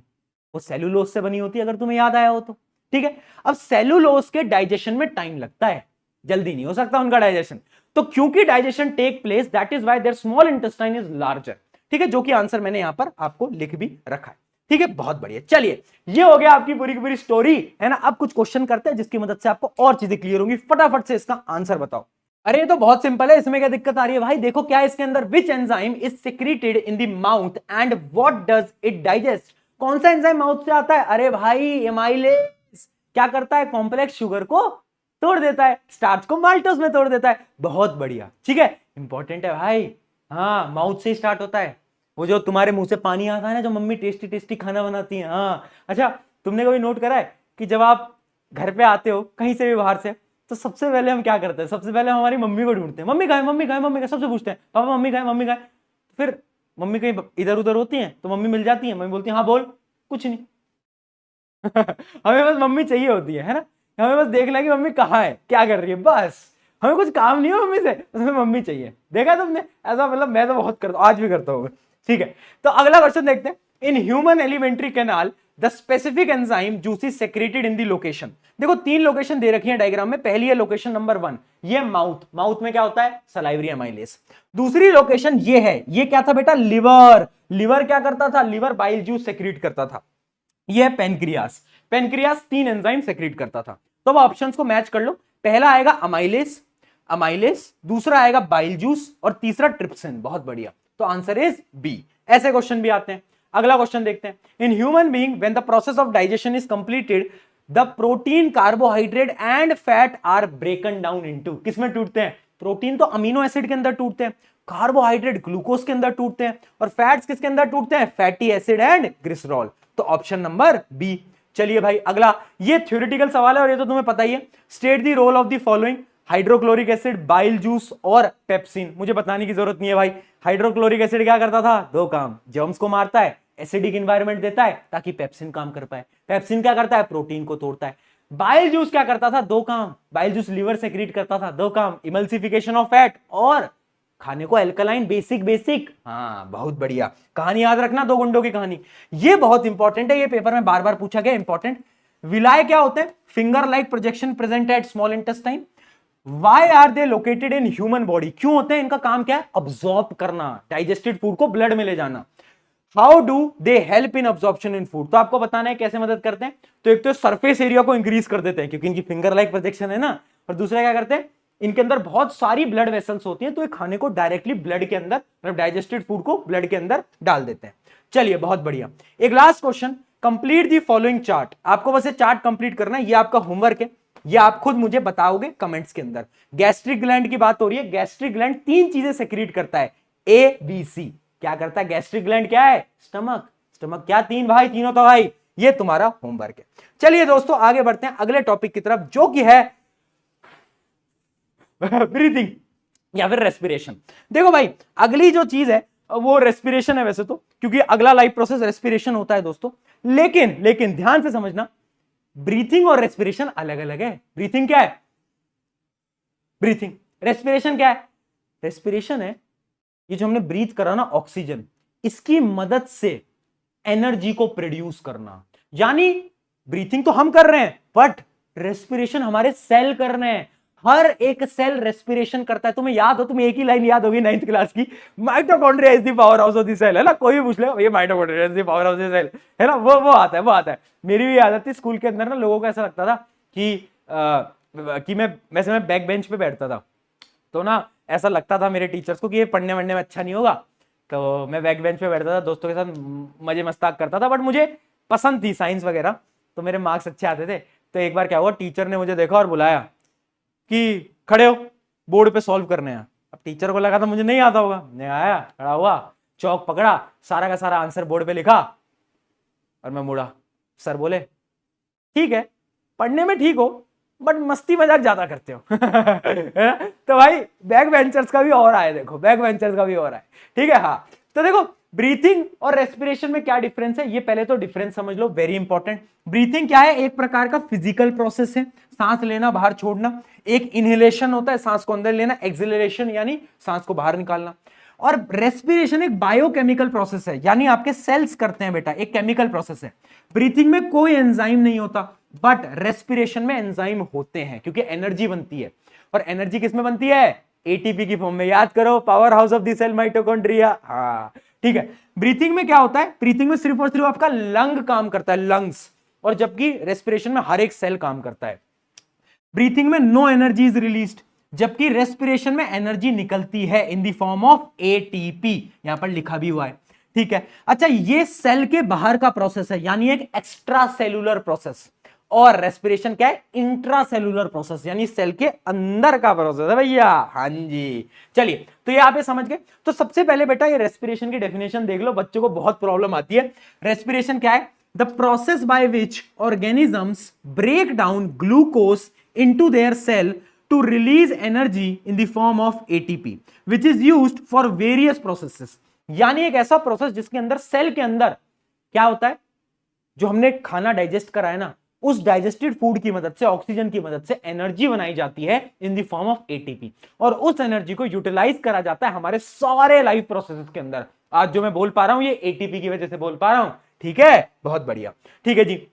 Speaker 1: वो सेलुलोज से बनी होती है, अगर तुम्हें याद आया हो तो। ठीक है, अब सेलुलोज के डाइजेशन में टाइम लगता है, जल्दी नहीं हो सकता उनका डाइजेशन। तो क्योंकि digestion take place, that is why their small intestine is larger. ठीक है, जो कि आंसर मैंने यहां पर आपको लिख भी रखा है। ठीक है, बहुत बढ़िया। चलिए, ये हो गया आपकी पूरी की पूरी स्टोरी, है ना। अब कुछ क्वेश्चन करते हैं जिसकी मदद से आपको और चीजें क्लियर होंगी। फटाफट से इसका आंसर बताओ। अरे ये तो बहुत सिंपल है, इसमें क्या दिक्कत आ रही है भाई? देखो क्या है इसके अंदर, which enzyme is secreted in the mouth and what does it digest. कौन सा एंजाइम माउथ से आता है? अरे भाई एमाइलेज। क्या करता है? कॉम्प्लेक्स शुगर को तोड़ देता है, स्टार्च को माल्टोज में तोड़ देता है। बहुत बढ़िया, ठीक है, इंपॉर्टेंट है भाई। हाँ, माउथ से ही स्टार्ट होता है। वो जो तुम्हारे मुंह से पानी आता है ना, जो मम्मी टेस्टी टेस्टी खाना बनाती है। हाँ, अच्छा, तुमने कभी नोट करा है कि जब आप घर पे आते हो कहीं से भी बाहर से, तो सबसे पहले हम क्या करते हैं? सबसे पहले हमारी मम्मी को ढूंढते हैं। मम्मी कहाँ है? मम्मी कहाँ है? मम्मी कहाँ? सबसे पूछते हैं, पापा मम्मी कहाँ है? मम्मी कहाँ है? फिर मम्मी कहीं इधर उधर होती है तो मम्मी मिल जाती है, मम्मी बोलती है हाँ बोल। कुछ नहीं। हमें बस मम्मी चाहिए होती है ना। हमें बस देख लें कि मम्मी कहाँ है, क्या कर रही है, बस। हमें कुछ काम नहीं है मम्मी से, बस हमें मम्मी चाहिए। देखा तुमने ऐसा? मतलब मैं तो बहुत करता हूँ, आज भी करता हूँ। ठीक है, तो अगला क्वेश्चन देखते हैं। In human alimentary canal the specific enzyme juice is secreted in the location. देखो 3 लोकेशन दे रखी है डायग्राम में। पहली है लोकेशन नंबर 1, ये माउथ। माउथ में क्या होता है? Salivary amylase. दूसरी लोकेशन ये है, ये क्या था बेटा? लिवर। लिवर क्या करता था? लिवर बाइल जूस सेक्रेट करता था। ये है पेनक्रियास। पेनक्रियास 3 एंजाइम सेक्रेट करता था। तो अब ऑप्शंस को मैच कर लो। पहला आएगा अमाइलेज, अमाइलेज, दूसरा आएगा बाइल जूस और तीसरा ट्रिप्सिन। बहुत बढ़िया, तो आंसर इज बी। ऐसे क्वेश्चन भी आते हैं। अगला क्वेश्चन देखते हैं। In human being when the process of digestion is completed the protein, carbohydrate and fat are broken down into. किसमें टूटते हैं? प्रोटीन तो अमीनो एसिड के अंदर टूटते हैं, कार्बोहाइड्रेट ग्लूकोज के अंदर टूटते हैं और फैट्स किसके अंदर टूटते हैं? Fatty acid and glycerol. तो ऑप्शन नंबर बी। चलिए भाई अगला, ये थ्योरेटिकल सवाल है और ये तो तुम्हें पता ही है। State the role of the following, hydrochloric acid, bile juice और पेप्सिन। मुझे बताने की जरूरत नहीं है भाई। हाइड्रोक्लोरिक एसिड क्या करता था? 2 काम, जर्म्स को मारता है, एसिडिक एनवायरनमेंट देता है ताकि पेप्सिन काम कर पाए। पेप्सिन क्या करता है? प्रोटीन को तोड़ता है। बाइल जूस क्या करता था? 2 काम, बाइल जूस लिवर सेक्रेट करता था। 2 काम, इमल्सिफिकेशन ऑफ फैट और खाने को एल्कलाइन, बेसिक बेसिक। हाँ, बहुत बढ़िया। कहानी याद रखना, 2 गुंडों की कहानी। ये बहुत इंपॉर्टेंट है, ये पेपर में बार बार पूछा गया, इंपॉर्टेंट। विलाय क्या होते हैं? Finger like projection present at small intestine. Why are they located in human body? क्यों होते हैं? इनका काम क्या है? अब्सॉर्ब करना, डाइजेस्टेड फूड को ब्लड में ले जाना। How do they help in absorption in food, तो आपको बताना है कैसे मदद करते हैं। तो एक तो सरफेस एरिया को इंक्रीज कर देते हैं क्योंकि इनकी फिंगर लाइक प्रोजेक्शन है ना, और दूसरा क्या करते हैं, इनके अंदर बहुत सारी ब्लड वेसल्स होती हैं तो ये खाने को डायरेक्टली ब्लड के अंदर, मतलब डाइजेस्टेड फूड को ब्लड के अंदर डाल देते हैं। चलिए बहुत बढ़िया। एक last question, complete the following chart, आपको बस ये चार्ट कंप्लीट करना है, ये आपका होमवर्क है, ये आप खुद मुझे बताओगे कमेंट्स के अंदर। गैस्ट्रिक ग्लैंड की बात हो रही है, गैस्ट्रिक ग्लैंड तीन चीजें सेक्रेट करता है, ए बी सी। क्या करता है गैस्ट्रिक ग्लैंड, क्या है, स्टमक, स्टमक क्या, तीन भाई, तीनों तो भाई, ये तुम्हारा होमवर्क है। चलिए दोस्तों आगे बढ़ते हैं अगले टॉपिक की तरफ जो कि है ब्रीथिंग या फिर रेस्पिरेशन। देखो भाई अगली जो चीज है वो रेस्पिरेशन है वैसे तो, क्योंकि अगला लाइफ प्रोसेस रेस्पिरेशन होता है दोस्तों, लेकिन ध्यान से समझना, ब्रीथिंग और रेस्पिरेशन अलग अलग है। ब्रीथिंग क्या है, ब्रीथिंग, रेस्पिरेशन क्या है, रेस्पिरेशन है ये जो हमने ब्रीथ करा ना ऑक्सीजन, इसकी मदद से एनर्जी को प्रोड्यूस करना। यानी ब्रीथिंग तो हम कर रहे हैं बट रेस्पिरेशन हमारे सेल कर रहे हैं, हर एक सेल रेस्पिरेशन करता है। तुम्हें याद हो, तुम्हें एक ही लाइन याद होगी 9th क्लास की, mitochondria is the powerhouse of the cell, है ना, कोई भी पूछ ले ये mitochondria is the powerhouse of the cell, है ना, वो आता है। मेरी भी आदत थी स्कूल के अंदर ना, लोगों को ऐसा लगता था कि मैं बैक बेंच पे बैठता था, तो ना ऐसा लगता था मेरे टीचर्स को कि ये पढ़ने वढ़ने में अच्छा नहीं होगा, तो मैं बैक बेंच पे बैठता था, दोस्तों के साथ मजे मस्ताक करता था, बट मुझे पसंद थी साइंस वगैरह, तो मेरे मार्क्स अच्छे आते थे। तो एक बार क्या हुआ, टीचर ने मुझे देखा और बुलाया कि खड़े हो, बोर्ड पे सॉल्व करने हैं। अब टीचर को लगा था मुझे नहीं आता होगा, मैं आया, खड़ा हुआ, चौक पकड़ा, सारा का सारा आंसर बोर्ड पे लिखा और मैं मुड़ा। सर बोले ठीक है पढ़ने में ठीक हो बट मस्ती मजाक ज्यादा करते हो। तो भाई बैक बेंचर्स का भी और आए, देखो बैक बेंचर्स का भी और आए, ठीक है। हाँ तो देखो ब्रीथिंग और रेस्पिरेशन में क्या डिफरेंस है, ये पहले तो डिफरेंस समझ लो, वेरी इंपॉर्टेंट। ब्रीथिंग क्या है, एक प्रकार का फिजिकल प्रोसेस है, सांस लेना बाहर छोड़ना। एक इनहेलेशन होता है, सांस को अंदर लेना, एक्सहेलेशन यानी सांस को बाहर निकालना। और रेस्पिरेशन एक बायोकेमिकल प्रोसेस है, यानी आपके सेल्स करते हैं बेटा, एक केमिकल प्रोसेस है। ब्रीथिंग में कोई एंजाइम नहीं होता बट रेस्पिरेशन में एंजाइम होते हैं क्योंकि एनर्जी बनती है, और एनर्जी किस में बनती है, एटीपी की फॉर्म में। याद करो, powerhouse of the cell mitochondria. हाँ ठीक है। ब्रीथिंग में क्या होता है, ब्रीथिंग में सिर्फ और सिर्फ आपका लंग काम करता है, लंग्स, और जबकि रेस्पिरेशन में हर एक सेल काम करता है। ब्रीथिंग में नो एनर्जी इज रिलीज्ड, जबकि रेस्पिरेशन में एनर्जी निकलती है इन द फॉर्म ऑफ एटीपी, यहां पर लिखा भी हुआ है, ठीक है। अच्छा ये सेल के बाहर का प्रोसेस है, यानी एक एक्स्ट्रा सेलुलर प्रोसेस, और रेस्पिरेशन क्या है, इंट्रा सेलुलर प्रोसेस, यानी सेल के अंदर का प्रोसेस है भैया। हाँ जी चलिए, तो ये आप ये समझ गए। तो सबसे पहले बेटा ये रेस्पिरेशन की डेफिनेशन देख लो, बच्चों को बहुत प्रॉब्लम आती है। रेस्पिरेशन क्या है, the process by which organisms break down glucose into their cell to release energy in the form of ATP which is used for various processes। यानी एक ऐसा प्रोसेस जिसके अंदर सेल के अंदर क्या होता है, जो हमने खाना डाइजेस्ट करा है ना, उस डाइजेस्टेड फूड की मदद से, ऑक्सीजन की मदद से एनर्जी बनाई जाती है इन द फॉर्म ऑफ एटीपी, और उस एनर्जी को यूटिलाइज करा जाता है हमारे सारे लाइफ प्रोसेसेस के अंदर। आज जो मैं बोल पा रहा हूं ये एटीपी की वजह से बोल पा रहा हूं, ठीक है, बहुत बढ़िया, ठीक है जी।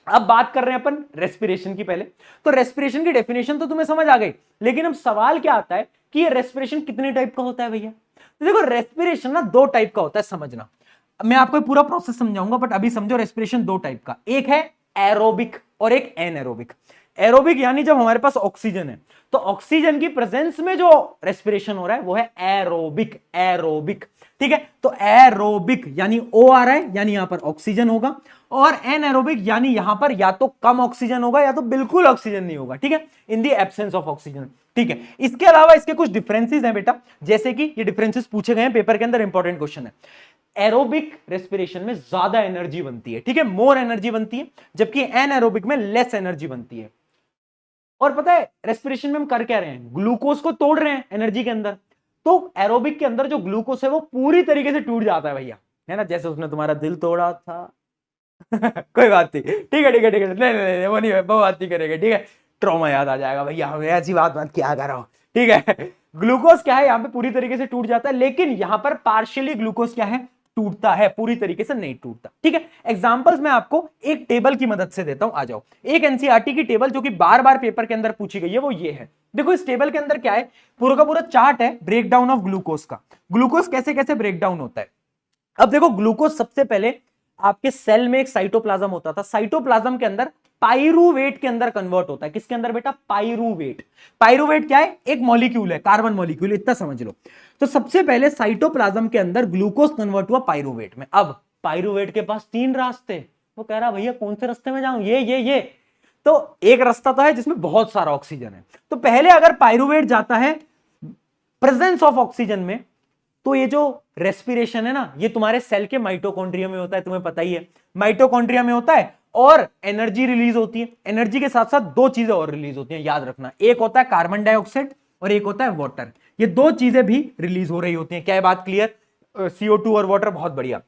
Speaker 1: अब बात कर रहे हैं अपन रेस्पिरेशन की। पहले तो रेस्पिरेशन की डेफिनेशन तो तुम्हें समझ आ गई, लेकिन अब सवाल क्या आता है कि ये रेस्पिरेशन कितने टाइप का होता है भैया। तो देखो रेस्पिरेशन ना दो टाइप का होता है, समझना, मैं आपको पूरा प्रोसेस समझाऊंगा बट अभी समझो रेस्पिरेशन दो टाइप का, एक है एरोबिक और एक एनएरोबिक। एरोबिक यानी जब हमारे पास ऑक्सीजन है तो ऑक्सीजन की प्रेजेंस में जो रेस्पिरेशन हो रहा है वो है एरोबिक, एरोबिक, ठीक है। तो एरोबिक यानी ओ आ रहा है, यानी यहां पर ऑक्सीजन होगा, और एनएरोबिक यानी यहां पर या तो कम ऑक्सीजन होगा या तो बिल्कुल ऑक्सीजन नहीं होगा, ठीक है, in the absence of oxygen, ठीक है। इसके अलावा इसके कुछ डिफरेंसेस हैं बेटा, जैसे कि ये डिफरेंसेस पूछे गए हैं पेपर के अंदर, इंपॉर्टेंट क्वेश्चन है। एरोबिक रेस्पिरेशन में ज्यादा एनर्जी बनती है, ठीक है, मोर एनर्जी बनती है, जबकि एनएरोबिक में लेस एनर्जी बनती है। और पता है रेस्पिरेशन में हम कर क्या रहे हैं, ग्लूकोज को तोड़ रहे हैं एनर्जी के अंदर, तो एरोबिक के अंदर जो ग्लूकोज है वो पूरी तरीके से टूट जाता है भैया, है ना, जैसे उसने तुम्हारा दिल तोड़ा था। कोई बात नहीं, ठीक है ठीक है ठीक है, नहीं वो नहीं, वो बात नहीं करेंगे, ठीक है, ट्रॉमा याद आ जाएगा भैया, हमें ऐसी बात मत क्या करो, ठीक है। ग्लूकोज क्या है यहाँ पे पूरी तरीके से टूट जाता है, लेकिन यहां पर पार्शियली ग्लूकोज क्या है, टूटता है, पूरी तरीके से नहीं टूटता, ठीक है। एग्जांपल्स मैं आपको एक टेबल की मदद से देता हूं, आ जाओ। एक एनसीईआरटी की टेबल जो कि बार बार पेपर के अंदर पूछी गई है वो ये है, देखो इस टेबल के अंदर क्या है, पूरा का पूरा चार्ट है ब्रेकडाउन ऑफ ग्लूकोज का। ग्लूकोज कैसे कैसे ब्रेकडाउन होता है, अब देखो ग्लूकोज सबसे पहले आपके सेल में एक साइटोप्लाज्म होता था, साइटोप्लाज्म के अंदर पाइरूवेट के अंदर कन्वर्ट होता है। किसके अंदर बेटा? पाइरूवेट। पाइरूवेट क्या है? एक मॉलिक्यूल है, कार्बन मॉलिक्यूल, इतना समझ लो। तो सबसे पहले साइटोप्लाज्म के अंदर ग्लूकोज कन्वर्ट हुआ पाइरूवेट में। अब पाइरूवेट के पास 3 रास्ते, वो कह रहा भैया कौन से रास्ते में जाऊं? ये तो एक रास्ता तो है जिसमें बहुत सारा ऑक्सीजन है। तो पहले अगर पाइरूवेट जाता है प्रेजेंस ऑफ ऑक्सीजन में, तो ये जो रेस्पिरेशन है ना, ये तुम्हारे सेल के माइटोकॉन्ड्रिया में होता है, तुम्हें पता ही है। माइटोकॉन्ड्रिया में होता है और एनर्जी रिलीज होती है। एनर्जी के साथ साथ 2 चीजें और रिलीज होती हैं, याद रखना। एक होता है कार्बन डाइऑक्साइड और एक होता है वाटर। ये 2 चीजें भी रिलीज हो रही होती हैं। क्या है बात क्लियर? CO2 और वाटर, बहुत बढ़िया।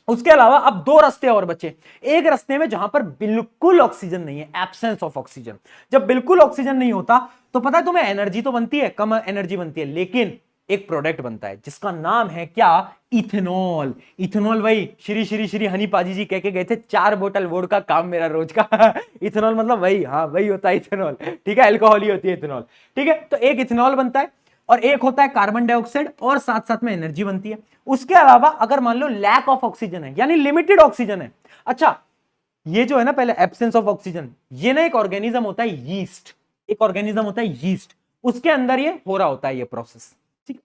Speaker 1: उसके अलावा अब 2 रास्ते और बचे। एक रास्ते में जहां पर बिल्कुल ऑक्सीजन नहीं है, एब्सेंस ऑफ ऑक्सीजन। जब बिल्कुल ऑक्सीजन नहीं होता तो पता है तुम्हें, एनर्जी तो बनती है, कम एनर्जी बनती है, लेकिन एक प्रोडक्ट बनता है जिसका नाम है क्या? इथेनॉल। इथेनॉल वही श्री श्री श्री हनी पाजी जी कह के गए थे, 4 बोतल वोडका काम मेरा रोज का। इथेनॉल मतलब वही, हाँ वही होता है इथेनॉल, ठीक है, अल्कोहल ही होती है इथेनॉल, ठीक है। तो एक इथेनॉल बनता है और एक होता है कार्बन डाइऑक्साइड, और साथ साथ में एनर्जी बनती है। उसके अलावा अगर मान लो लैक ऑफ ऑक्सीजन है, यानी लिमिटेड ऑक्सीजन है, अच्छा ये जो है ना, पहले एब्सेंस ऑफ ऑक्सीजन, ये ना एक ऑर्गेनिज्म होता है यीस्ट, एक ऑर्गेनिज्म होता है यीस्ट, उसके अंदर ये हो रहा होता है ये प्रोसेस, ठीक।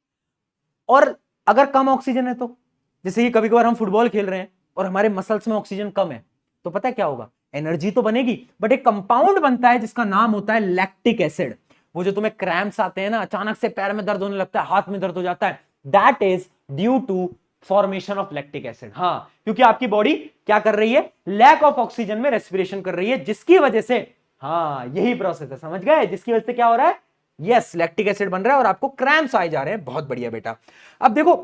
Speaker 1: और अगर कम ऑक्सीजन है तो, जैसे कि कभी कभार हम फुटबॉल खेल रहे हैं और हमारे मसल्स में ऑक्सीजन कम है, तो पता है क्या होगा? एनर्जी तो बनेगी, बट एक कंपाउंड बनता है जिसका नाम होता है लैक्टिक एसिड। वो जो तुम्हें क्रैम्प्स आते हैं ना, अचानक से पैर में दर्द होने लगता है, हाथ में दर्द हो जाता है, that is due to formation of lactic acid. हाँ, क्योंकि आपकी बॉडी क्या कर रही है? लैक ऑफ ऑक्सीजन में रेस्पिरेशन कर रही है, जिसकी वजह से, हाँ यही प्रोसेस है, समझ गए? जिसकी वजह से क्या हो रहा है? यस, लैक्टिक एसिड बन रहा है और आपको क्रैम्प्स आए जा रहे हैं। बहुत बढ़िया बेटा। अब देखो,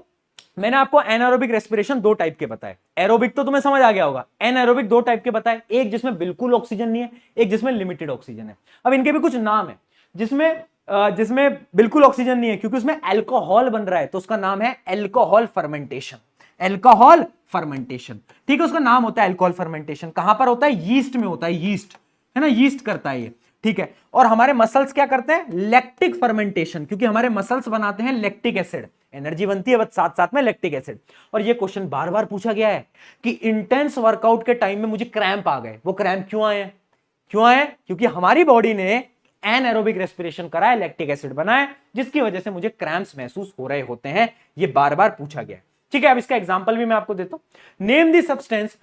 Speaker 1: मैंने आपको एनारोबिक रेस्पिरेशन 2 टाइप के बताए। एरोबिक तो तुम्हें समझ आ गया होगा। एनारोबिक 2 टाइप के बताए, एक जिसमें बिल्कुल ऑक्सीजन नहीं है, एक जिसमें लिमिटेड ऑक्सीजन है। अब इनके भी कुछ नाम है। जिसमें बिल्कुल ऑक्सीजन नहीं है, क्योंकि उसमें अल्कोहल बन रहा है, तो उसका नाम है अल्कोहल फर्मेंटेशन। अल्कोहल फर्मेंटेशन, ठीक है, उसका नाम होता है अल्कोहल फर्मेंटेशन। कहां पर होता है? यीस्ट में होता है, यीस्ट है ना, यीस्ट करता है ये, ठीक है। और हमारे मसल्स क्या करते हैं? लैक्टिक फर्मेंटेशन, क्योंकि हमारे मसल्स बनाते हैं लैक्टिक एसिड, एनर्जी बनती है बस साथ साथ में लैक्टिक एसिड। और ये क्वेश्चन बार बार पूछा गया है कि इंटेंस वर्कआउट के टाइम में मुझे क्रैम्प आ गए। वो क्रैम्प क्यों आए? क्यों आए? क्योंकि हमारी बॉडी ने एनारोबिक रेस्पिरेशन करा है, लैक्टिक एसिड बना है, जिसकी वजह से मुझे क्रैम्प्स महसूस हो रहे होते हैं। ये बार बार पूछा गया है, ठीक है। अब इसका एग्जांपल भी मैं आपको देता हूं। Name the substance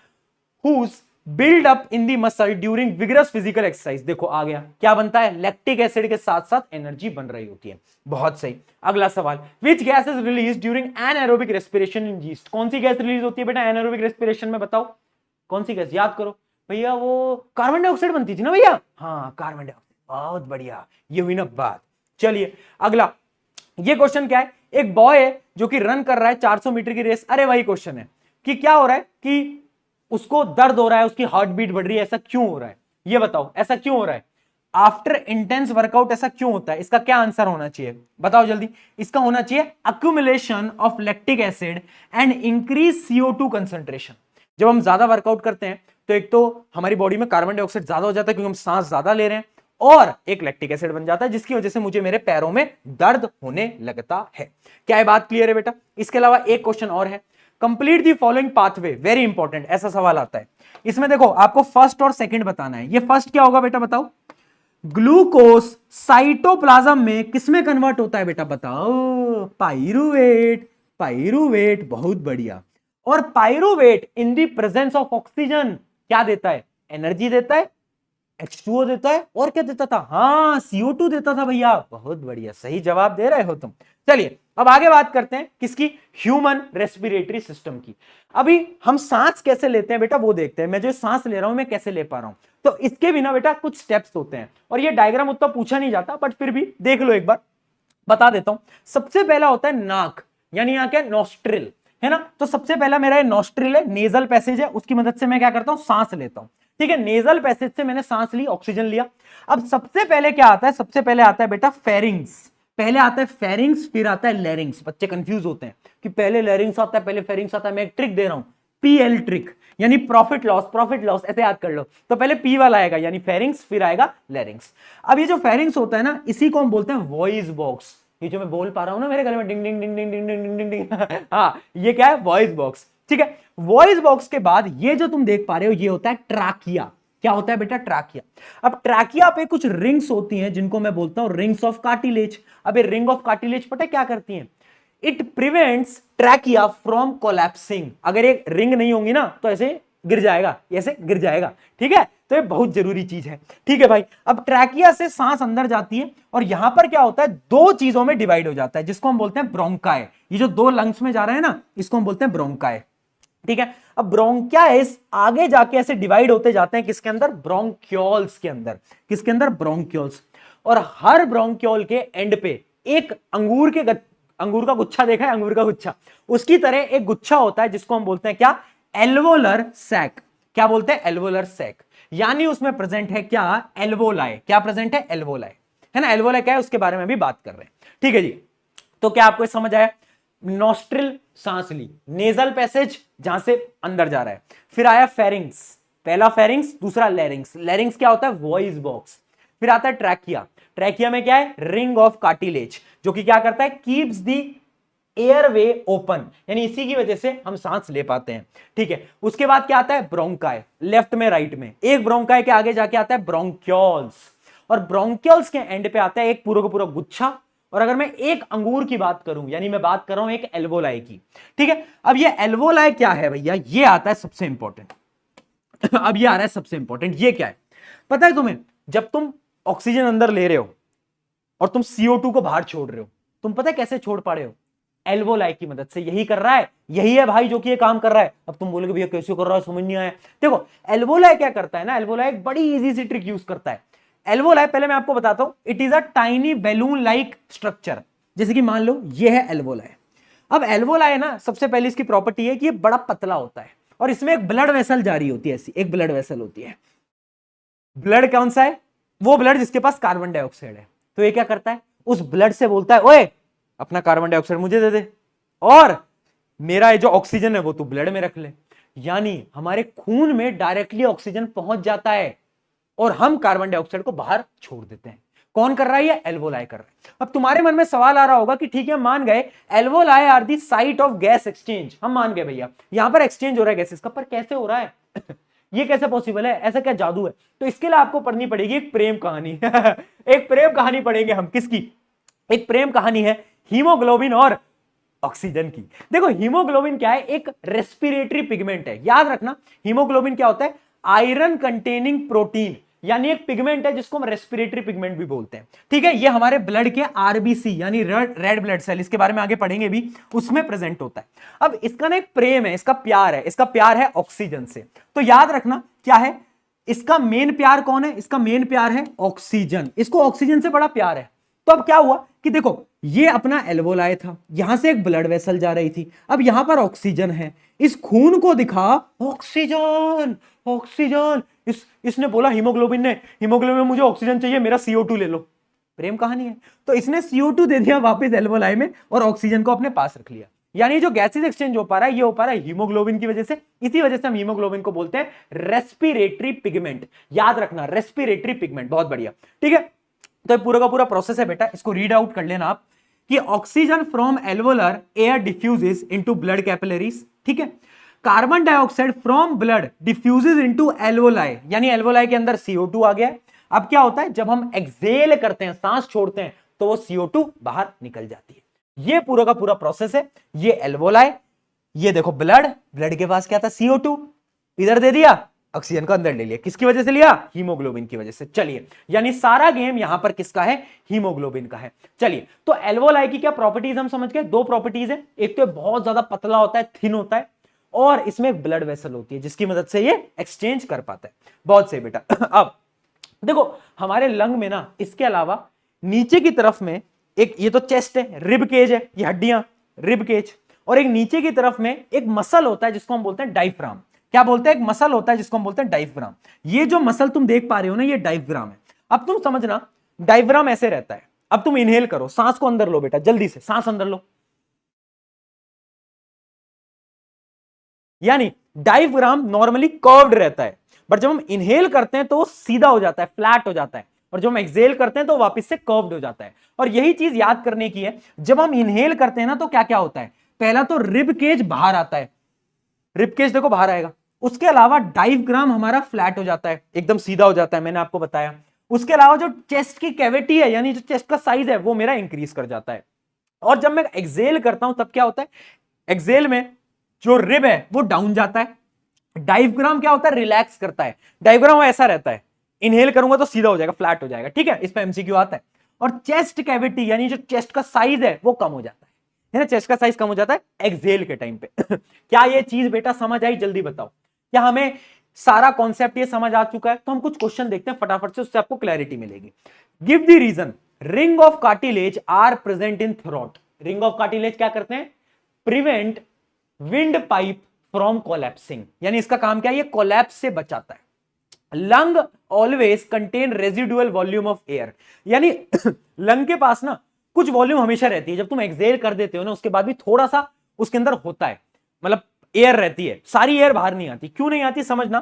Speaker 1: whose build up in the muscle during vigorous physical exercise. देखो आ गया, क्या बनता है? लैक्टिक एसिड के साथ साथ एनर्जी बन रही होती है। बहुत सही। अगला सवाल, which gas is release during anaerobic respiration in yeast. कौन सी गैस रिलीज होती है बेटा एनारोबिक रेस्पिरेशन में? बताओ कौन सी गैस, याद करो भैया। वो कार्बन डाइऑक्साइड बनती थी ना भैया, हाँ कार्बन डाइऑक्साइड। बहुत बढ़िया, ये हुई ना बात। चलिए अगला, ये क्वेश्चन क्या है? एक बॉय है जो कि रन कर रहा है 400 मीटर की रेस। अरे वही क्वेश्चन है कि क्या हो रहा है कि उसको दर्द हो रहा है, उसकी हार्ट बीट बढ़ रही है। ऐसा क्यों हो रहा है? ये बताओ, ऐसा क्यों हो रहा है? आफ्टर इंटेंस वर्कआउट ऐसा क्यों होता है? इसका क्या आंसर होना चाहिए? बताओ जल्दी। इसका होना चाहिए accumulation of lactic acid and increase CO2 concentration. जब हम ज्यादा वर्कआउट करते हैं तो एक तो हमारी बॉडी में कार्बन डाइऑक्साइड ज्यादा हो जाता है, क्योंकि हम सांस ज्यादा ले रहे हैं, और एक लैक्टिक एसिड बन जाता है, जिसकी वजह से मुझे मेरे पैरों में दर्द होने लगता है। क्या है बात क्लियर है बेटा? इसके अलावा एक क्वेश्चन और है, complete the following pathway. Very important, ऐसा सवाल आता है। इसमें देखो आपको फर्स्ट और सेकंड बताना है। ये फर्स्ट क्या होगा बेटा? बताओ। ग्लूकोज साइटोप्लाज्म में किसमें कन्वर्ट होता है बेटा? बताओ। पाइरूवेट। पाइरूवेट, बहुत बढ़िया। और pyruvate in the presence of oxygen क्या देता है? एनर्जी देता है, H2O देता है, और क्या देता था? हाँ CO2 देता था भैया। बहुत बढ़िया, सही जवाब दे रहे हो तुम। चलिए अब आगे बात करते हैं किसकी? ह्यूमन रेस्पिरेटरी सिस्टम की। अभी हम सांस कैसे लेते हैं बेटा वो देखते हैं। मैं जो सांस ले रहा हूं मैं कैसे ले पा रहा हूं, तो इसके बिना बेटा कुछ स्टेप्स होते हैं, और ये डायग्राम उतना पूछा नहीं जाता, बट फिर भी देख लो एक बार, बता देता हूं। सबसे पहला होता है नाक, यानी यहाँ क्या? नॉस्ट्रिल है ना। तो सबसे पहला मेरा नॉस्ट्रिल है, नेजल पैसेज है, उसकी मदद से मैं क्या करता हूं? सांस लेता हूं, ठीक है। नेजल पैसेज से मैंने सांस ली, ऑक्सीजन लिया। अब सबसे पहले क्या आता है? सबसे पहले आता है बेटा फेरिंग्स। पहले आता है फेरिंग्स, फिर आता है लैरिंग्स। बच्चे कंफ्यूज होते हैं कि पहले लैरिंग्स आता है पहले फेरिंग्स आता है। मैं एक ट्रिक दे रहा हूं, PL ट्रिक, यानी प्रॉफिट लॉस। प्रॉफिट लॉस ऐसे याद कर लो। तो पहले P वाला आएगा यानी फेरिंग्स, फिर आएगा लैरिंग्स। अब ये जो फेरिंग्स होता है ना, इसी को हम बोलते हैं वॉइस बॉक्स। ये जो मैं बोल पा रहा हूं ना मेरे गले में डिंग डिंग डिंग डिंग डिंग डिंग डिंग डिंग, हाँ ये क्या है? Voice box. ठीक है। वॉइस बॉक्स के बाद ये जो तुम देख पा रहे हो ये होता है ट्राकिया। क्या होता है बेटा? ट्राकिया। अब ट्राकिया पे कुछ रिंग्स होती हैं जिनको मैं बोलता हूं रिंग्स ऑफ कार्टिलेज। अब ये रिंग ऑफ कार्टिलेज पता है क्या करती हैं? It prevents trachea from collapsing. अगर एक रिंग नहीं होंगी ना तो ऐसे गिर जाएगा, ऐसे गिर जाएगा। ठीक है, तो ये बहुत जरूरी चीज है। ठीक है भाई, अब ट्रैकिया से सांस अंदर जाती है और यहां पर क्या होता है, दो चीजों में डिवाइड हो जाता है जिसको हम बोलते हैं ब्रोंकाई। ये जो दो लंग्स में जा रहे हैं ना, इसको हम बोलते हैं ब्रोंकाई। ठीक है, अब ब्रोंकाइस आगे जाके ऐसे डिवाइड होते जाते हैं किसके अंदर? ब्रोंक्यूल्स के अंदर। किसके अंदर? ब्रोंक्यूल्स। और हर ब्रोंक्यूल के एंड पे एक अंगूर का गुच्छा देखा है? अंगूर का गुच्छा, उसकी तरह एक गुच्छा होता है जिसको हम बोलते हैं क्या? Alveolar sac. क्या बोलते हैं? Alveolar sac. यानी उसमें प्रेजेंट है क्या? एल्वोलाई। क्या प्रेजेंट है? एल्वोलाई, है ना। एल्वोलाई क्या है उसके बारे में भी बात कर रहे हैं। ठीक है जी, तो क्या आपको समझ आया? नॉस्ट्रिल सांस ली, नेजल पैसेज जहां से अंदर जा रहा है, फिर आया फेरिंग्स, पहला फेरिंग्स, दूसरा लेरिंग्स। लेरिंग्स क्या होता है? Voice box. फिर आता है ट्रैकिया। ट्रैकिया में क्या है? रिंग ऑफ कार्टिलेज, जो कि क्या करता है? कीप्स दी एयरवे ओपन, यानी इसी की वजह से हम सांस ले पाते हैं। ठीक है, उसके बाद क्या आता है? ब्रोंकाई। लेफ्ट में राइट में एक ब्रोंकाई के आगे जाके आता है ब्रोंक्यूल्स, और ब्रोंक्यूल्स के एंड पे आता है एक पूरा का पूरा गुच्छा। और अगर मैं एक अंगूर की बात करूं, यानी मैं बात कर रहा हूं एक एल्वोलाई की। ठीक है, अब ये एल्वोलाई क्या है भैया? ये आता है सबसे इंपॉर्टेंट। अब ये आ रहा है सबसे इंपॉर्टेंट। ये क्या है पता है तुम्हें? जब तुम ऑक्सीजन अंदर ले रहे हो और तुम CO2 को बाहर छोड़ रहे हो, तुम पता है कैसे छोड़ पा रहे हो? एल्वोलाई की मदद से। यही कर रहा है, यही है भाई जो कि ये काम कर रहा है। अब तुम बोलोगे भैया कैसे कर रहा है, समझ नहीं आया। देखो एल्वोलाई क्या करता है ना, एल्वोलाई एक बड़ी इजी सी ट्रिक यूज करता है। एल्वोलाई पहले मैं आपको बताता हूं, it is a tiny balloon like structure. जैसे कि मान लो ये है एल्वोलाई। अब एल्वोलाई ना, सबसे पहले इसकी प्रॉपर्टी है कि ये बड़ा पतला होता है और इसमें एक ब्लड वेसल जारी होती है, ऐसी एक ब्लड वेसल होती है। ब्लड कौन सा है? वो ब्लड जिसके पास कार्बन डाइऑक्साइड है। तो ये क्या करता है? उस ब्लड से बोलता है ओए अपना कार्बन डाइऑक्साइड मुझे दे दे, और मेरा ये जो ऑक्सीजन है वो तू ब्लड में रख ले। यानी हमारे खून में डायरेक्टली ऑक्सीजन पहुंच जाता है और हम कार्बन डाइऑक्साइड को बाहर छोड़ देते हैं। कौन कर रहा है? ये एल्वोलाई कर रहा है। अब तुम्हारे मन में सवाल आ रहा होगा कि ठीक है मान गए alveoli are the site of gas exchange, हम मान गए भैया यहां पर एक्सचेंज हो रहा है गैसेस का, पर कैसे हो रहा है? ये कैसे पॉसिबल है? ऐसा क्या जादू है? तो इसके लिए आपको पढ़नी पड़ेगी एक प्रेम कहानी। एक प्रेम कहानी पढ़ेंगे हम। किसकी? एक प्रेम कहानी है हीमोग्लोबिन और ऑक्सीजन की। देखो हीमोग्लोबिन क्या है? एक रेस्पिरेटरी पिगमेंट है। याद रखना हीमोग्लोबिन क्या होता है? आयरन कंटेनिंग प्रोटीन, यानी एक पिगमेंट है जिसको हम रेस्पिरेटरी पिगमेंट भी बोलते हैं। ठीक है, ये हमारे ब्लड के आरबीसी यानी रेड ब्लड सेल, इसके बारे में आगे पढ़ेंगे भी, उसमें प्रेजेंट होता है। अब इसका ना एक प्रेम है, इसका प्यार है, इसका प्यार है ऑक्सीजन से। तो याद रखना क्या है इसका मेन प्यार? कौन है इसका मेन प्यार? है ऑक्सीजन। इसको ऑक्सीजन से बड़ा प्यार है। तो अब क्या हुआ कि देखो ये अपना एल्वोलाई था, यहां से एक ब्लड वेसल जा रही थी, अब यहां पर ऑक्सीजन है, इस खून को दिखा ऑक्सीजन ऑक्सीजन, इसने बोला हीमोग्लोबिन ने, हीमोग्लोबिन मुझे ऑक्सीजन चाहिए, मेरा CO2 ले लो। प्रेम कहानी है। तो इसने CO2 दे दिया वापस एल्वोलाई में और ऑक्सीजन को अपने पास रख लिया। यानी जो गैसेस एक्सचेंज हो पा रहा है ये हो पा रहा है हीमोग्लोबिन की वजह से। इसी वजह से हम हीमोग्लोबिन को बोलते हैं रेस्पिरेटरी पिगमेंट। याद रखना रेस्पिरेटरी पिगमेंट, बहुत बढ़िया। ठीक है, तो पूरा का पूरा प्रोसेस है बेटा, इसको रीड आउट कर लेना आप कि oxygen from alveolar air diffuses into blood capillaries. ठीक है, carbon dioxide from blood diffuses into alveoli, यानी एल्वोलाई के अंदर CO2 आ गया। अब क्या होता है जब हम एक्सेल करते हैं, सांस छोड़ते हैं, तो वो CO2 बाहर निकल जाती है। ये पूरा का पूरा प्रोसेस है। ये एल्वोलाई, ये देखो ब्लड, ब्लड के पास क्या था? CO2, इधर दे दिया, ऑक्सीजन को अंदर ले लिया। किसकी वजह से लिया? हीमोग्लोबिन की वजह से। चलिए, यानी सारा गेम यहां पर किसका है? हीमोग्लोबिन का है। चलिए, तो एल्वोलाई की क्या प्रॉपर्टीज हम समझ गए? दो प्रॉपर्टीज है, एक तो बहुत ज्यादा पतला होता है, थिन होता है, और इसमें एक ब्लड वेसल होती है जिसकी मदद से ये एक्सचेंज कर पाता है। बहुत सही बेटा। अब देखो हमारे लंग में ना इसके अलावा नीचे की तरफ में एक, ये तो चेस्ट है, रिब केज है, ये हड्डियां रिब केज, और एक नीचे की तरफ में एक मसल होता है जिसको हम बोलते हैं डायफ्राम। क्या बोलते हैं? एक मसल होता है जिसको हम बोलते हैं डायफ्राम। ये जो मसल तुम देख पा रहे हो ना, ये डायफ्राम है। अब तुम समझना डायफ्राम ऐसे रहता है। अब तुम इनहेल करो, सांस को अंदर लो बेटा, जल्दी से सांस अंदर लो। यानी डायफ्राम नॉर्मली कर्व्ड रहता है, बट जब हम इनहेल करते हैं तो वो सीधा हो जाता है, फ्लैट हो जाता है, और जब हम एक्सहेल करते हैं तो वापस से कर्व्ड हो जाता है। और यही चीज याद करने की है, जब हम इनहेल करते हैं ना तो क्या क्या होता है? पहला तो रिब केज बाहर आता है, रिबकेज देखो बाहर आएगा। उसके अलावा डायफ्राम हमारा फ्लैट हो जाता है, एकदम सीधा हो जाता है, मैंने आपको बताया। उसके अलावा जो चेस्ट की कैविटी है, यानी जो चेस्ट का साइज है, वो मेरा इंक्रीज कर जाता है। और जब मैं एक्सेल करता हूं तब क्या होता है, एक्सेल में जो रिब है वो डाउन जाता है। डायफ्राम क्या होता है, रिलैक्स करता है। डायफ्राम ऐसा रहता है, इनहेल करूंगा तो सीधा हो जाएगा, फ्लैट हो जाएगा, ठीक है, इस पे एमसीक्यू आता है। और चेस्ट कैविटी यानी जो चेस्ट का साइज है वो कम हो जाता है ना, चेस्ट का साइज कम हो जाता है एक्सेल के टाइम पे। क्या ये चीज बेटा समझ आई, जल्दी बताओ। क्या हमें सारा कॉन्सेप्ट ये समझ आ चुका है? तो हम कुछ क्वेश्चन देखते हैं फटाफट से, उससे आपको क्लैरिटी मिलेगी। Give the reason ring of cartilage are present in throat. Ring of cartilage क्या करते हैं, prevent windpipe from collapsing, यानी इसका काम क्या है, ये कोलैप्स से बचाता है। Lung always contain residual volume of air, यानी लंग के पास ना कुछ वॉल्यूम हमेशा रहती है। जब तुम एक्सहेल कर देते हो ना, उसके बाद भी थोड़ा सा उसके अंदर होता है, मतलब एयर रहती है, सारी एयर बाहर नहीं आती। क्यों नहीं आती समझना,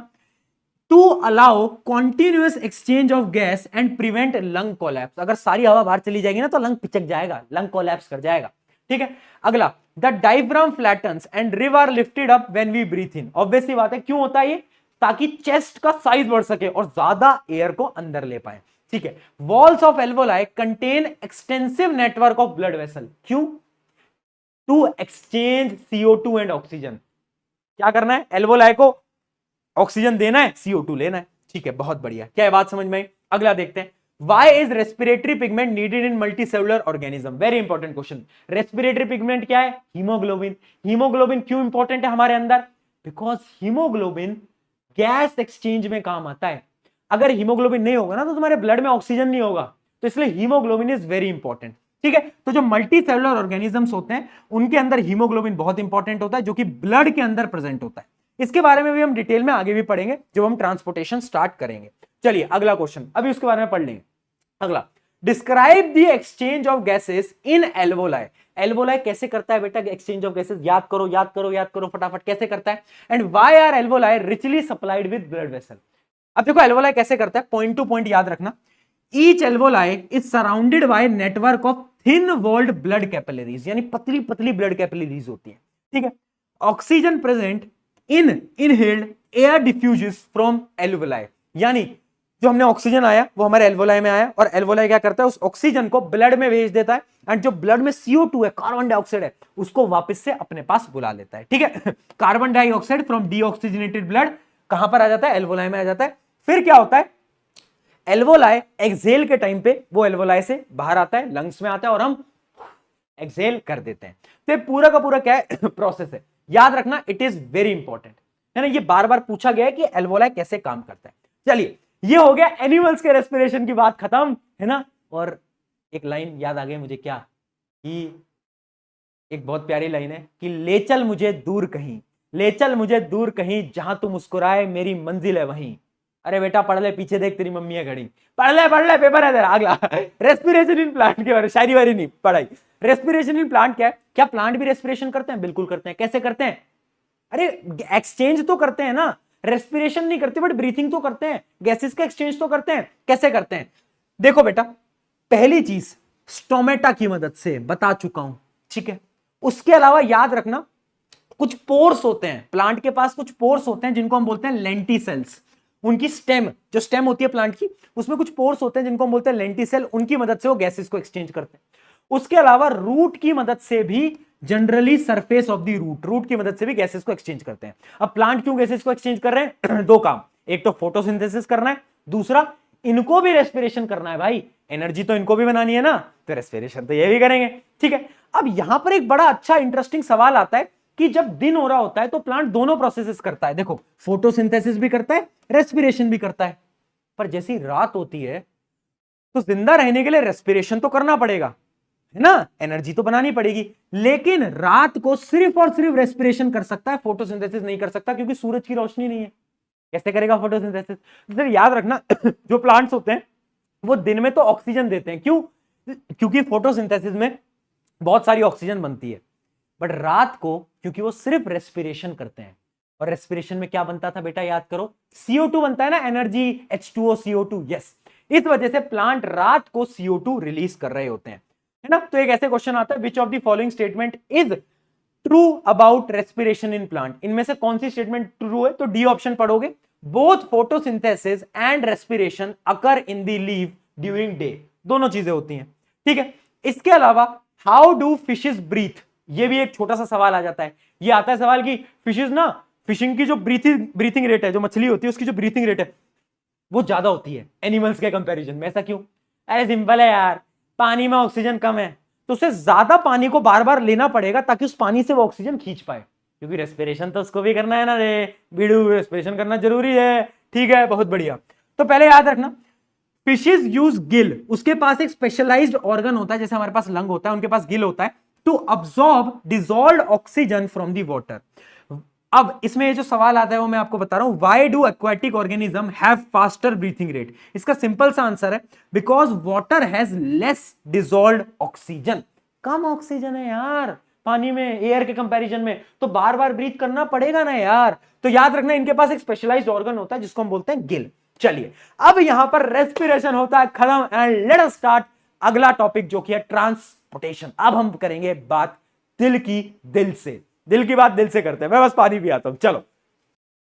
Speaker 1: to allow continuous exchange of gas and prevent lung collapse. अगर सारी हवा बाहर चली जाएगी ना तो लंग पिचक जाएगा, लंग कोलैप्स कर जाएगा, ठीक है। अगला, the diaphragm flattens and rib are lifted up when we breathe in. Obviously बात है, क्यों होता है ये, ताकि चेस्ट का साइज बढ़ सके और ज्यादा एयर को अंदर ले पाए, ठीक है। Walls of alveoli contain extensive network of blood vessel, क्यों, to exchange CO2 and oxygen. क्या करना है, एल्वोलाई को ऑक्सीजन देना है, CO2 लेना है, ठीक है, बहुत बढ़िया। क्या है बात समझ में आई? अगला देखते हैं, Why is respiratory pigment needed in multicellular organism? Very important question. Respiratory pigment क्या है, हीमोग्लोबिन। हीमोग्लोबिन क्यों इंपॉर्टेंट है हमारे अंदर, बिकॉज हीमोग्लोबिन गैस एक्सचेंज में काम आता है। अगर हीमोग्लोबिन नहीं होगा ना तो तुम्हारे ब्लड में ऑक्सीजन नहीं होगा, तो इसलिए हीमोग्लोबिन इज वेरी इंपॉर्टेंट, ठीक है। तो जो मल्टी सेलुलर ऑर्गेनिजम्स होते हैं उनके अंदर हीमोग्लोबिन बहुत इंपॉर्टेंट होता है, जो कि ब्लड के अंदर प्रेजेंट होता है। इसके बारे में भी हम डिटेल में आगे भी पढ़ेंगे जब हम ट्रांसपोर्टेशन स्टार्ट करेंगे। चलिए अगला क्वेश्चन, अभी उसके बारे में पढ़ लेंगे। अगला, describe the exchange of gases in alveoli. Alveoli कैसे करता है बेटा एक्सचेंज ऑफ गैसेस, याद करो याद करो याद करो फटाफट, कैसे करता है। And why are alveoli richly supplied with blood vessel. अब देखो एल्वोलाई कैसे करता है, पॉइंट टू पॉइंट याद रखना। Each alveoli is surrounded by network of thin walled blood capillaries, यानी पतली पतली ब्लड कैपिलरीज होती है, ठीक है। Oxygen present in inhaled air diffuses from alveoli, यानी जो हमने ऑक्सीजन आया वो हमारे एल्वोलाई में आया, और एल्वोलाई क्या करता है, उस ऑक्सीजन को ब्लड में भेज देता है, एंड जो ब्लड में CO2 है, कार्बन डाइऑक्साइड है, उसको वापस से अपने पास बुला लेता है, ठीक है। Carbon dioxide from deoxygenated blood कहां पर आ जाता है, एल्वोलाई में आ जाता है। फिर क्या होता है, एल्वोलाई एक्सहेल के टाइम पे वो एल्वोलाई से बाहर आता है, लंग्स में आता है, और हम एक्सहेल कर देते हैं। तो पूरा का पूरा क्या है प्रोसेस है, याद रखना, इट इज वेरी इंपॉर्टेंट, है ना। ये बार बार पूछा गया है कि एल्वोलाई कैसे काम करता है। चलिए ये हो गया एनिमल्स के रेस्पिरेशन की बात खत्म, है ना। और एक लाइन याद आ गई मुझे, क्या कि एक बहुत प्यारी लाइन है कि ले चल मुझे दूर कहीं, ले चल मुझे दूर कहीं, जहां तू मुस्कुराए मेरी मंजिल है वहीं। अरे बेटा पढ़ ले, पीछे देख तेरी मम्मी है खड़ी, पढ़ ले पेपर है तेरा। अगला, रेस्पिरेशन इन प्लांट के बारे, शायरी वारी नहीं पढ़ाई। रेस्पिरेशन इन प्लांट क्या है, क्या प्लांट भी रेस्पिरेशन करते हैं, बिल्कुल करते हैं। कैसे करते हैं, अरे एक्सचेंज तो करते हैं ना, रेस्पिरेशन नहीं करते बट ब्रीथिंग तो करते हैं, गैसेस का एक्सचेंज तो करते हैं। कैसे करते हैं, देखो बेटा, पहली चीज स्टोमेटा की मदद से बता चुका हूं, ठीक है। उसके अलावा याद रखना, कुछ पोर्स होते हैं प्लांट के पास, कुछ पोर्स होते हैं जिनको हम बोलते हैं लेंटिसेल्स। उनकी स्टेम, जो स्टेम होती है प्लांट की, उसमें कुछ पोर्स होते हैं जिनको हम बोलते हैं लेंटिसेल, उनकी मदद से वो गैसेस को एक्सचेंज करते हैं। उसके अलावा रूट की मदद से भी, generally surface of the root की मदद से भी गैसेस को एक्सचेंज करते हैं। अब प्लांट क्यों गैसेस को एक्सचेंज कर रहे हैं दो काम, एक तो फोटोसिंथेसिस करना है, दूसरा इनको भी रेस्पिरेशन करना है भाई, एनर्जी तो इनको भी बनानी है ना, तो रेस्पिरेशन तो ये भी करेंगे, ठीक है। अब यहां पर एक बड़ा अच्छा इंटरेस्टिंग सवाल आता है कि जब दिन हो रहा होता है तो प्लांट दोनों प्रोसेसेस करता है, देखो फोटोसिंथेसिस भी करता है, रेस्पिरेशन भी करता है। पर जैसी रात होती है तो जिंदा रहने के लिए रेस्पिरेशन तो करना पड़ेगा, है ना, एनर्जी तो बनानी पड़ेगी। लेकिन रात को सिर्फ और सिर्फ रेस्पिरेशन कर सकता है, फोटोसिंथेसिस नहीं कर सकता, क्योंकि सूरज की रोशनी नहीं है। कैसे करेगा फोटोसिंथेसिस, तो याद रखना जो प्लांट्स होते हैं वो दिन में तो ऑक्सीजन देते हैं, क्यों, क्योंकि फोटोसिंथेसिस में बहुत सारी ऑक्सीजन बनती है, बट रात को क्योंकि वो सिर्फ रेस्पिरेशन करते हैं। और रेस्पिरेशन में क्या बनता था बेटा, याद करो, CO2 बनता है ना, एनर्जी, H2O CO2, यस। इस वजह से प्लांट रात को CO2 रिलीज कर रहे होते हैं, है ना। तो एक ऐसे क्वेश्चन आता है, which of the following statement is true about respiration in plant, इनमें से कौन सी स्टेटमेंट ट्रू है? तो डी ऑप्शन पढ़ोगे, both photosynthesis and respiration occur in the leave during day, दोनों चीजें होती हैं, ठीक है। इसके अलावा हाउ डू फिशेस ब्रीथ, ये भी एक छोटा सा सवाल आ जाता है। ये आता है सवाल कि फिशेस ना, फिशिंग की जो ब्रीथिंग रेट है, जो मछली होती है उसकी जो ब्रीथिंग रेट है वो ज्यादा होती है एनिमल्स के कंपैरिजन में, ऐसा क्यों? अरे सिंपल है यार, पानी में ऑक्सीजन कम है तो उसे ज्यादा पानी को बार बार लेना पड़ेगा ताकि उस पानी से वो ऑक्सीजन खींच पाए, क्योंकि रेस्पिरेशन तो उसको भी करना है ना रे बीड़ू, रेस्पिरेशन करना जरूरी है, ठीक है, बहुत बढ़िया। तो पहले याद रखना, फिशेस यूज गिल, उसके पास एक स्पेशलाइज्ड ऑर्गन होता है, जैसे हमारे पास लंग होता है उनके पास गिल होता है, to absorb dissolved oxygen from the water. अब इसमें ये जो सवाल आता है वो मैं आपको बता रहा हूं, why do aquatic organism have faster breathing rate? इसका सिंपल सा आंसर है, because water has less dissolved oxygen, come oxygen है यार पानी में एयर के कंपैरिजन में, तो बार बार ब्रीथ करना पड़ेगा ना यार। तो याद रखना इनके पास एक स्पेशलाइज्ड ऑर्गन होता है जिसको हम बोलते हैं गिल। चलिए अब यहां पर रेस्पिरेशन होता है खत्म, एंड लेट अस स्टार्ट अगला टॉपिक जो कि है ट्रांसपोर्टेशन। अब हम करेंगे बात दिल की, दिल से, दिल की बात दिल से करते हैं, मैं बस पानी भी आता हूं। चलो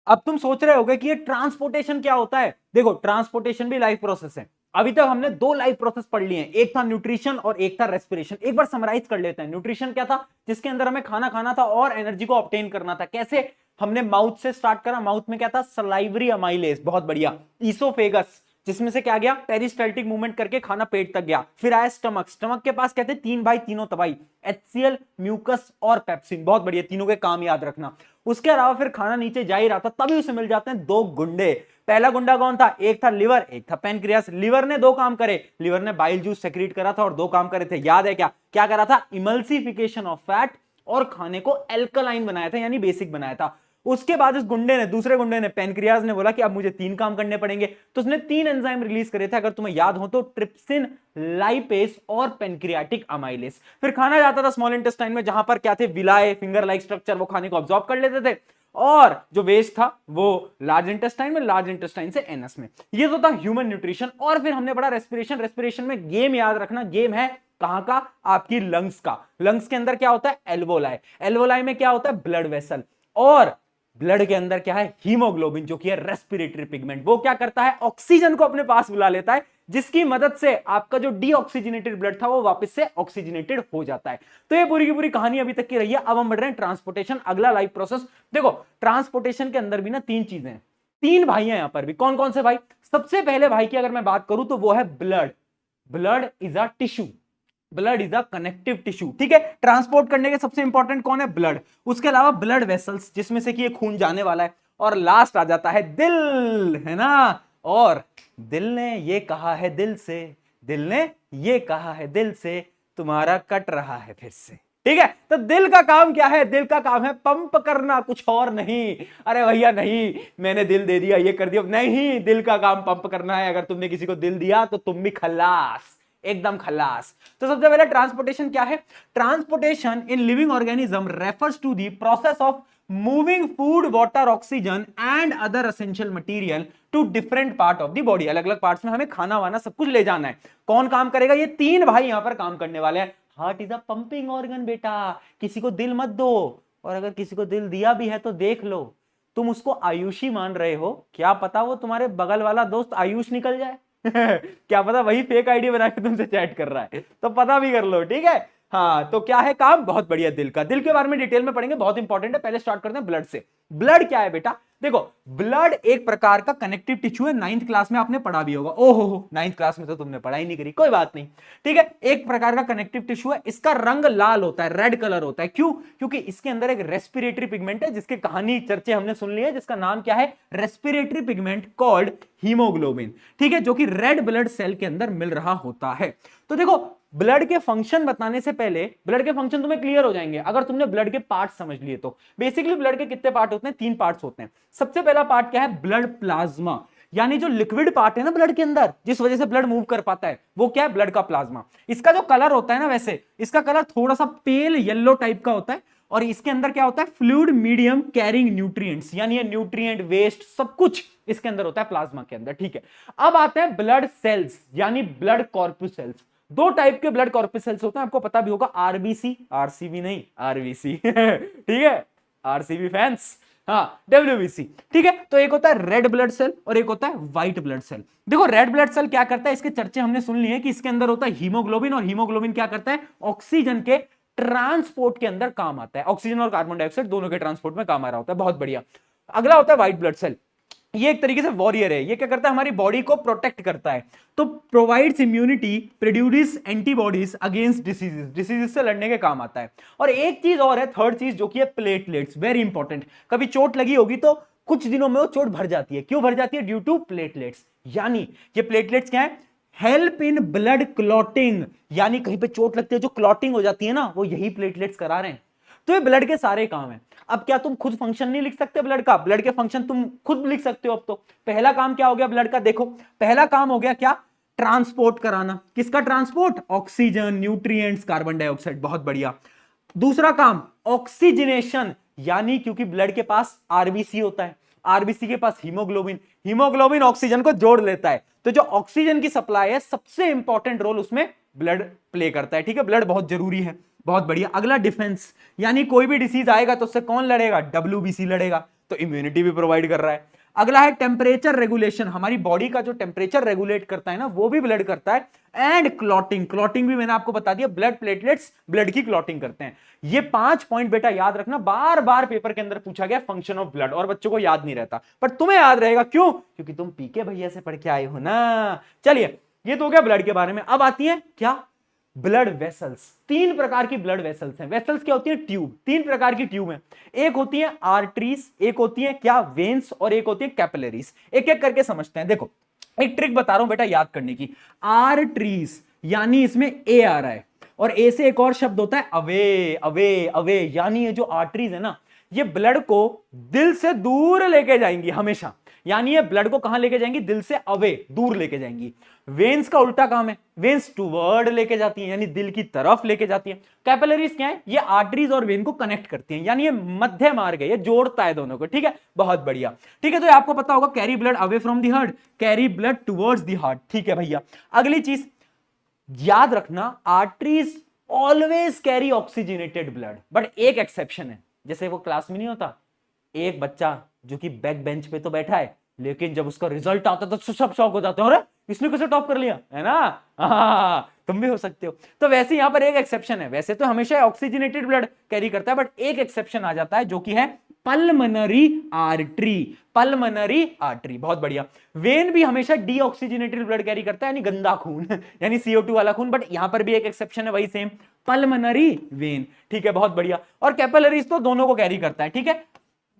Speaker 1: अब तुम सोच रहे होगे कि ये ट्रांसपोर्टेशन क्या होता है। देखो ट्रांसपोर्टेशन भी लाइफ प्रोसेस है। अभी तक हमने दो लाइफ प्रोसेस पढ़ लिए हैं, एक था न्यूट्रिशन और एक था रेस्पिरेशन। एक बार समराइज कर लेते हैं। न्यूट्रिशन क्या था? जिसके अंदर हमें खाना खाना था और एनर्जी को ऑब्टेन करना था। कैसे? हमने माउथ से स्टार्ट करा, माउथ में क्या था? सलाइवरी अमाइलेज, बहुत बढ़िया। ईसोफेगस, जिसमें से क्या गया? पेरिस्टाल्टिक मूवमेंट करके खाना पेट तक गया। फिर आया स्टमक, स्टमक के पास कहते हैं तीन भाई तीनों तबाई, एचसीएल, म्यूकस और पेप्सिन, बहुत बढ़िया, तीनों के काम याद रखना। उसके अलावा फिर खाना नीचे जा ही रहा था, तभी उसे मिल जाते हैं दो गुंडे। पहला गुंडा कौन था? एक था लिवर, एक था पैनक्रियास। लिवर ने दो काम करे, लिवर ने बाइल जूस सेक्रेट करा था और दो काम करे थे, याद है क्या? क्या करा था? इमल्सिफिकेशन ऑफ फैट और खाने को एल्कलाइन बनाया था, यानी बेसिक बनाया था। उसके बाद इस गुंडे ने, दूसरे गुंडे ने, पैनक्रियाज ने बोला कि अब मुझे तीन काम करने पड़ेंगे, तो उसने तीन एंजाइम रिलीज करे थे, अगर तुम्हें याद हो तो ट्रिप्सिन, लाइपेस और पेनक्रियाटिक अमाइलेस। फिर खाना जाता था स्मॉल इंटेस्टाइन में, जहां पर क्या थे? विलाय, फिंगर लाइक स्ट्रक्चर, वो खाने को ऑब्जॉर्ब कर लेते थे, और जो वेस्ट था वो लार्ज इंटेस्टाइन में, लार्ज इंटेस्टाइन से एनस में। ये तो था ह्यूमन न्यूट्रिशन। और फिर हमने पढ़ा रेस्पिरेशन। रेस्पिरेशन में गेम याद रखना, गेम है कहां का? आपकी लंग्स का। लंग्स के अंदर क्या होता है? एल्वोलाई। एल्वोलाई में क्या होता है? Blood vessel. और ब्लड के अंदर क्या है? हीमोग्लोबिन, जो कि है रेस्पिरेटरी पिगमेंट। वो क्या करता है? ऑक्सीजन को अपने पास बुला लेता है, जिसकी मदद से आपका जो डीऑक्सीजनेटेड ब्लड था वो वापस से ऑक्सीजनेटेड हो जाता है। तो ये पूरी की पूरी कहानी अभी तक की रही है। अब हम बढ़ रहे हैं ट्रांसपोर्टेशन, अगला लाइफ प्रोसेस। देखो ट्रांसपोर्टेशन के अंदर भी ना तीन चीजें हैं, तीन भाई हैं यहां पर भी। कौन कौन से भाई? सबसे पहले भाई की अगर मैं बात करूं तो वो है blood. Blood is a tissue, blood is a connective tissue, ठीक है। ट्रांसपोर्ट करने के सबसे इंपॉर्टेंट कौन है? ब्लड। उसके अलावा ब्लड वेसल्स, जिसमें से कि ये खून जाने वाला है, और लास्ट आ जाता है दिल, है ना। और दिल ने ये कहा है दिल से, दिल ने ये कहा है दिल से, तुम्हारा कट रहा है फिर से, ठीक है। तो दिल का काम क्या है? दिल का काम है पंप करना, कुछ और नहीं। अरे भैया नहीं, मैंने दिल दे दिया, ये कर दिया, नहीं, दिल का काम पंप करना है। अगर तुमने किसी को दिल दिया तो तुम भी खल्लास, एकदम खल्लास। तो सबसे पहले ट्रांसपोर्टेशन क्या है? Transportation in living organism refers to the process of moving food, water, oxygen and other essential material to different part of the body. अलग अलग पार्ट्स में हमें खाना वाना सब कुछ ले जाना है। कौन काम करेगा? ये तीन भाई यहां पर काम करने वाले हैं। Heart is a pumping organ बेटा, किसी को दिल मत दो, और अगर किसी को दिल दिया भी है तो देख लो, तुम उसको आयुषी मान रहे हो, क्या पता वो तुम्हारे बगल वाला दोस्त आयुष निकल जाए। क्या पता वही फेक आईडी बना के तुमसे चैट कर रहा है, तो पता भी कर लो, ठीक है। हाँ, तो क्या है काम? बहुत बढ़िया, दिल का। दिल के बारे में डिटेल में पढ़ेंगे, बहुत इंपॉर्टेंट है। पहले स्टार्ट करते हैं ब्लड से। ब्लड क्या है बेटा? देखो ब्लड एक प्रकार का कनेक्टिव टिश्यू है, 9th क्लास में आपने पढ़ा भी होगा। ओहो 9th क्लास में तो तुमने पढ़ाई नहीं करी, कोई बात नहीं, ठीक है। एक प्रकार का कनेक्टिव टिश्यू है, इसका रंग लाल होता है, रेड कलर होता है। क्यों? क्योंकि इसके अंदर एक रेस्पिरेटरी पिगमेंट है, जिसके कहानी चर्चे हमने सुन ली है, जिसका नाम क्या है? रेस्पिरेटरी पिगमेंट कॉल्ड हीमोग्लोबिन, ठीक है, जो कि रेड ब्लड सेल के अंदर मिल रहा होता है। तो देखो ब्लड के फंक्शन बताने से पहले, ब्लड के फंक्शन तुम्हें क्लियर हो जाएंगे अगर तुमने ब्लड के पार्ट समझ लिए तो। बेसिकली ब्लड के कितने पार्ट होते हैं? तीन पार्ट्स होते हैं। सबसे पहला पार्ट क्या है? ब्लड प्लाज्मा, यानी जो लिक्विड पार्ट है ना ब्लड के अंदर, जिस वजह से ब्लड मूव कर पाता है, वो क्या है? ब्लड का प्लाज्मा। इसका जो कलर होता है ना, वैसे इसका कलर थोड़ा सा पेल येलो टाइप का होता है, और इसके अंदर क्या होता है? फ्लूइड मीडियम कैरिंग न्यूट्रिएंट्स, यानी ये न्यूट्रिएंट, वेस्ट, सब कुछ इसके अंदर होता है प्लाज्मा के अंदर, ठीक है। अब आते हैं ब्लड सेल्स, यानी ब्लड कॉर्पुसेल्स। दो टाइप के ब्लड कॉर्पसेल्स होते हैं, आपको पता भी होगा, आरबीसी, आरसीबी नहीं आरबीसी ठीक है, आरसीबी फैंस, हाँ डब्ल्यूबीसी, ठीक है। तो एक होता है रेड ब्लड सेल और एक होता है व्हाइट ब्लड सेल। देखो रेड ब्लड सेल क्या करता है, इसके चर्चे हमने सुन लिए कि इसके अंदर होता है हीमोग्लोबिन, और हीमोग्लोबिन क्या करता है, ऑक्सीजन के ट्रांसपोर्ट के अंदर काम आता है, ऑक्सीजन और कार्बन डाइऑक्साइड दोनों के ट्रांसपोर्ट में काम आ रहा होता है, बहुत बढ़िया। अगला होता है व्हाइट ब्लड सेल, ये एक तरीके से वॉरियर है, ये क्या करता है, हमारी बॉडी को प्रोटेक्ट करता है, तो provides immunity, produce antibodies against diseases, diseases से लड़ने के काम आता है। और एक चीज और है, थर्ड चीज, जो कि है प्लेटलेट्स, वेरी इंपॉर्टेंट। कभी चोट लगी होगी तो कुछ दिनों में वो चोट भर जाती है, क्यों भर जाती है, ड्यू टू प्लेटलेट्स। यानी ये प्लेटलेट्स क्या है, हेल्प इन ब्लड क्लॉटिंग, यानी कहीं पे चोट लगती है जो क्लॉटिंग हो जाती है ना, वो यही प्लेटलेट्स करा रहे हैं। तो ये ब्लड के सारे काम है। अब क्या तुम खुद फंक्शन नहीं लिख सकते ब्लड का, ब्लड के फंक्शन तुम खुद लिख सकते हो। अब तो पहला काम क्या हो गया ब्लड का, देखो पहला काम हो गया क्या, ट्रांसपोर्ट कराना, किसका transport, oxygen, nutrients, carbon dioxide, बहुत बढ़िया। दूसरा काम ऑक्सीजनेशन, यानी क्योंकि ब्लड के पास आरबीसी होता है, आरबीसी के पास हीमोग्लोबिन, हीमोग्लोबिन ऑक्सीजन को जोड़ लेता है, तो जो ऑक्सीजन की सप्लाई है सबसे इंपॉर्टेंट रोल उसमें ब्लड प्ले करता है, ठीक है, ब्लड बहुत जरूरी है, बहुत बढ़िया। अगला डिफेंस, यानी कोई भी डिसीज आएगा तो उससे कौन लड़ेगा, डब्ल्यूबीसी लड़ेगा, तो इम्यूनिटी भी प्रोवाइड कर रहा है। अगला है टेम्परेचर रेगुलेशन, हमारी बॉडी का जो टेम्परेचर रेगुलेट करता है ना, वो भी ब्लड करता है। एंड क्लॉटिंग, क्लॉटिंग भी मैंने आपको बता दिया, ब्लड प्लेटलेट्स ब्लड की क्लॉटिंग करते हैं। ये 5 पॉइंट बेटा याद रखना, बार बार पेपर के अंदर पूछा गया फंक्शन ऑफ ब्लड, और बच्चों को याद नहीं रहता, पर तुम्हें याद रहेगा, क्यों, क्योंकि तुम पीके भैया से पढ़ के आए हो ना। चलिए ये तो हो गया ब्लड के बारे में। अब आती है क्या, ब्लड वेसल्स। 3 प्रकार की ब्लड वेसल्स हैं। वेसल्स क्या होती है, ट्यूब, 3 प्रकार की ट्यूब हैं, एक होती है आर्टरीज, एक होती है क्या, वेन्स, और एक होती है कैपिलरीज। एक एक करके समझते हैं। देखो एक ट्रिक बता रहा हूं बेटा याद करने की, आर्टरीज यानी इसमें ए आ रहा है, और ए से एक और शब्द होता है अवे, अवे अवे, यानी ये जो आर्टरीज है ना, ये ब्लड को दिल से दूर लेके जाएंगी हमेशा, यानी ये ब्लड को कहां लेके जाएंगी, दिल से अवे, दूर लेके जाएंगी। वेन्स का उल्टा काम है, वेन्स टुवर्ड लेके जाती हैं, यानी दिल की तरफ लेके जाती हैं। कैपिलरीज क्या है, ये आर्टरीज और वेन को कनेक्ट करती हैं, यानी ये मध्य मार्ग है, ये जोड़ता है दोनों को, ठीक है, बहुत बढ़िया। ठीक है, तो ये आपको पता होगा, carry blood away from the heart, carry blood towards the heart, ठीक है भैया। अगली चीज याद रखना, arteries always carry oxygenated blood, but एक एक्सेप्शन है, जैसे वो क्लास में नहीं होता एक बच्चा जो कि बैक बेंच पे तो बैठा है, लेकिन जब उसका रिजल्ट आता तो सब शॉक हो जाते हैं, अरे इसने कैसे टॉप कर लिया, है ना, तुम भी हो सकते हो। तो वैसे यहां पर एक एक्सेप्शन है, वैसे तो हमेशा ऑक्सीजनेटेड ब्लड कैरी करता है, बट एक एक्सेप्शन आ जाता है जो कि है पल्मनरी आर्टरी, पल्मनरी आर्टरी, बहुत बढ़िया। वेन भी हमेशा डीऑक्सीजनेटेड ब्लड कैरी करता है, यानी गंदा खून यानी CO2 वाला खून, बट यहां पर भी एक एक्सेप्शन है, वही सेम पल्मनरी वेन, ठीक है, बहुत बढ़िया। और कैपिलरीज तो दोनों को कैरी करता है, ठीक है,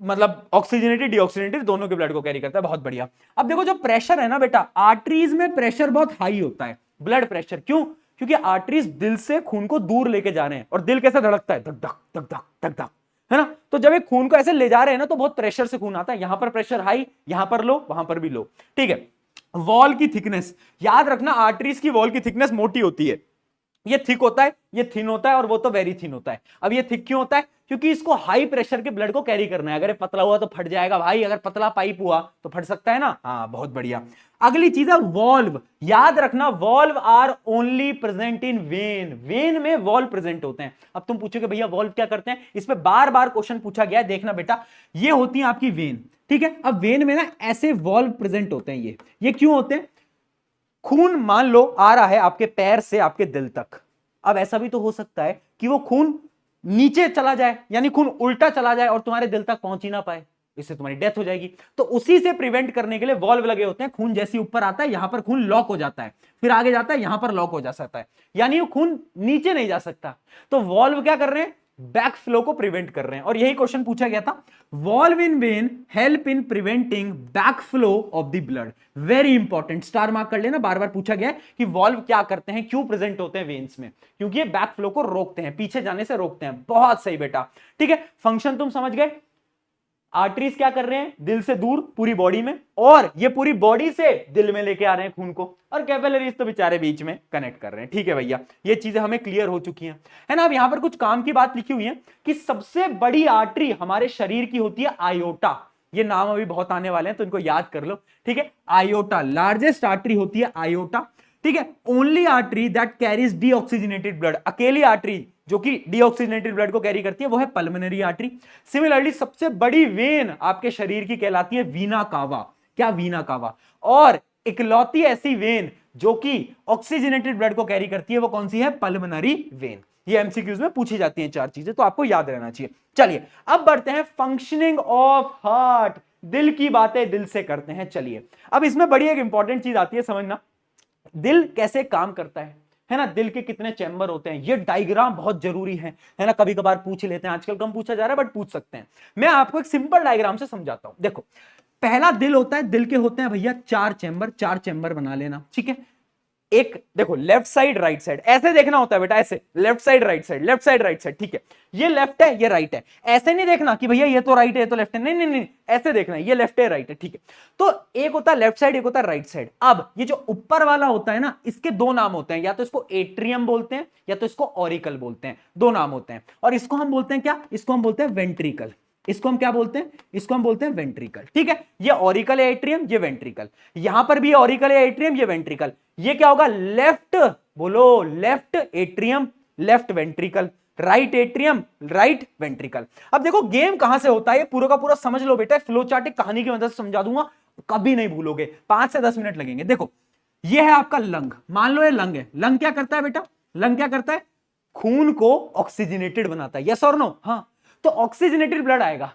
Speaker 1: मतलब ऑक्सीजनेटेड डीऑक्सीजनेटेड दोनों के ब्लड को कैरी करता है, बहुत बढ़िया। अब देखो जो प्रेशर है ना बेटा, आर्टरीज में प्रेशर बहुत हाई होता है, ब्लड प्रेशर, क्यों, क्योंकि आर्टरीज दिल से खून को दूर लेके जा रहे हैं, और दिल कैसे धड़कता है, धक धक धक धक धक धक, है ना, तो जब एक खून को ऐसे ले जा रहे हैं ना, तो बहुत प्रेशर से खून आता है, यहां पर प्रेशर हाई, यहां पर लो, वहां पर भी लो, ठीक है। वॉल की थिकनेस, याद रखना आर्टरीज की वॉल की थिकनेस मोटी होती है, ये थिक होता है, ये थिन होता है, और वो तो वेरी थिन होता है। अब ये थिक क्यों होता है, क्योंकि इसको हाई प्रेशर के ब्लड को कैरी करना है, अगर ये पतला हुआ तो फट जाएगा भाई, अगर पतला पाइप हुआ तो फट सकता है ना, हाँ बहुत बढ़िया। अगली चीज है वॉल्व, याद रखना valve are only present in vein, vein में वॉल्व प्रेजेंट होते हैं। अब तुम पूछोगे भैया वॉल्व क्या करते हैं, इसमें बार बार क्वेश्चन पूछा गया है, देखना बेटा, ये होती है आपकी वेन, ठीक है। अब वेन में ना ऐसे वॉल्व प्रेजेंट होते हैं, ये क्यों होते हैं, खून मान लो आ रहा है आपके पैर से आपके दिल तक, अब ऐसा भी तो हो सकता है कि वो खून नीचे चला जाए, यानी खून उल्टा चला जाए और तुम्हारे दिल तक पहुंच ही ना पाए, इससे तुम्हारी डेथ हो जाएगी। तो उसी से प्रिवेंट करने के लिए वॉल्व लगे होते हैं, खून जैसे ऊपर आता है यहां पर खून लॉक हो जाता है, फिर आगे जाता है यहां पर लॉक हो जा सकता है, यानी वो खून नीचे नहीं जा सकता। तो वॉल्व क्या कर रहे हैं, बैक फ्लो को प्रिवेंट कर रहे हैं, और यही क्वेश्चन पूछा गया था, valve in when help in preventing back flow of the blood, very important, star mark कर लेना, बार बार पूछा गया है कि वॉल्व क्या करते हैं, क्यों प्रेजेंट होते हैं वेन्स में, क्योंकि ये बैक फ्लो को रोकते हैं, पीछे जाने से रोकते हैं, बहुत सही बेटा, ठीक है। फंक्शन तुम समझ गए, आर्टरीज क्या कर रहे हैं, दिल से दूर पूरी बॉडी में, और ये पूरी बॉडी से दिल में लेके आ रहे हैं खून को, और कैपिलरीज तो बेचारे बीच में कनेक्ट कर रहे हैं, ठीक है भैया, ये चीजें हमें क्लियर हो चुकी हैं, है ना। अब यहां पर कुछ काम की बात लिखी हुई है कि सबसे बड़ी आर्टरी हमारे शरीर की होती है आयोटा, ये नाम अभी बहुत आने वाले हैं तो इनको याद कर लो, ठीक है। आयोटा लार्जेस्ट आर्टरी होती है आयोटा, ठीक है। Only artery that carries deoxygenated blood, अकेली आर्टरी जो कि डीऑक्सीजनेटेड ब्लड को कैरी करती है वो है पल्मोनरी आर्टरी। सिमिलरली सबसे बड़ी वेन आपके शरीर की कहलाती है वीना कावा। क्या? वीना कावा। और इकलौती ऐसी वेन जो कि ऑक्सीजनेटेड ब्लड को कैरी करती है वो कौन सी है? Pulmonary vein. ये एमसीक्यूज में पूछी जाती हैं चार चीजें, तो आपको याद रहना चाहिए। चलिए अब बढ़ते हैं फंक्शनिंग ऑफ हार्ट, दिल की बातें दिल से करते हैं। चलिए अब इसमें बड़ी एक इंपॉर्टेंट चीज आती है समझना, दिल कैसे काम करता है ना, दिल के कितने चैम्बर होते हैं, ये डायग्राम बहुत जरूरी है ना। कभी कभार पूछ लेते हैं, आजकल कम पूछा जा रहा है बट पूछ सकते हैं। मैं आपको एक सिंपल डायग्राम से समझाता हूं। देखो पहला दिल होता है, दिल के होते हैं भैया चार चैम्बर, चार चैम्बर बना लेना, ठीक है। एक देखो लेफ्ट साइड राइट साइड, ऐसे देखना होता है बेटा, ऐसे left side right side, left side right side, ठीक है। ये लेफ्ट है ये राइट है, ऐसे नहीं देखना कि भैया ये तो राइट है ये तो लेफ्ट है, नहीं नहीं नहीं, ऐसे देखना है ये लेफ्ट है राइट है, ठीक है। तो एक होता है लेफ्ट साइड, एक होता है राइट साइड। अब ये जो ऊपर वाला होता है ना, इसके दो नाम होते हैं, या तो इसको एट्रियम बोलते हैं या तो इसको ऑरिकल बोलते हैं, दो नाम होते हैं। और इसको हम बोलते हैं क्या? इसको हम बोलते हैं वेंट्रिकल। इसको हम क्या बोलते हैं? इसको हम बोलते हैं वेंट्रिकल, ठीक है। ये ऑरिकल है एट्रियम, ये वेंट्रिकल। यहां पर भी ऑरिकल है एट्रियम, ये वेंट्रिकल। ये क्या होगा? लेफ्ट, बोलो left atrium left ventricle, right atrium right ventricle. अब देखो गेम कहां से होता है, ये पूरा का पूरा समझ लो बेटा, फ्लो चार्ट एक कहानी की मदद से समझा दूंगा, कभी नहीं भूलोगे, 5 से 10 मिनट लगेंगे। देखो ये है आपका लंग, मान लो ये लंग है। लंग क्या करता है बेटा? लंग क्या करता है? खून को ऑक्सीजनेटेड बनाता है, यस और नो? हाँ। तो ऑक्सीजनेटेड ब्लड आएगा,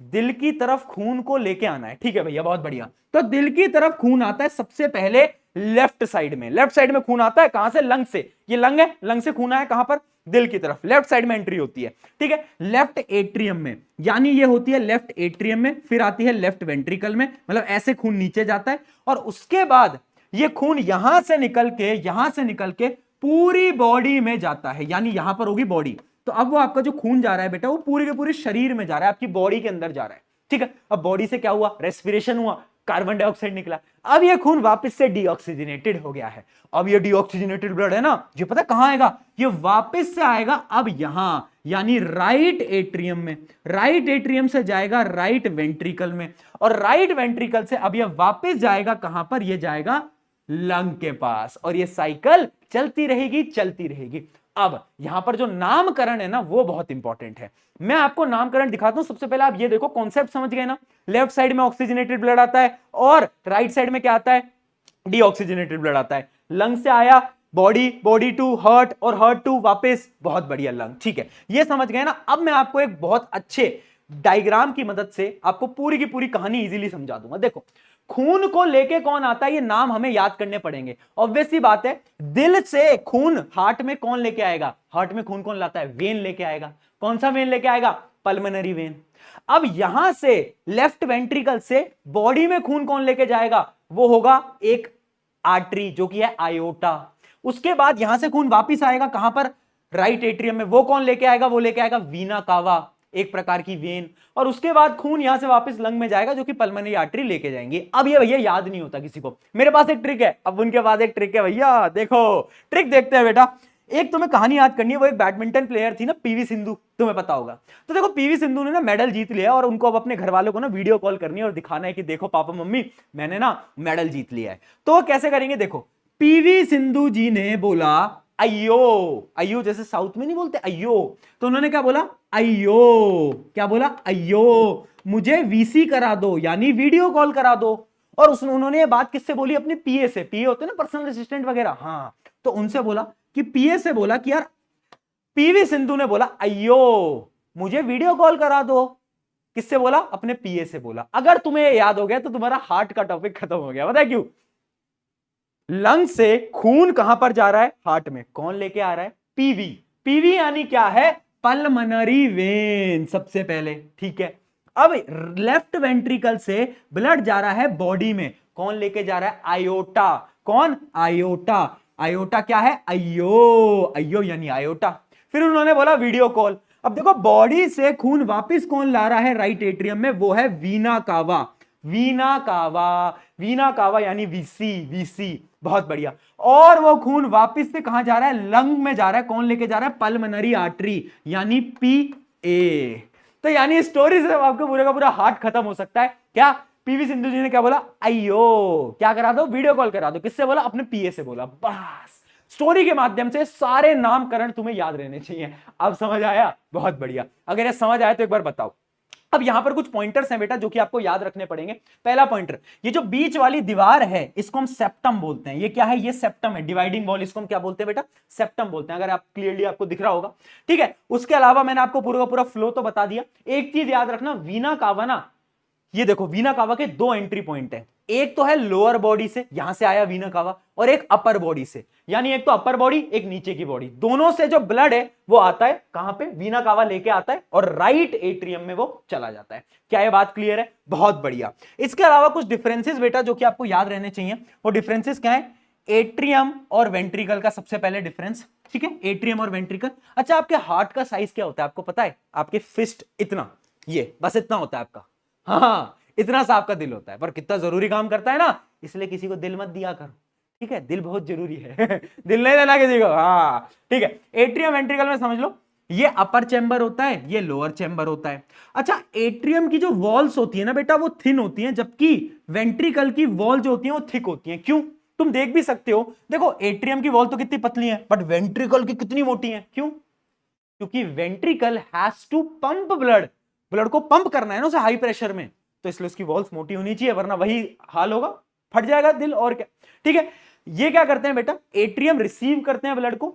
Speaker 1: दिल की तरफ खून को लेके आना है, ठीक है भैया, बहुत बढ़िया। तो दिल की तरफ खून आता है सबसे पहले लेफ्ट साइड में, लेफ्ट साइड में खून आता है, कहां से? लंग से। ये लंग है, लंग से खून आया कहां पर? दिल की तरफ, लेफ्ट साइड में एंट्री होती है, ठीक है। लेफ्ट एट्रियम में, यानी ये होती है लेफ्ट एट्रियम में, फिर आती है लेफ्ट वेंट्रिकल में, मतलब ऐसे खून नीचे जाता है, और उसके बाद ये खून यहां से निकल के पूरी बॉडी में जाता है, यानी यहां पर होगी बॉडी। तो अब वो आपका जो खून जा रहा है बेटा, वो पूरे के पूरे शरीर में जा रहा है, आपकी बॉडी के अंदर जा रहा है, ठीक है। अब बॉडी से क्या हुआ? रेस्पिरेशन हुआ, कार्बन डाइऑक्साइड निकला। अब ये खून वापस से डीऑक्सीजनेटेड हो गया है। अब ये डीऑक्सीजनेटेड ब्लड है ना, ये पता कहां आएगा? ये वापस से आएगा अब यहां, यानी राइट एट्रियम में। राइट एट्रियम से जाएगा राइट वेंट्रिकल में, और राइट वेंट्रिकल से अब ये वापस जाएगा कहां पर? ये जाएगा लंग के पास, और ये साइकिल चलती रहेगी चलती रहेगी। अब यहां पर जो नामकरण है ना, वो बहुत इंपॉर्टेंट है। मैं आपको नामकरण दिखाता हूं। सबसे पहले आप ये देखो, कॉन्सेप्ट समझ गए ना? लेफ्ट साइड में ऑक्सीजनेटेड ब्लड आता है, और राइट साइड में क्या आता है? डीऑक्सीजनेटेड ब्लड आता है। लंग से आया बॉडी, बॉडी टू हार्ट, और हार्ट टू वापस, बहुत बढ़िया लंग, ठीक है। ये समझ गए ना? अब मैं आपको एक बहुत अच्छे डायग्राम की मदद से आपको पूरी की पूरी कहानी इजीली समझा दूंगा। देखो खून को लेके कौन आता है, ये नाम हमें याद करने पड़ेंगे। ऑब्वियस सी बात है, दिल से खून हार्ट में कौन लेके आएगा? हार्ट में खून कौन लाता है? वेन लेके आएगा। कौन सा वेन लेके आएगा? Pulmonary vein. अब यहां से लेफ्ट वेंट्रिकल से बॉडी में खून कौन लेके जाएगा? वो होगा एक आर्टरी जो कि है आयोटा। उसके बाद यहां से खून वापिस आएगा कहां पर? राइट एट्रियम में। वो कौन लेके आएगा? वो लेके आएगा वीना कावा, एक प्रकार की वेन। और उसके बाद खून यहां से वापस लंग में जाएगा, जो कि पल्मोनरी आर्टरी लेके जाएंगी। अब ये भैया याद नहीं होता किसी को, मेरे पास एक ट्रिक है। अब उनके पास एक ट्रिक है भैया, देखो ट्रिक देखते हैं बेटा। एक तुम्हें कहानी याद करनी है, वो एक बैडमिंटन प्लेयर थी ना, पीवी सिंधु, तुम्हें पता होगा। तो देखो पीवी सिंधु ने ना मेडल जीत लिया, और उनको अब अपने घर वालों को ना वीडियो कॉल करनी है और दिखाना है कि देखो पापा मम्मी मैंने ना मेडल जीत लिया है। तो वो कैसे करेंगे? देखो पीवी सिंधु जी ने बोला अयो, अयो जैसे साउथ में नहीं बोलते अयो, तो उन्होंने क्या बोला? अयो। क्या बोला? अयो, मुझे वीसी करा दो, यानी वीडियो कॉल करा दो। और उन्होंने ये बात किससे बोली? अपने पीए से। पीए होते हैं ना पर्सनल असिस्टेंट वगैरह, हाँ। तो उनसे बोला कि पीए से बोला कि यार, पीवी सिंधु ने बोला अयो मुझे वीडियो कॉल करा दो। किससे बोला? अपने पीए से बोला। अगर तुम्हें याद हो गया तो तुम्हारा हार्ट का टॉपिक खत्म हो गया। पता है क्यों? लंग से खून कहां पर जा रहा है? हार्ट में। कौन लेके आ रहा है? पीवी। पीवी यानी क्या है? पल्मोनरी वेन सबसे पहले, ठीक है। अब लेफ्ट वेंट्रिकल से ब्लड जा रहा है बॉडी में, कौन लेके जा रहा है? आयोटा। कौन? आयोटा। आयोटा क्या है? अयो, अयो यानी आयोटा। फिर उन्होंने बोला वीडियो कॉल। अब देखो बॉडी से खून वापस कौन ला रहा है राइट एट्रियम में? वो है वीना कावा। वीना कावा, वीना कावा यानी वीसी, वीसी, बहुत बढ़िया। और वो खून वापस से कहां जा रहा है? लंग में जा रहा है। कौन लेके जा रहा है? पल्मोनरी आर्टरी यानी पी ए। तो यानी स्टोरी से आपको पूरा का पूरा हार्ट खत्म हो सकता है। क्या? पीवी सिंधु जी ने क्या बोला, अयो क्या करा दो, वीडियो कॉल करा दो। किससे बोला, अपने पीए से बोला। बस स्टोरी के माध्यम से सारे नामकरण तुम्हें याद रहने चाहिए। अब समझ आया, बहुत बढ़िया। अगर ये समझ आया तो एक बार बताओ। अब यहां पर कुछ पॉइंटर्स हैं बेटा जो कि आपको याद रखने पड़ेंगे। पहला पॉइंटर, ये जो बीच वाली दीवार है इसको हम सेप्टम बोलते हैं। ये क्या है, ये सेप्टम है, डिवाइडिंग वॉल, इसको हम क्या बोलते हैं बेटा, सेप्टम बोलते हैं। अगर आप क्लियरली आपको दिख रहा होगा, ठीक है। उसके अलावा मैंने आपको पूरा का पूरा फ्लो तो बता दिया। एक चीज याद रखना, वीना कावा ना, ये देखो वीना कावा के दो एंट्री पॉइंट है। एक तो है लोअर बॉडी से, यहां से आया वीना कावा, और एक अपर बॉडी से, यानी एक तो अपर बॉडी एक नीचे की बॉडी, दोनों से जो ब्लड है वो आता है कहां पे, वीना कावा लेके आता है और राइट एट्रियम में वो चला जाता है। क्या ये बात क्लियर है, बहुत बढ़िया। इसके अलावा कुछ डिफरेंसेस बेटा जो कि आपको याद रहने चाहिए, वो डिफरेंसेस क्या है, एट्रियम और वेंट्रिकल का सबसे पहले डिफरेंस, ठीक है, एट्रियम और वेंट्रिकल। अच्छा, आपके हार्ट का साइज क्या होता है आपको पता है, आपके फिस्ट इतना, ये बस इतना होता है आपका, हाँ इतना सा आपका दिल होता है, पर कितना जरूरी काम करता है ना, इसलिए किसी को दिल मत दिया करो, ठीक है, दिल बहुत जरूरी है दिल नहीं देना किसी को, हाँ ठीक है। एट्रियम वेंट्रिकल में समझ लो, ये अपर चैम्बर होता है, ये लोअर चैम्बर होता है। अच्छा, एट्रियम की जो वॉल्स होती है ना बेटा वो थिन होती हैं, जबकि वेंट्रिकल की वॉल जो होती है वो थिक होती है। क्यों, तुम देख भी सकते हो, देखो एट्रियम की वॉल तो कितनी पतली है, बट वेंट्रिकल की कितनी मोटी है। क्यों, क्योंकि ventricle has to pump blood, blood को पंप करना है ना उसे हाई प्रेशर में, तो इसलिए उसकी वॉल्स मोटी होनी चाहिए, वरना वही हाल होगा, फट जाएगा दिल और क्या, ठीक है। ये क्या करते हैं बेटा, एट्रियम रिसीव करते हैं ब्लड को,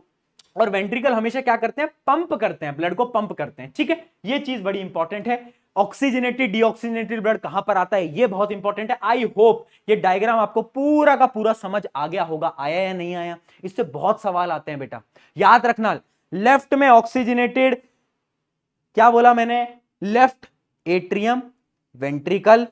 Speaker 1: और वेंट्रिकल हमेशा क्या करते हैं, पंप करते हैं, ब्लड को पंप करते हैं, ठीक है। ये चीज बड़ी इंपॉर्टेंट है। ऑक्सीजनेटेड डीऑक्सीजनेटेड ब्लड कहां पर आता है, ये बहुत इंपॉर्टेंट है। आई होप ये डायग्राम आपको पूरा का पूरा समझ आ गया होगा। आया या नहीं आया, इससे बहुत सवाल आते हैं बेटा, याद रखना। लेफ्ट में ऑक्सीजनेटेड, क्या बोला मैंने, left atrium, ventricle,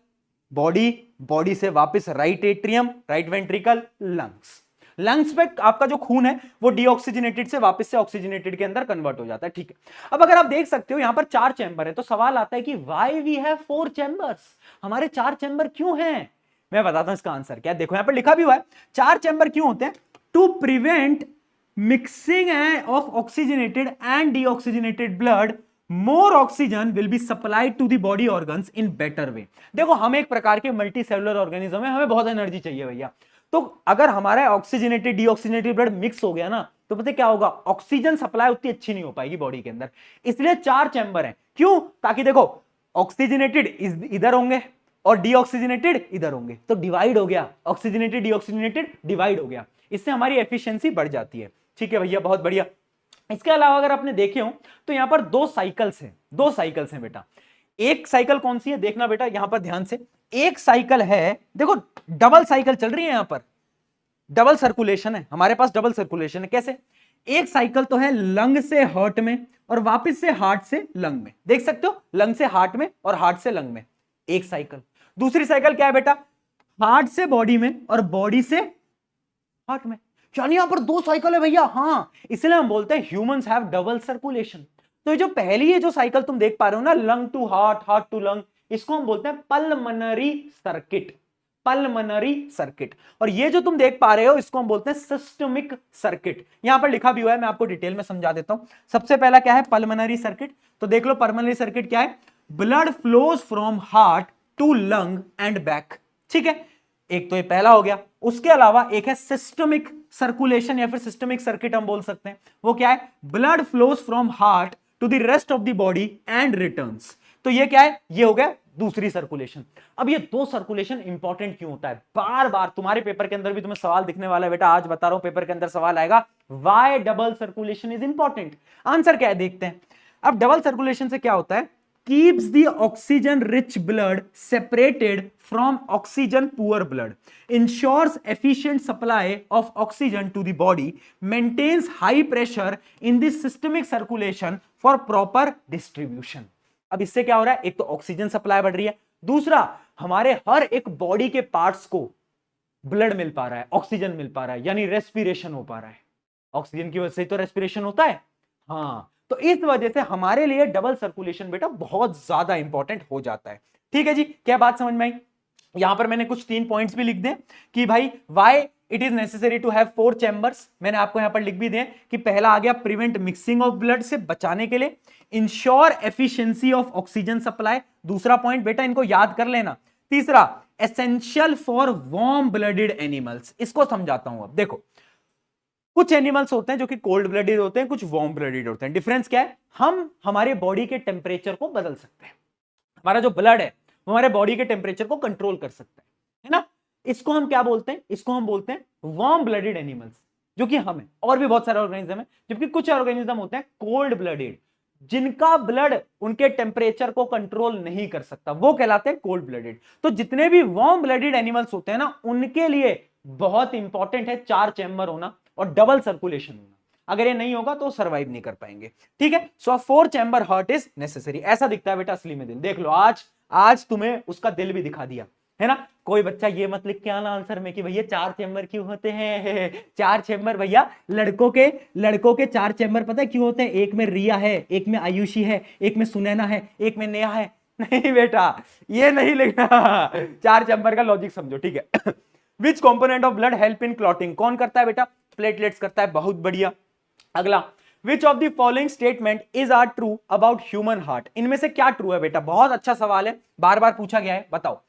Speaker 1: body, body से वापस right atrium, right ventricle, lungs. Lungs पे आपका जो खून है वो डीऑक्सीजनेटेड से वापस से ऑक्सीजनेटेड के अंदर कन्वर्ट हो जाता है, ठीक है। अब अगर आप देख सकते हो यहां पर 4 चैम्बर है, तो सवाल आता है कि व्हाई वी हैव 4 चैम्बर्स, हमारे 4 चैम्बर क्यों हैं। मैं बताता हूं इसका आंसर क्या है, देखो यहां पर लिखा भी हुआ है 4 चैम्बर क्यों होते हैं, to prevent mixing of oxygenated and deoxygenated blood, more oxygen will be supplied to the body organs in better way. देखो हम एक प्रकार के मल्टी सेलुलर ऑर्गेनिज्म है, हमें बहुत एनर्जी चाहिए भैया, तो अगर हमारा ऑक्सीजनेटेड डीऑक्सीजनेटेड ब्लड मिक्स हो गया ना, तो पता क्या होगा, ऑक्सीजन सप्लाई उतनी अच्छी नहीं हो पाएगी बॉडी के अंदर, इसलिए 4 चैम्बर हैं। क्यों, ताकि देखो ऑक्सीजनेटेड इधर होंगे और डीऑक्सीजनेटेड इधर होंगे, तो डिवाइड हो गया, ऑक्सीजनेटेड डीऑक्सीजनेटेड डिवाइड हो गया, इससे हमारी एफिशिएंसी बढ़ जाती है, ठीक है भैया, बहुत बढ़िया। इसके अलावा अगर आपने देखे हो तो यहां पर 2 साइकिल्स हैं, 2 साइकिल्स हैं बेटा। एक साइकिल कौन सी है, देखना बेटा यहां पर ध्यान से, एक साइकिल है, देखो डबल साइकिल चल रही है, यहां पर डबल सर्कुलेशन है, हमारे पास डबल सर्कुलेशन है। कैसे, एक साइकिल तो है लंग से हार्ट में और वापस से हार्ट से लंग में, देख सकते हो, लंग से हार्ट में और हार्ट से लंग में, एक साइकिल। दूसरी साइकिल क्या है बेटा, हार्ट से बॉडी में और बॉडी से हार्ट में, यानी यहां पर 2 साइकिल है भैया, हाँ, इसलिए हम बोलते हैं ह्यूमंस हैव डबल सर्कुलेशन। तो ये जो पहली है जो साइकिल तुम देख पा रहे हो ना, lung to heart, heart to lung, इसको हम बोलते हैं पल्मनरी सर्किट, पल्मनरी सर्किट। और ये जो तुम देख पा रहे हो इसको हम बोलते हैं सिस्टमिक सर्किट, यहां पर लिखा भी हुआ है, मैं आपको डिटेल में समझा देता हूं। सबसे पहला क्या है, पल्मनरी सर्किट, तो देख लो पल्मनरी सर्किट क्या है, blood flows from heart to lung and back, ठीक है, एक तो ये पहला हो गया। उसके अलावा एक है सिस्टमिक सर्कुलेशन या फिर सिस्टमिक सर्किट हम बोल सकते हैं, वो क्या है, blood flows from heart to the rest of the body and returns, तो ये क्या है, ये हो गया दूसरी सर्कुलेशन। अब ये 2 सर्कुलेशन इंपॉर्टेंट क्यों होता है, बार बार तुम्हारे पेपर के अंदर भी तुम्हें सवाल दिखने वाला है बेटा, आज बता रहा हूं पेपर के अंदर सवाल आएगा, why double circulation is important. Answer क्या है देखते हैं। अब डबल सर्कुलेशन से क्या होता है, keeps the oxygen rich blood separated from oxygen poor blood, ensures efficient supply of oxygen to the body, maintains high pressure in the systemic circulation for proper distribution। अब इससे क्या हो रहा है, एक तो ऑक्सीजन सप्लाई बढ़ रही है, दूसरा हमारे हर एक बॉडी के पार्ट्स को ब्लड मिल पा रहा है, ऑक्सीजन मिल पा रहा है, यानी रेस्पिरेशन हो पा रहा है, ऑक्सीजन की वजह से तो रेस्पिरेशन होता है, हाँ, तो इस वजह से हमारे लिए डबल सर्कुलेशन बेटा बहुत ज्यादा इंपॉर्टेंट हो जाता है, ठीक है जी। क्या बात समझ में आई, यहां पर मैंने कुछ 3 पॉइंट्स भी लिख दें कि भाई why it is necessary to have 4 chambers, मैंने आपको यहां पर लिख भी दें कि पहला आ गया प्रिवेंट मिक्सिंग ऑफ ब्लड, से बचाने के लिए, ensure efficiency of oxygen supply, दूसरा पॉइंट बेटा इनको याद कर लेना, तीसरा essential for warm blooded animals. इसको समझाता हूं। अब देखो, कुछ एनिमल्स होते हैं जो कि कोल्ड ब्लडेड होते हैं, कुछ वार्म ब्लडेड होते हैं। डिफरेंस क्या है? हम हमारे बॉडी के टेम्परेचर को बदल सकते हैं। हमारा जो ब्लड है वो हमारे बॉडी के टेम्परेचर को कंट्रोल कर सकता है ना? इसको हम क्या बोलते हैं? इसको हम बोलते हैं वार्म ब्लडेड एनिमल्स, जो कि हम है। और भी बहुत सारे ऑर्गेनिज्म है, जबकि कुछ ऑर्गेनिज्म होते हैं कोल्ड ब्लडेड, जिनका ब्लड उनके टेम्परेचर को कंट्रोल नहीं कर सकता, वो कहलाते हैं कोल्ड ब्लडेड। तो जितने भी वार्म ब्लडेड एनिमल्स होते हैं ना, उनके लिए बहुत इंपॉर्टेंट है 4 चैम्बर होना और डबल सर्कुलेशन होना। अगर ये नहीं होगा तो सर्वाइव नहीं कर पाएंगे। ठीक है, सो 4 चैम्बर हार्ट इज नेसेसरी। ऐसा दिखता है बेटा असली में दिल। देख लो, आज तुम्हें उसका दिल भी दिखा दिया है ना। कोई बच्चा ये मत लिख के आना आंसर में कि भैया 4 चैम्बर क्यों होते हैं। 4 चैम्बर भैया, लड़कों के 4 चैम्बर पता है क्यों होते हैं? एक में रिया है, एक में आयुषी है, एक में सुनैना है, एक में नेहा है। नहीं बेटा, ये नहीं लिखना। 4 चैम्बर का लॉजिक समझो, ठीक है। विच component of blood help in clotting? कौन करता है बेटा? प्लेटलेट्स करता है। बहुत बढ़िया। अगला, which of the following statement is are true about human heart? इनमें से क्या ट्रू है बेटा? बहुत अच्छा सवाल है, बार बार पूछा गया है, बताओ।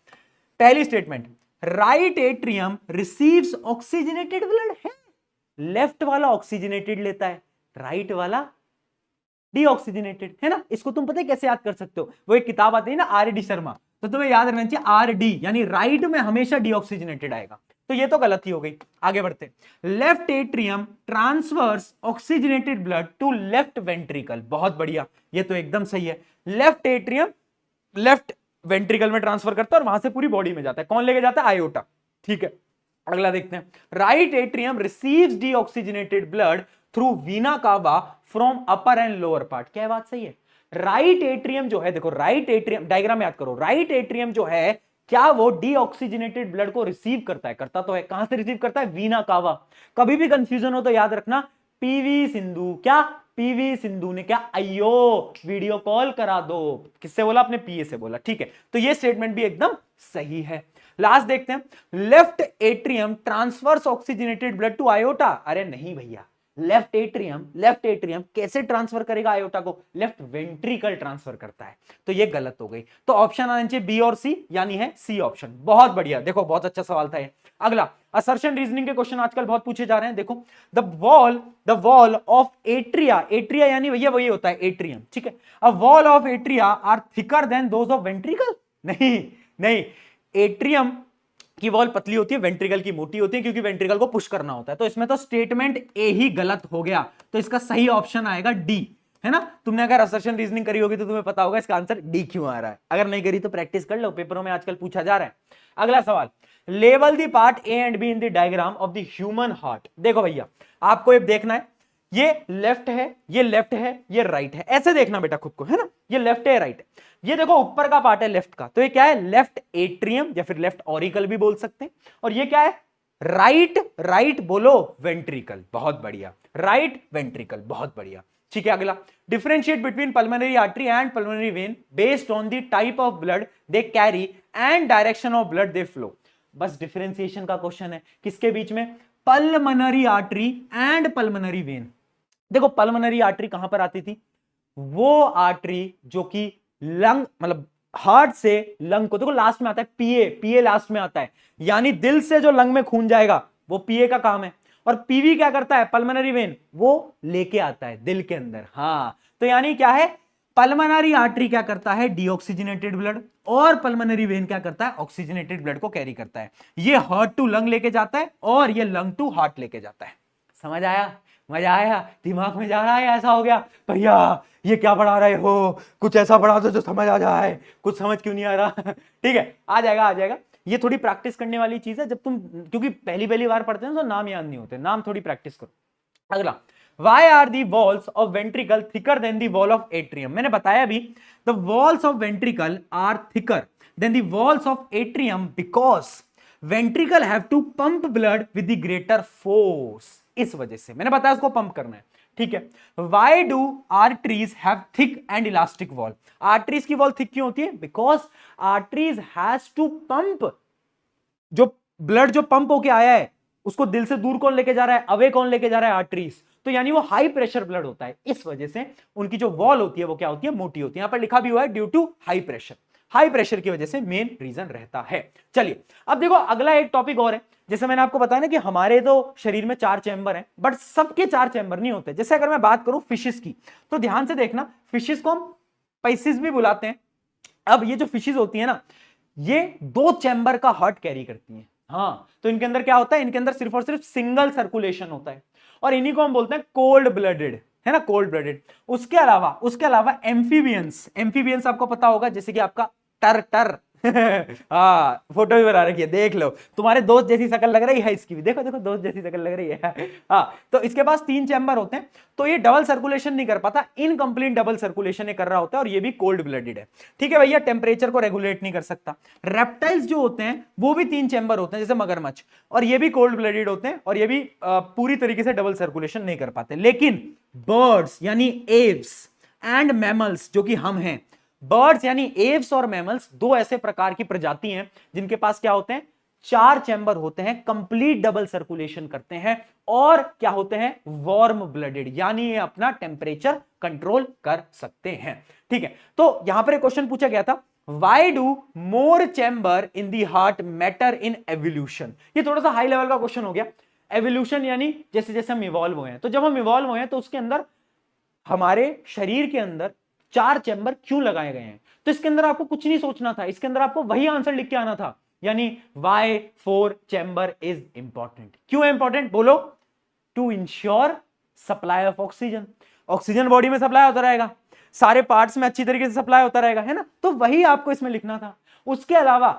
Speaker 1: पहली statement, right atrium receives oxygenated blood है। लेफ्ट वाला ऑक्सीजनेटेड लेता है, राइट वाला डीऑक्सीजनेटेड, है ना। इसको तुम पता है कैसे याद कर सकते हो? वो एक किताब आती है ना, आर.डी. शर्मा, तो तुम्हें याद रखना चाहिए आर.डी. यानी राइट में हमेशा डीऑक्सीजनेटेड आएगा। तो ये तो गलती हो गई। आगे बढ़ते, left atrium transfers oxygenated blood to left ventricle. बहुत बढ़िया, ये तो एकदम सही है। लेफ्ट एट्रियम लेफ्ट वेंट्रिकल में ट्रांसफर करता है और वहां से पूरी बॉडी में जाता है। कौन लेके जाता है? आयोटा। ठीक है, अगला देखते हैं। Right atrium receives deoxygenated blood through vena cava from upper and lower part. क्या बात सही है? राइट एट्रियम जो है, देखो राइट एट्रियम, डायग्राम याद करो, राइट एट्रियम जो है, क्या वो डीऑक्सीजनेटेड ब्लड को रिसीव करता है? करता तो है। कहां से रिसीव करता है? वीना कावा। कभी भी कंफ्यूजन हो तो याद रखना, पीवी सिंधु। क्या? पीवी सिंधु ने क्या? अयो वीडियो कॉल करा दो। किससे बोला? अपने पीए से बोला। ठीक है, तो ये स्टेटमेंट भी एकदम सही है। लास्ट देखते हैं, left atrium transfers oxygenated blood to aorta. अरे नहीं भैया, लेफ्ट एट्रियम कैसे ट्रांसफर करेगा आयोटा को? लेफ्ट वेंट्रिकल ट्रांसफर करता है। तो ये गलत हो गई। तो ऑप्शन आना चाहिए बी और सी, यानी है सी ऑप्शन। बहुत बढ़िया, देखो बहुत अच्छा सवाल था ये। अगला, असर्शन रीजनिंग के क्वेश्चन आजकल बहुत पूछे जा रहे हैं। देखो, the wall of atria, atria यानी भैया वही होता है एट्रियम। ठीक है, a wall of atria are thicker than those of ventricle. नहीं, एट्रियम की वॉल पतली होती है, वेंट्रिकल की मोटी होती है, क्योंकि वेंट्रिकल को पुश करना होता है। तो इसमें तो स्टेटमेंट ए ही गलत हो गया। तो इसका सही ऑप्शन आएगा डी, है ना। तुमने अगर असर्शन रीजनिंग करी होगी तो तुम्हें पता होगा इसका आंसर डी क्यों आ रहा है। अगर नहीं करी तो प्रैक्टिस कर लो, पेपरों में आजकल पूछा जा रहा है। अगला सवाल, label the part A and be in the diagram of the human heart. देखो भैया, आपको ये देखना है, ये लेफ्ट है, ये लेफ्ट है, ये राइट है। ऐसे देखना बेटा खुद को, है ना। ये लेफ्ट है, राइट है। ये देखो ऊपर का पार्ट है लेफ्ट का, तो ये क्या है? लेफ्ट एट्रियम या फिर लेफ्ट ऑरिकल भी बोल सकते हैं। और ये क्या है? राइट बोलो, वेंट्रिकल। बहुत बढ़िया, राइट वेंट्रिकल, बहुत बढ़िया। ठीक है, अगला, differentiate between pulmonary artery and pulmonary vein based on the type of blood they carry and direction of blood they flow. बस डिफरेंशिएशन का क्वेश्चन है। किसके बीच में? Pulmonary artery and pulmonary vein. देखो, पल्मोनरी आर्टरी कहां पर आती थी? वो आर्टरी जो कि लंग, मतलब हार्ट से लंग को, देखो लास्ट में आता है पीए लास्ट में आता है, यानी दिल से जो लंग में खून जाएगा वो पीए का काम है। और पीवी क्या करता है? पल्मोनरी वेन, वो लेके आता है दिल के अंदर। हाँ, तो यानी क्या है? पल्मोनरी आर्टरी क्या करता है? डीऑक्सीजनेटेड ब्लड, और पल्मोनरी वेन क्या करता है? ऑक्सीजनेटेड ब्लड को कैरी करता है। ये हार्ट टू लंग लेके जाता है और ये लंग टू हार्ट लेके जाता है। समझ आया? मजा आया? दिमाग में जा रहा है? ऐसा हो गया भैया ये क्या पढ़ा रहे हो, कुछ ऐसा पढ़ा दो जो समझ आ जाए। कुछ समझ क्यों नहीं आ रहा? ठीक है, आ जाएगा। ये थोड़ी प्रैक्टिस करने वाली चीज है। जब तुम, क्योंकि पहली बार पढ़ते हैं तो नाम याद नहीं होते, नाम थोड़ी प्रैक्टिस करो। अगला, Why are the walls of ventricle thicker than the wall of atrium? मैंने बताया अभी, the walls of ventricle are thicker than the walls of atrium because ventricle have to pump blood with the greater force. इस वजह से मैंने बताया उसको pump करना है। ठीक है, why do arteries have thick and elastic wall? Arteries की wall thick क्यों होती है? Because arteries has to pump, जो ब्लड जो पंप होके आया है उसको दिल से दूर कौन लेके जा रहा है? अवे कौन लेके जा रहा है? आर्टरीज। तो यानी वो हाई प्रेशर ब्लड होता है, इस वजह से उनकी जो वॉल होती है वो क्या होती है? मोटी होती है। यहां पर लिखा भी हुआ है due to high pressure. High pressure की वजह से मेन रीजन रहता है। चलिए अब देखो अगला एक टॉपिक और है, जैसे मैंने आपको बताया ना कि हमारे तो शरीर में 4 चैम्बर हैं, बट सबके 4 चैम्बर नहीं होते। जैसे अगर मैं बात करूं फिशेस की, तो ध्यान से देखना, फिशेस को हम पाइसिस भी बुलाते हैं। अब ये जो फिशेस होती है ना, ये 2 चैम्बर का हार्ट कैरी करती हैं। हाँ, तो इनके अंदर क्या होता है, इनके अंदर सिर्फ और सिर्फ सिंगल सर्कुलेशन होता है, और इन्हीं को हम बोलते हैं कोल्ड ब्लडेड, है ना, कोल्ड ब्लडेड। उसके अलावा एम्फीबियंस आपको पता होगा, जैसे कि आपका टर हाँ, फोटो भी बना रखी है, देख लो, तुम्हारे दोस्त जैसी शक्ल लग रही है इसकी भी, देखो देखो दोस्त जैसी शक्ल लग रही है। हाँ, तो इसके पास 3 चैम्बर होते हैं, तो ये डबल सर्कुलेशन नहीं कर पाता, इनकंप्लीट डबल सर्कुलेशन ये कर रहा होता है, और ये भी कोल्ड ब्लडेड है। ठीक है भैया, टेम्परेचर को रेगुलेट नहीं कर सकता। रेप्टाइल्स जो होते हैं वो भी 3 चैम्बर होते हैं, जैसे मगरमच्छ, और ये भी कोल्ड ब्लडेड होते हैं, और ये भी पूरी तरीके से डबल सर्कुलेशन नहीं कर पाते। लेकिन बर्ड्स यानी एव्स एंड मैमल्स, जो कि हम हैं, बर्ड्स यानी एव्स और मैमल्स, 2 ऐसे प्रकार की प्रजाति हैं जिनके पास क्या होते हैं, 4 चैम्बर होते हैं, कंप्लीट डबल सर्कुलेशन करते हैं, और क्या होते हैं, वार्म ब्लडेड, यानी ये अपना टेम्परेचर कंट्रोल कर सकते हैं। ठीक है, तो यहां पर एक क्वेश्चन पूछा गया था, Why do more chamber in the heart matter in evolution? ये थोड़ा सा हाई लेवल का क्वेश्चन हो गया। एवोल्यूशन यानी जैसे जैसे हम इवॉल्व हुए हैं, तो जब हम इवॉल्व हुए हैं तो उसके अंदर, हमारे शरीर के अंदर 4 चैम्बर क्यों लगाए गए हैं? तो इसके अंदर आपको कुछ नहीं सोचना था, इसके अंदर आपको वही आंसर लिख के आना था, यानी why 4 चैम्बर इज इंपॉर्टेंट। क्यों इंपॉर्टेंट बोलो? To ensure supply of oxygen, oxygen body में सप्लाई होता रहेगा, सारे पार्ट्स में अच्छी तरीके से सप्लाई होता रहेगा, है ना, तो वही आपको इसमें लिखना था। उसके अलावा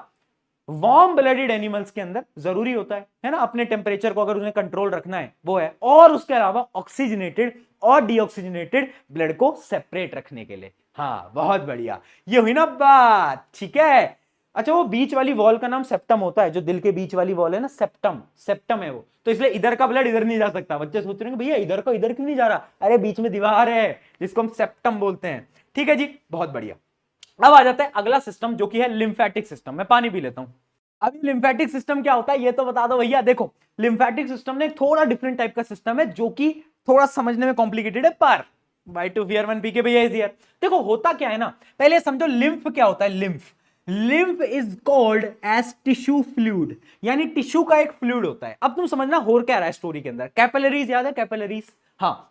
Speaker 1: वार्म ब्लडेड एनिमल्स के अंदर जरूरी होता है ना, अपने टेम्परेचर को अगर उन्हें कंट्रोल रखना है वो है, और उसके अलावा ऑक्सीजनेटेड और डीऑक्सीजनेटेड ब्लड को सेपरेट रखने के लिए। हाँ, बहुत बढ़िया, ये हुई ना बात। ठीक है, अच्छा, वो बीच वाली वॉल का नाम सेप्टम होता है, जो दिल के बीच वाली वॉल है ना, सेप्टम है वो, तो इसलिए इधर का ब्लड इधर नहीं जा सकता। बच्चे सोच रहे हैं भैया इधर को इधर क्यों नहीं जा रहा, अरे बीच में दीवार है जिसको हम सेप्टम बोलते हैं। ठीक है जी, बहुत बढ़िया। अब आ जाता है अगला सिस्टम, जो कि है लिम्फेटिक सिस्टम। मैं पानी पी लेता हूं। अब लिम्फेटिक सिस्टम क्या होता है ये तो बता दो भैया। देखो, लिम्फेटिक सिस्टम ने थोड़ा डिफरेंट टाइप का सिस्टम है, जो कि थोड़ा समझने में कॉम्प्लिकेटेड है, पर by two fear one P के भैया इज हियर। देखो होता क्या है ना, पहले समझो लिम्फ क्या होता है। Lymph is called as tissue fluid, यानी टिश्यू का एक फ्लूइड होता है। अब तुम समझना हो क्या रहा है स्टोरी के अंदर। कैपिलरीज याद है, कैपिलरीज, हाँ,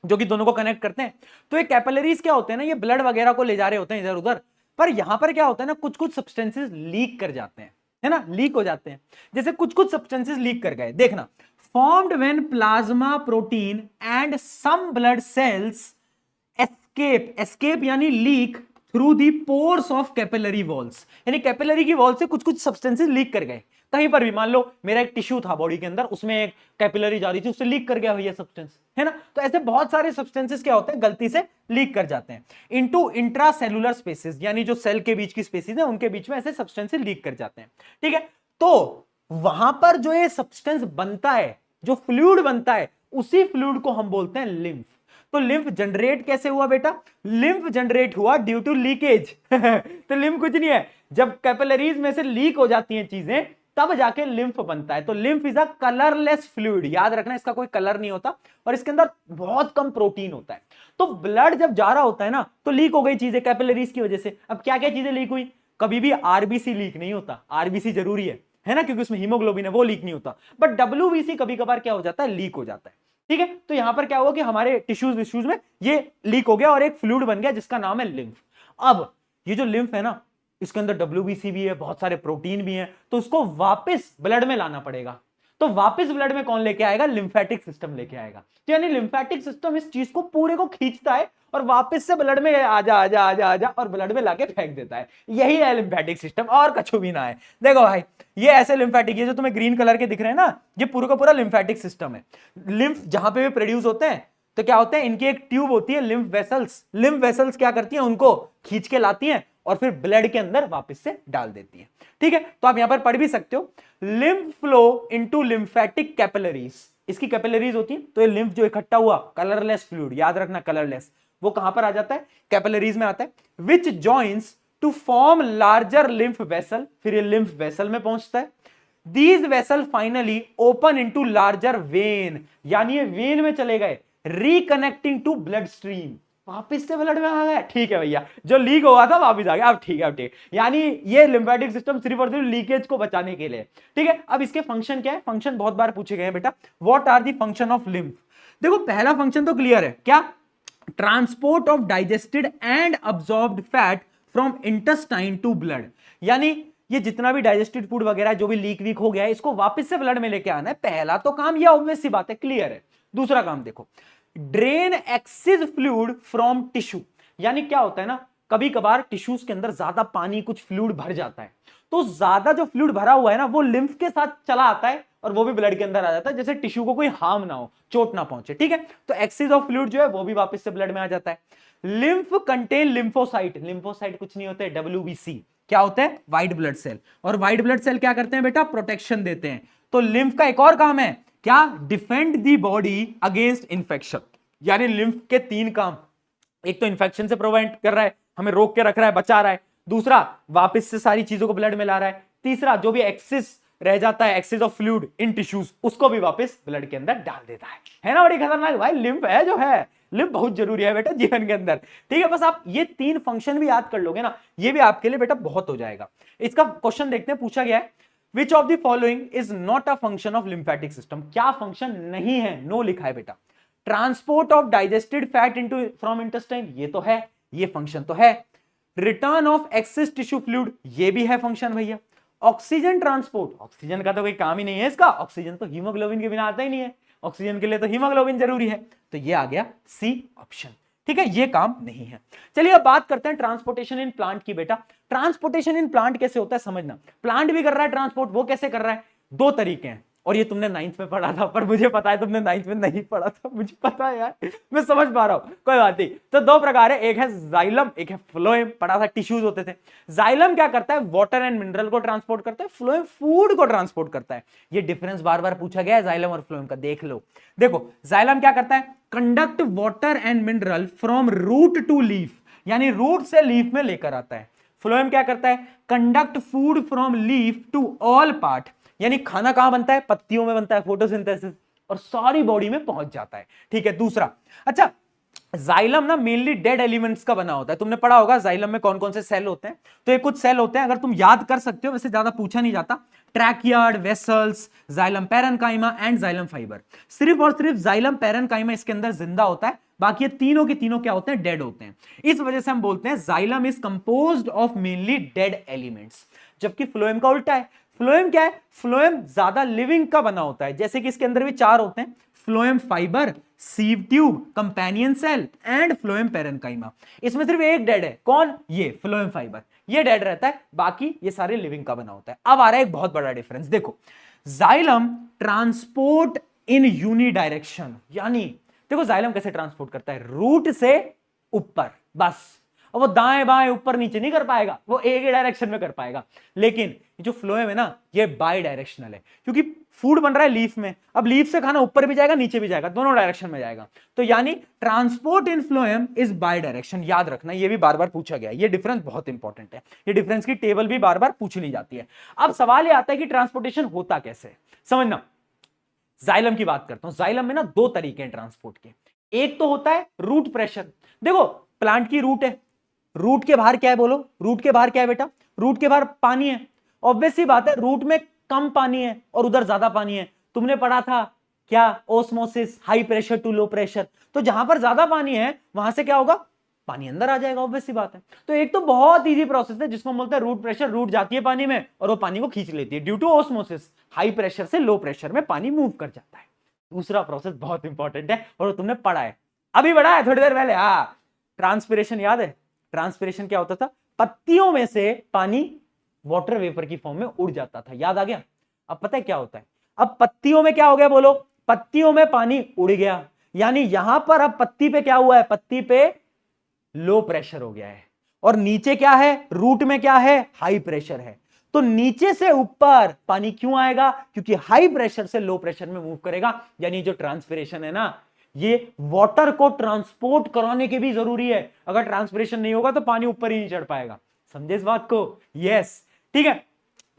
Speaker 1: जो कि दोनों को कनेक्ट करते हैं। तो ये कैपिलरीज क्या होते हैं ना, ये ब्लड वगैरह को ले जा रहे होते हैं इधर उधर, पर यहां पर क्या होता है ना, कुछ कुछ सब्सटेंसेस लीक कर जाते हैं, है ना, लीक हो जाते हैं। जैसे कुछ कुछ सब्सटेंसेस लीक कर गए, देखना, formed when plasma protein and some blood cells escape यानी leak through the pores of capillary walls, यानी कैपिलरी की वॉल से कुछ कुछ सब्सटेंसेस लीक कर गए कहीं पर भी। मान लो मेरा एक टिश्यू था बॉडी के अंदर, उसमें एक कैपिलरी जा रही थी, उससे लीक कर गया भैया सब्सटेंस, है ना। तो ऐसे बहुत सारे सब्सटेंसेस क्या होते हैं, गलती से लीक कर जाते हैं इनटू इंट्रासेलुलर स्पेसेस, यानी जो सेल के बीच की स्पेसेस है उनके बीच में ऐसे सब्सटेंसेस लीक कर जाते हैं। ठीक है, तो वहां पर जो ये सब्सटेंस बनता है, जो फ्लूइड बनता है, उसी फ्लूइड को हम बोलते हैं लिम्फ। तो लिम्फ जनरेट कैसे हुआ बेटा? लिम्फ जनरेट हुआ ड्यू टू लीकेज। तो लिम्फ कुछ नहीं है, जब कैपिलरीज में से लीक हो जाती हैं चीजें तब जाके लिम्फ बनता है। तो lymph is a colourless fluid, याद रखना इसका कोई कलर नहीं होता और इसके अंदर बहुत कम प्रोटीन होता है। तो ब्लड जब जा रहा होता है ना, तो लीक हो गई चीजें कैपिलरीज की वजह से। अब क्या क्या चीजें लीक हुई? कभी भी आरबीसी लीक नहीं होता, आरबीसी जरूरी है ना, क्योंकि उसमें हीमोग्लोबिन है, वो लीक नहीं होता। बट डब्ल्यूबीसी कभी कभार क्या हो जाता है, लीक हो जाता है। ठीक है, तो यहां पर क्या हुआ कि हमारे टिश्यूज में ये लीक हो गया और एक फ्लूइड बन गया जिसका नाम है लिम्फ। अब ये जो लिम्फ है ना, इसके अंदर डब्ल्यूबीसी भी है, बहुत सारे प्रोटीन भी हैं, तो उसको वापस ब्लड में लाना पड़ेगा। तो वापस ब्लड में कौन लेके आएगा? लिम्फेटिक सिस्टम लेके आएगा। तो यानी लिम्फेटिक सिस्टम इस चीज को पूरे को खींचता है और वापस से ब्लड में आजा आजा आजा आजा और ब्लड में लाके फेंक देता है। यही है लिम्फेटिक सिस्टम, और कछु भी ना है। देखो भाई, ये ऐसे लिम्फेटिक, ये जो तुम्हें ग्रीन कलर के दिख रहे हैं ना, ये पूरा का पूरा लिम्फेटिक सिस्टम है। लिम्फ जहां पे भी प्रोड्यूस होते हैं तो क्या होते हैं, इनकी एक ट्यूब होती है लिम्फ वेसल्स। लिम्फ वेसल्स क्या करती हैं, उनको खींच के लाती हैं और फिर ब्लड के अंदर वापस से डाल देती है। ठीक है, तो आप यहां पर पढ़ भी सकते हो, lymph flow into lymphatic capillaries. इसकी कैपिलरीज होती है, तो ये लिम्फ जो इकट्ठा हुआ कलरलेस फ्लूइड, याद रखना कलरलेस, वो कहां पर आ जाता है? कैपिलरीज में आता है, which joins to form larger lymph vessel. फिर ये लिम्फ वेसल में पहुंचता है। These vessel finally open into larger vein, यानी ये वेन में चले गए, रिकनेक्टिंग टू ब्लड स्ट्रीम। वापिस से ब्लड में आ गया, ठीक है भैया, जो लीक हुआ था वापिस आ गया, अब ठीक है, अब ठीक। यानी ये लिम्फेटिक सिस्टम सिर्फ और सिर्फ लीकेज को बचाने के लिए, ठीक है। अब इसके फंक्शन क्या है, फंक्शन बहुत बार पूछे गए हैं बेटा, what are the function of lymph. देखो पहला फंक्शन तो क्लियर है, क्या, transport of digested and absorbed fat from intestine to blood. यानी ये जितना भी डाइजेस्टेड फूड वगैरह जो भी लीक वीक हो गया है, इसको वापस से ब्लड में लेके आना है। पहला तो काम ये ऑब्वियस सी बात है, क्लियर है। दूसरा काम देखो, drain access fluid from tissue. यानी क्या होता है ना, कभी कभार टिश्यूज के अंदर ज्यादा पानी, कुछ फ्लूइड भर जाता है, तो ज्यादा जो फ्लूइड भरा हुआ है ना, वो लिम्फ के साथ चला आता है और वो भी ब्लड के अंदर आ जाता है, जैसे टिश्यू को कोई हार्म ना हो, चोट ना पहुंचे, ठीक है। तो एक्सेस ऑफ फ्लूइड जो है वो भी वापस से ब्लड में आ जाता है। Lymph contain lymphocyte. लिम्फोसाइट कुछ नहीं होते, WBC। क्या होते हैं, व्हाइट ब्लड सेल। और व्हाइट ब्लड सेल क्या करते हैं बेटा, प्रोटेक्शन देते हैं। तो लिम्फ का एक और काम है, क्या, defend the body against infection. यानी लिम्फ के 3 काम, एक तो इंफेक्शन से प्रिवेंट कर रहा है, हमें रोक के रख रहा है, बचा रहा है। दूसरा, वापस से सारी चीजों को ब्लड में ला रहा है। तीसरा, जो भी एक्सेस रह जाता है, excess of fluid in tissues, उसको भी वापस ब्लड के अंदर डाल देता है ना। बड़ी खतरनाक भाई लिम्फ है जो है, लिम्फ बहुत जरूरी है बेटा जीवन के अंदर, ठीक है। बस आप ये 3 फंक्शन भी याद कर लोगे ना, ये भी आपके लिए बेटा बहुत हो जाएगा। इसका क्वेश्चन देखते हैं, पूछा गया है, which of the following is not a function of lymphatic system. क्या फंक्शन नहीं है, नो लिखा है बेटा। Transport of digested fat into from intestine, ये तो है, ये फंक्शन तो है। Return of excess tissue fluid, ये भी है फंक्शन भैया। ऑक्सीजन ट्रांसपोर्ट, ऑक्सीजन का तो कोई काम ही नहीं है इसका, ऑक्सीजन तो हीमोग्लोबिन के बिना आता ही नहीं है, ऑक्सीजन के लिए तो हीमोग्लोबिन जरूरी है, तो ये आ गया सी ऑप्शन, ठीक है, ये काम नहीं है। चलिए अब बात करते हैं ट्रांसपोर्टेशन इन प्लांट की बेटा। ट्रांसपोर्टेशन इन प्लांट कैसे होता है समझना। प्लांट भी कर रहा है ट्रांसपोर्ट, वो कैसे कर रहा है, 2 तरीके हैं, और ये तुमने 9th में पढ़ा था, पर मुझे पता है तुमने 9th में नहीं पढ़ा था, मुझे पता है यार, मैं समझ पा रहा हूं, कोई बात नहीं। तो 2 प्रकार है, एक है जाइलम, एक है फ्लोएम। पढ़ा था, टिश्यूज होते थे। जाइलम क्या करता है, वाटर एंड मिनरल को ट्रांसपोर्ट करता है, फ्लोएम फूड को ट्रांसपोर्ट करता है। ये डिफरेंस बार बार पूछा गया है जाइलम और फ्लोएम का, देख लो। देखो जाइलम क्या करता है, conduct water and mineral from root to leaf, यानी रूट से लीफ में लेकर आता है। फ्लोएम क्या करता है, conduct food from leaf to all part, यानी खाना कहां बनता है, पत्तियों में बनता है, फोटोसिंथेसिस, और सारी बॉडी में पहुंच जाता है, ठीक है। दूसरा, अच्छा, जाइलम ना मेनली डेड एलिमेंट्स का बना होता है। तुमने पढ़ा होगा जाइलम में कौन कौन से सेल होते हैं, तो ये कुछ सेल होते हैं, अगर तुम याद कर सकते हो, वैसे ज्यादा पूछा नहीं जाता। ट्रैकियार्ड, vessels, xylem parenchyma and xylem fibre. सिर्फ और सिर्फ जाइलम पैरेन्काइमा इसके अंदर जिंदा होता है, बाकी ये तीनों के तीनों क्या होते हैं, डेड होते हैं। इस वजह से हम बोलते हैं xylem is composed of mainly dead elements, जबकि फ्लोएम का उल्टा है। फ्लोएम क्या है, फ्लोएम ज्यादा लिविंग का बना होता है, जैसे कि इसके अंदर भी 4 होते हैं, phloem fibre, sieve tube, companion cell and phloem parenchyma. इसमें सिर्फ एक डेड है, कौन, ये फ्लोएम फाइबर, ये डेड रहता है, बाकी ये सारे लिविंग का बना होता है। अब आ रहा है एक बहुत बड़ा डिफरेंस, देखो xylem transport in uni direction, यानी देखो जाइलम कैसे ट्रांसपोर्ट करता है, रूट से ऊपर बस, और वो दाएं बाएं ऊपर नीचे नहीं कर पाएगा, वो एक ही डायरेक्शन में कर पाएगा। लेकिन जो फ्लोएम है ना, ये बाई डायरेक्शनल है, क्योंकि फूड बन रहा है लीफ में, अब लीफ से खाना ऊपर भी जाएगा नीचे भी जाएगा, दोनों डायरेक्शन में जाएगा। तो यानी transport in phloem is by direction, याद रखना, ये भी बार बार पूछा गया है, ये डिफरेंस बहुत इंपॉर्टेंट है, ये डिफरेंस की टेबल भी बार बार पूछ ली जाती है। अब सवाल ये आता है कि ट्रांसपोर्टेशन होता कैसे, समझना। जाइलम की बात करता हूं, जाइलम में ना 2 तरीके हैं ट्रांसपोर्ट के। एक तो होता है रूट प्रेशर। देखो प्लांट की रूट है, रूट के बाहर क्या है, बोलो, रूट के बाहर क्या है बेटा, रूट के बाहर पानी है। ऑब्वियस सी बात है, रूट में कम पानी है और उधर ज्यादा पानी है। तुमने पढ़ा था क्या, osmosis, high pressure to low pressure. तो जहां पर ज्यादा पानी है वहां से क्या होगा, पानी अंदर आ जाएगा, ऑब्वियस सी बात है। तो एक तो बहुत इजी प्रोसेस है जिसको बोलते हैं रूट प्रेशर, रूट जाती है पानी में और वो पानी को खींच लेती है, due to osmosis, high pressure से लो प्रेशर में पानी मूव कर जाता है। दूसरा प्रोसेस बहुत इंपॉर्टेंट है और तुमने पढ़ा है, अभी पढ़ा है थोड़ी देर पहले, हाँ, ट्रांसपिरेशन, याद है। ट्रांसपिरेशन क्या होता था, पत्तियों में से पानी वाटर वेपर की फॉर्म में उड़ जाता था, याद आ गया। अब पता है क्या होता है, अब पत्तियों में क्या हो गया, बोलो, पत्तियों में पानी उड़ गया, यानी यहां पर अब पत्ती पे क्या हुआ है, पत्ती पे लो प्रेशर हो गया है, और नीचे क्या है, रूट में क्या है, हाई प्रेशर है। तो नीचे से ऊपर पानी क्यों आएगा, क्योंकि हाई प्रेशर से लो प्रेशर में मूव करेगा। यानी जो ट्रांसपिरेशन है ना, ये वाटर को ट्रांसपोर्ट कराने के भी जरूरी है, अगर ट्रांसपिरेशन नहीं होगा तो पानी ऊपर ही नहीं चढ़ पाएगा। समझे इस बात को, यस, ठीक है।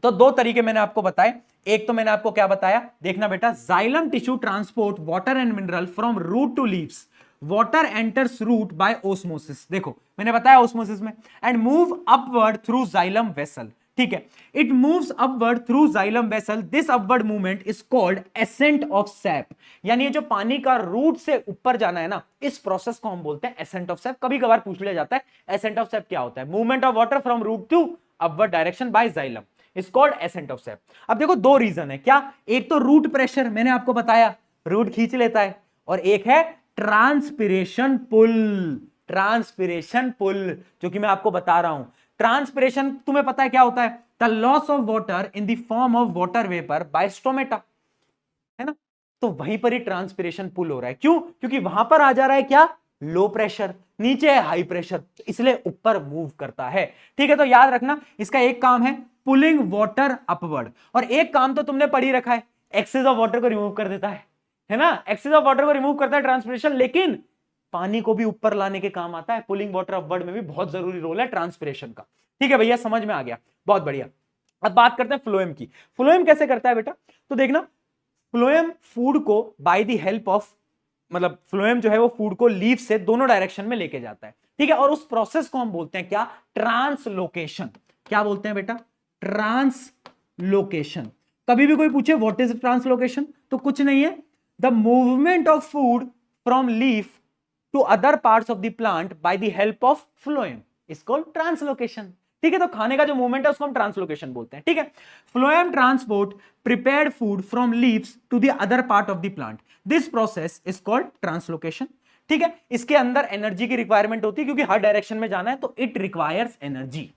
Speaker 1: तो 2 तरीके मैंने आपको बताए, एक तो मैंने आपको क्या बताया, देखना बेटा, xylem tissue transport water and mineral from root to leaves, water enters root by osmosis, देखो मैंने बताया ओस्मोसिस में, and move upward through xylem vessel, ठीक है, it moves upward through xylem vessel, this upward movement is called ascent of sap, यानी ये जो पानी का रूट से ऊपर जाना है ना, इस प्रोसेस को हम बोलते हैं एसेंट ऑफ सैप। कभी कभार पूछ लिया जाता है एसेंट ऑफ सैप क्या होता है, movement of water from root to upward direction by xylem is called ascent of sap. अब देखो दो रीजन है, क्या, एक तो रूट प्रेशर, मैंने आपको बताया रूट खींच लेता है, और एक है ट्रांसपिरेशन पुल, ट्रांसपिरेशन पुल जो कि मैं आपको बता रहा हूं। ट्रांसपिरेशन तुम्हें पता है क्या होता है, the loss of water in the form of water vapour by stomata, है ना, तो वहीं पर ही ट्रांसपिरेशन पुल हो रहा है, क्यों, क्योंकि वहां पर आ जा रहा है क्या, लो प्रेशर, नीचे है हाई प्रेशर, इसलिए ऊपर मूव करता है, ठीक है। तो याद रखना इसका एक काम है पुलिंग वाटर अपवर्ड, और एक काम तो तुमने पढ़ी रखा है, एक्सेस ऑफ वाटर को रिमूव कर देता है ना, एक्सेस ऑफ वाटर को रिमूव करता है ट्रांसपिरेशन, लेकिन पानी को भी ऊपर लाने के काम आता है, पुलिंग वाटर अपवर्ड में भी बहुत जरूरी रोल है ट्रांसपिरेशन का, ठीक है भैया, समझ में आ गया, बहुत बढ़िया। अब बात करते हैं फ्लोएम की। फ्लोएम कैसे करता है बेटा, तो देखना फ्लोएम फूड को बाय द हेल्प ऑफ, मतलब फ्लोएम जो है वो फूड को लीफ से दोनों डायरेक्शन में लेके जाता है, ठीक है, और उस प्रोसेस को हम बोलते हैं क्या, ट्रांसलोकेशन। क्या बोलते हैं बेटा, ट्रांसलोकेशन। कभी भी कोई पूछे व्हाट इज ट्रांसलोकेशन, तो कुछ नहीं है, the movement of food from leaf to other parts of the plant by the help of phloem is called translocation, ठीक है। तो खाने का जो मूवमेंट है उसको हम ट्रांसलोकेशन बोलते हैं, ठीक है। Phloem transport prepared food from leaves to the other part of the plant, this process is called translocation, ठीक है। इसके अंदर एनर्जी की रिक्वायरमेंट होती है क्योंकि हर डायरेक्शन में जाना है, तो इट रिक्वायर्स एनर्जी,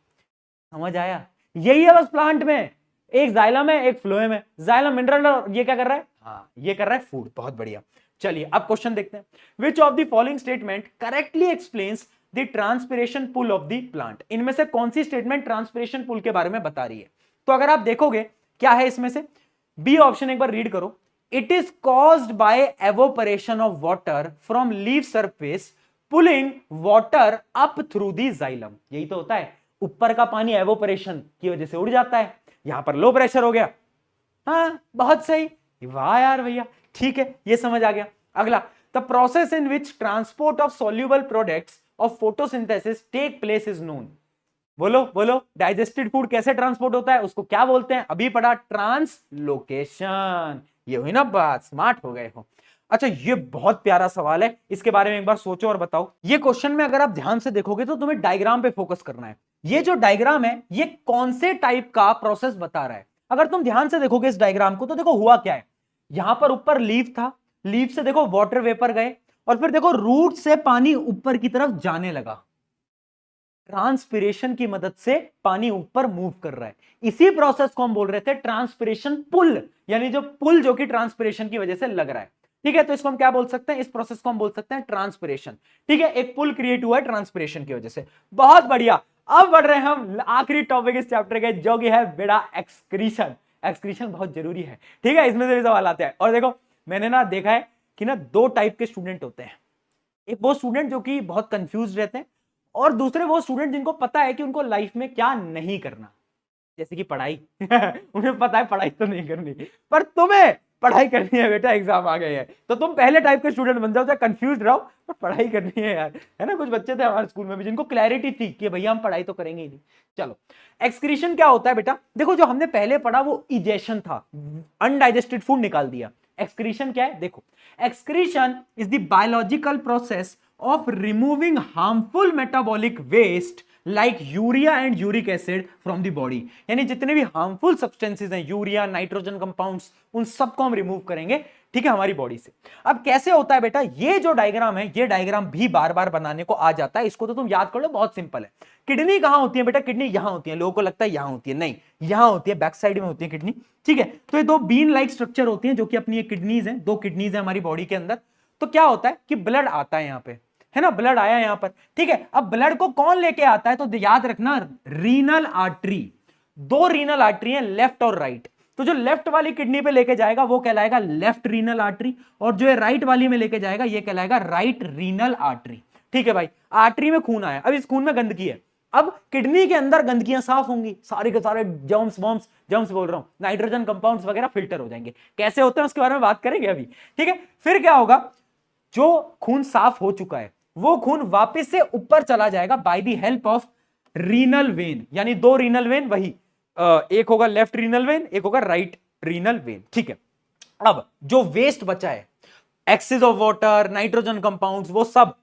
Speaker 1: समझ आया, यही है बस प्लांट में, एक जाइलम है एक फ्लोएम है, जाइलम मिनरल और ये क्या कर रहा है, हाँ ये कर रहा है फूड, बहुत बढ़िया। चलिए अब क्वेश्चन देखते हैं, which of the following statement correctly explains the transpiration pull of the plant, इनमें से कौन सी स्टेटमेंट ट्रांसपिरेशन पुल के बारे में बता रही है, तो अगर आप देखोगे क्या है इसमें से, बी ऑप्शन एक बार रीड करो, it is caused by evaporation of water from leaf surface pulling water up through the xylem, यही तो होता है, ऊपर का पानी एवोपरेशन की वजह से उड़ जाता है, यहां पर लो प्रेशर हो गया, हाँ बहुत सही, वाह यार भैया, ठीक है ये समझ आ गया। अगला, the process in which transport of soluble products of photosynthesis take place is known, बोलो बोलो, डाइजेस्टेड फूड कैसे ट्रांसपोर्ट होता है, उसको क्या बोलते हैं, अभी पढ़ा, ट्रांसलोकेशन, ये हुई ना बात, स्मार्ट हो गए हो। अच्छा ये बहुत प्यारा सवाल है, इसके बारे में एक बार सोचो और बताओ। ये क्वेश्चन में अगर आप ध्यान से देखोगे तो तुम्हें डायग्राम पे फोकस करना है, ये जो डायग्राम है ये कौन से टाइप का प्रोसेस बता रहा है, अगर तुम ध्यान से देखोगे इस डायग्राम को तो देखो हुआ क्या है, यहां पर ऊपर लीफ था, लीफ से देखो वाटर वेपर गए, और फिर देखो रूट से पानी ऊपर की तरफ जाने लगा, ट्रांसपिरेशन की मदद से पानी ऊपर मूव कर रहा है, इसी प्रोसेस को हम बोल रहे थे ट्रांसपिरेशन पुल, यानी जो पुल जो कि ट्रांसपिरेशन की वजह से लग रहा है, ठीक है। तो इसको हम क्या बोल सकते हैं, इस प्रोसेस को हम बोल सकते हैं ट्रांसपिरेशन, ठीक है, एक पुल क्रिएट हुआ है ट्रांसपिरेशन की वजह से, बहुत बढ़िया। अब बढ़ रहे हैं हम आखिरी टॉपिक इस चैप्टर के, जो कि है बेटा एक्सक्रीशन। एक्सक्रीशन बहुत जरूरी है, ठीक है, इसमें से भी सवाल आते हैं। और देखो मैंने ना देखा है कि ना दो टाइप के स्टूडेंट होते हैं, एक वो स्टूडेंट जो कि बहुत कंफ्यूज रहते हैं, और दूसरे वो स्टूडेंट जिनको पता है कि उनको लाइफ में क्या नहीं करना, जैसे कि पढ़ाई उन्हें पता है पढ़ाई तो नहीं करनी, पर तुम्हें पढ़ाई करनी है बेटा, एग्जाम आ गए हैं, तो तुम पहले टाइप के स्टूडेंट बन जाओ, चाहे कंफ्यूज रहो पर पढ़ाई करनी है यार, है ना। कुछ बच्चे थे हमारे स्कूल में भी जिनको क्लैरिटी थी कि भैया हम पढ़ाई तो करेंगे ही नहीं। चलो एक्सक्रीशन क्या होता है बेटा, देखो जो हमने पहले पढ़ा वो इजेशन था, अनडाइजेस्टेड फूड निकाल दिया। एक्सक्रीशन क्या है, देखो excretion is the biological process of removing harmful metabolic waste like urea and uric acid from the body, यानी जितने भी हार्मफुल सब्सटेंसेस हैं, यूरिया, नाइट्रोजन कंपाउंड्स, उन सबको हम रिमूव करेंगे, ठीक है, हमारी बॉडी से। अब कैसे होता है बेटा, ये जो डायग्राम है ये डायग्राम भी बार बार बनाने को आ जाता है, इसको तो तुम याद कर लो, बहुत सिंपल है। किडनी कहां होती है बेटा, किडनी यहां होती है, लोगों को लगता है यहां होती है, नहीं यहां होती है, बैक साइड में होती है किडनी, ठीक है। तो ये दो बीन लाइक स्ट्रक्चर होती है जो कि अपनी किडनीज है, दो किडनीज है हमारी बॉडी के अंदर। तो क्या होता है कि ब्लड आता है यहाँ पे, है ना, ब्लड आया यहां पर, ठीक है। अब ब्लड को कौन लेके आता है, तो याद रखना रीनल आर्टरी, दो रीनल आर्टरी है, लेफ्ट और राइट, तो जो लेफ्ट वाली किडनी पे लेके जाएगा वो कहलाएगा लेफ्ट रीनल आर्टरी, और जो है राइट वाली में लेके जाएगा ये कहलाएगा राइट रीनल आर्टरी, ठीक है भाई। आर्टरी में खून आया, अब इस खून में गंदगी है, अब किडनी के अंदर गंदगियां साफ होंगी, सारे के सारे जर्म्स वॉर्म्स, जर्म्स बोल रहा हूं, नाइट्रोजन कंपाउंड्स वगैरह फिल्टर हो जाएंगे, कैसे होते हैं उसके बारे में बात करेंगे अभी, ठीक है। फिर क्या होगा, जो खून साफ हो चुका है वो खून वापस से ऊपर चला जाएगा bye the help of renal vein, यानी दो रीनल वेन, वही एक होगा लेफ्ट रीनल वेन, एक होगा राइट रीनल वेन, ठीक है। अब जो वेस्ट बचा है, excess of water, nitrogen compounds, वो सब,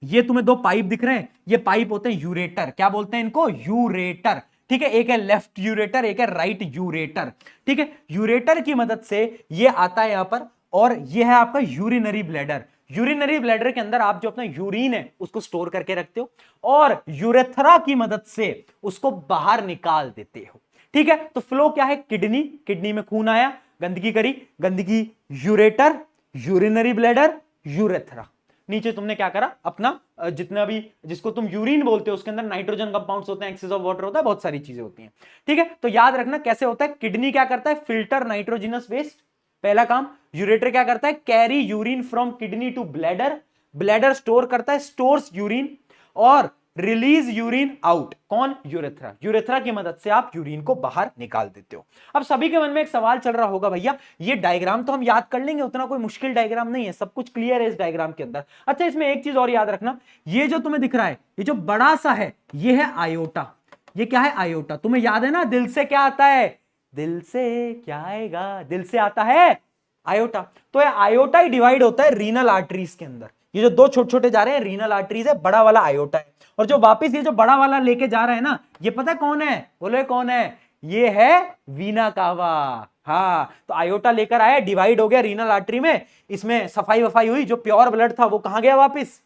Speaker 1: ये तुम्हें दो पाइप दिख रहे हैं, ये पाइप होते हैं यूरेटर। क्या बोलते हैं इनको? यूरेटर, ठीक है। एक है लेफ्ट यूरेटर, एक है राइट यूरेटर, ठीक है। यूरेटर की मदद से ये आता है यहां पर, और ये है आपका यूरिनरी ब्लैडर। यूरिनरी ब्लैडर के अंदर आप जो अपना यूरिन है उसको स्टोर करके रखते हो, और यूरेथ्रा की मदद से उसको बाहर निकाल देते हो, ठीक है। तो फ्लो क्या है? किडनी, किडनी में खून आया, गंदगी करी, गंदगी यूरेटर, यूरिनरी ब्लैडर, यूरेथ्रा। नीचे तुमने क्या करा? अपना जितना भी, जिसको तुम यूरिन बोलते हो, उसके अंदर नाइट्रोजन कंपाउंड्स होते हैं, एक्सेस ऑफ वाटर होता है, बहुत सारी चीजें होती हैं, ठीक है। तो याद रखना कैसे होता है। किडनी क्या करता है? फिल्टर नाइट्रोजिनस वेस्ट, पहला काम। यूरेटर क्या करता है? Carry urine from kidney to bladder, bladder store करता है, स्टोर्स यूरिन, और रिलीज यूरिन आउट। कौन? यूरेथ्रा। यूरेथ्रा की मदद से आप यूरिन को बाहर निकाल देते हो। अब सभी के मन में एक सवाल चल रहा होगा, भैया ये डायग्राम तो हम याद कर लेंगे, उतना कोई मुश्किल डायग्राम नहीं है, सब कुछ क्लियर है इस डायग्राम के अंदर। अच्छा, इसमें एक चीज और याद रखना, ये जो तुम्हें दिख रहा है, ये जो बड़ा सा है, ये है आयोटा। ये क्या है? आयोटा। तुम्हें याद है ना, दिल से क्या आता है? दिल से क्या आएगा? दिल से आता है आयोटा। तो ये आयोटा ही डिवाइड होता है रीनल आर्टरीज के अंदर। ये जो दो छोटे छोटे जा रहे हैं रीनल आर्टरीज है, बड़ा वाला आयोटा है, और जो वापिस ये जो बड़ा वाला लेके जा रहा है ना, ये पता है कौन है? बोलो कौन है? ये है वीना कावा। हाँ, तो आयोटा लेकर आया, डिवाइड हो गया रीनल आर्टरी में, इसमें सफाई वफाई हुई, जो प्योर ब्लड था वो कहां गया वापिस?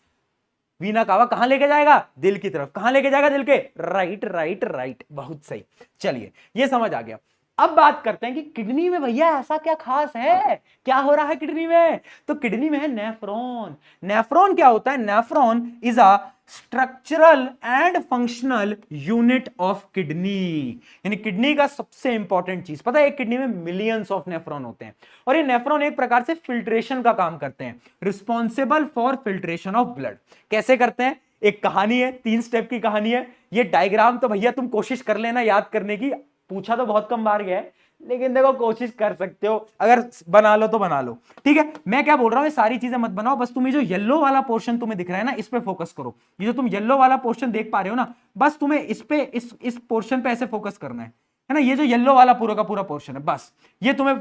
Speaker 1: वीना कावा। कहां लेके जाएगा? दिल की तरफ। कहां लेके जाएगा? दिल के राइट राइट राइट। बहुत सही, चलिए ये समझ आ गया। अब बात करते हैं कि किडनी में भैया ऐसा क्या खास है, क्या हो रहा है किडनी में? तो किडनी में है नेफ्रॉन। नेफ्रॉन क्या होता है? Nephron is a structural and functional unit of kidney, यानी किडनी का सबसे इंपॉर्टेंट चीज। पता है एक किडनी में मिलियंस ऑफ नेफ्रॉन होते हैं, और ये नेफ्रॉन एक प्रकार से फिल्ट्रेशन का काम करते हैं, responsible for filtration of blood. कैसे करते हैं? एक कहानी है, 3 स्टेप की कहानी है। ये डायग्राम तो भैया तुम कोशिश कर लेना याद करने की, पूछा तो बहुत कम बार गया है, लेकिन देखो कोशिश कर सकते हो, अगर बना लो तो बना लो, ठीक है। मैं क्या बोल रहा हूं, ये सारी चीजें मत बनाओ, बस तुम्हें जो येलो वाला पोर्शन तुम्हें दिख रहा है ना, इस पे फोकस करो। ये जो तुम येलो वाला पोर्शन देख पा रहे हो ना, बस तुम्हें इस पे, इस पोर्शन पे ऐसे फोकस करना है ना। ये जो येलो वाला पूरा का पूरा पोर्शन है, बस ये तुम्हें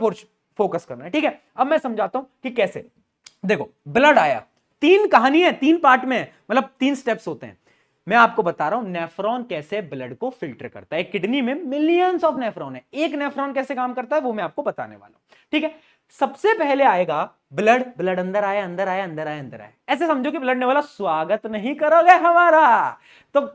Speaker 1: फोकस करना है, ठीक है। अब मैं समझाता हूं कि कैसे। देखो, ब्लड आया, 3 कहानी है, 3 पार्ट में, मतलब 3 स्टेप्स होते हैं। मैं आपको बता रहा हूं नेफ्रॉन कैसे ब्लड को फिल्टर करता है। किडनी में मिलियंस ऑफ नेफ्रॉन है, एक नेफ्रॉन कैसे काम करता है वो मैं आपको बताने वाला हूं, ठीक है। सबसे पहले आएगा ब्लड, ब्लड अंदर आया, अंदर आया, अंदर आया, अंदर आया। ऐसे समझो कि ब्लड ने बोला स्वागत नहीं करोगे हमारा, तो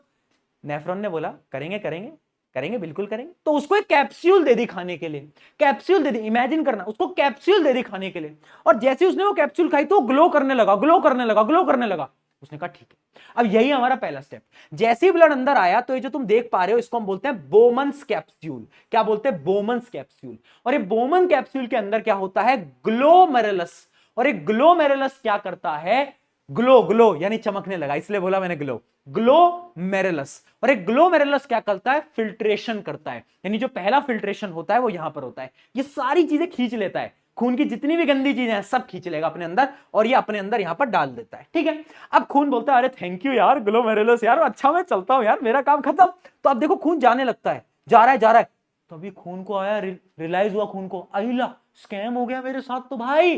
Speaker 1: नेफ्रॉन ने बोला करेंगे करेंगे करेंगे, बिल्कुल करेंगे। तो उसको एक कैप्सूल दे दी खाने के लिए, कैप्सूल दे दी, इमेजिन करना, उसको कैप्सूल दे दी खाने के लिए। और जैसे उसने वो कैप्सूल खाई तो ग्लो करने लगा, ग्लो करने लगा, ग्लो करने लगा। उसने कहा ठीक है। अब यही हमारा पहला स्टेप। जैसे ही ब्लड अंदर आया तो ये जो तुम देख पा रहे हो, इसको हम बोलते हैं बोमन्स कैप्सूल। क्या बोलते हैं? Bowman's capsule. और ये बोमन कैप्सूल के अंदर क्या होता है? ग्लोमेरुलस। और ये ग्लोमेरुलस क्या करता है? ग्लो, ग्लो यानी चमकने लगा, इसलिए बोला मैंने ग्लो, ग्लोमेरुलस। और एक ग्लोमेरुलस क्या करता है? फिल्ट्रेशन करता है, यानी जो पहला फिल्ट्रेशन होता है वो यहां पर होता है। ये सारी चीजें खींच लेता है, खून की जितनी भी गंदी चीजें हैं सब खींच लेगा अपने अंदर, और ये अपने अंदर यहां पर डाल देता है, ठीक है। अब खून बोलता है अरे थैंक यू यार ग्लोमेरुलस, यार अच्छा मैं चलता हूं यार, मेरा काम खत्म। तो अब देखो खून जाने लगता है, जा रहा है जा रहा है। तो अभी खून को आया, रियलाइज हुआ खून को, अहिला स्कैम हो गया मेरे साथ, तो भाई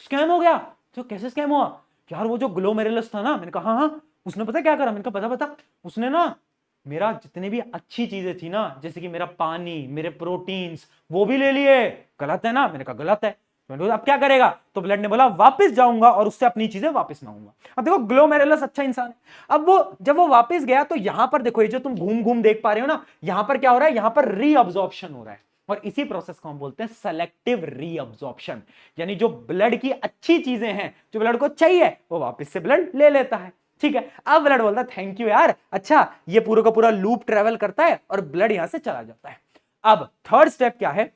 Speaker 1: स्कैम हो गया। तो कैसे स्कैम हुआ यार? वो जो ग्लोमेरुलस था ना, मैंने कहा हाँ हाँ, उसने पता क्या करा? मैंने कहा बता बता। उसने ना मेरा जितने भी अच्छी चीजें थी ना, जैसे कि मेरा पानी, मेरे प्रोटीन्स, वो भी ले लिए। गलत है ना? मैंने कहा गलत है। मैंने बोला अब क्या करेगा? तो ब्लड ने बोला वापस जाऊंगा और उससे अपनी चीजें वापस मांगूंगा। अब देखो ग्लोमेरुलस अच्छा इंसान है। अब वो जब वो वापस गया तो यहां पर देखो, ये जो तुम घूम घूम देख पा रहे हो ना, यहां पर क्या हो रहा है? यहां पर रीअब्जॉर्प्शन हो रहा है, और इसी प्रोसेस को हम बोलते हैं सेलेक्टिव रीअब्जॉर्प्शन। यानी जो ब्लड की अच्छी चीजें हैं, जो ब्लड को चाहिए, वो वापस से ब्लड ले लेता है, ठीक है। अब ब्लड बोलता है थैंक यू यार, अच्छा ये पूरा का पूरा लूप ट्रेवल करता है और ब्लड यहां से चला जाता है। अब थर्ड स्टेप क्या है?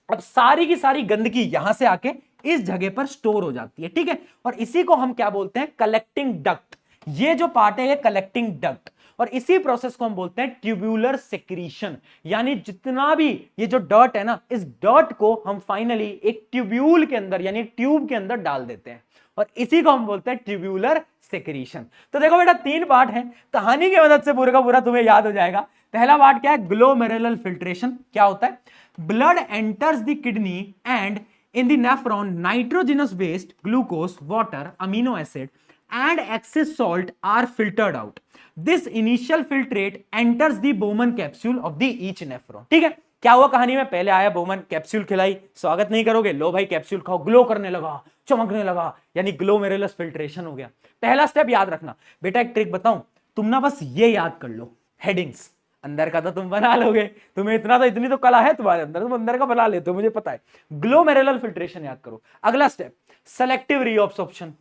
Speaker 1: अब सारी की सारी गंदगी यहां से आके इस जगह पर स्टोर हो जाती है, ठीक है। और इसी को हम क्या बोलते हैं? Collecting duct. ये जो पार्ट है ये कलेक्टिंग डक्ट, और इसी प्रोसेस को हम बोलते हैं ट्यूब्यूलर सेक्रीशन। यानी जितना भी ये जो डर्ट है ना, इस डर्ट को हम फाइनली एक ट्यूब्यूल के अंदर यानी ट्यूब के अंदर डाल देते हैं, और इसी को हम बोलते हैं ट्यूब्यूलर सेक्रीशन। तो देखो बेटा 3 पार्ट हैं, कहानी की मदद से पूरा का पूरा तुम्हें याद हो जाएगा। पहला पार्ट क्या है, ग्लोमेरुलर फिल्ट्रेशन। क्या होता है, blood enters the kidney and in the nephron nitrogenous waste, glucose, water, amino acid and excess salt are filtered out. This initial filtrate enters the Bowman capsule of the each nephron. ठीक है, क्या हुआ कहानी में, पहले आया Boman, capsule खिलाई, स्वागत नहीं करोगे, लो भाई कैप्सूल खाओ, ग्लो करने लगा, चमकने लगा, यानी ग्लोमेरुलस फिल्ट्रेशन हो गया। पहला स्टेप याद रखना बेटा, एक ट्रिक बताऊं, तुम ना बस ये याद कर लो, हेडिंग्स, अंदर का तो तुम बना लोगे, तुम्हें इतना तो इतनी तो कला है तुम्हारे अंदर, तुम अंदर का बना लेते हो, मुझे पता है। ग्लोमेरुलर फिल्ट्रेशन याद करो। अगला स्टेप सेलेक्टिव रीअब्सॉर्प्शन।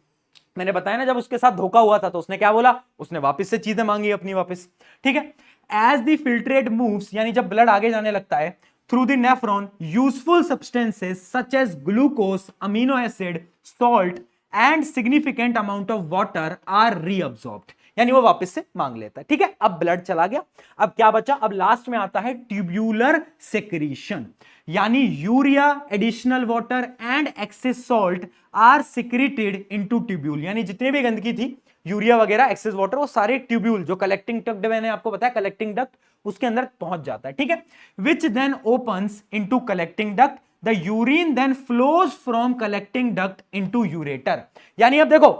Speaker 1: मैंने बताया ना, जब उसके साथ धोखा हुआ था तो उसने क्या बोला, उसने वापस से चीजें मांगी अपनी वापस। ठीक है, एज द फिल्ट्रेट मूव्स, यानी जब ब्लड आगे जाने लगता है through the nephron, useful substances such as glucose, amino acid, salt and significant amount of water are reabsorbed, यानी वो वापस से मांग लेता है। ठीक है, अब ब्लड चला गया, अब क्या बचा, अब लास्ट में आता है ट्यूब्यूलर सेक्रीशन, यानी urea, additional water and excess salt are secreted into tubule, यानी जितनी भी गंदगी थी, यूरिया वगैरह, एक्सेस वाटर, वो सारे ट्यूब्यूल, जो कलेक्टिंग डक्ट मैंने आपको बताया कलेक्टिंग डक्ट, उसके अंदर पहुंच जाता है। ठीक है, which then opens into collecting duct, the urine then flows from collecting duct into ureter. यानी अब देखो,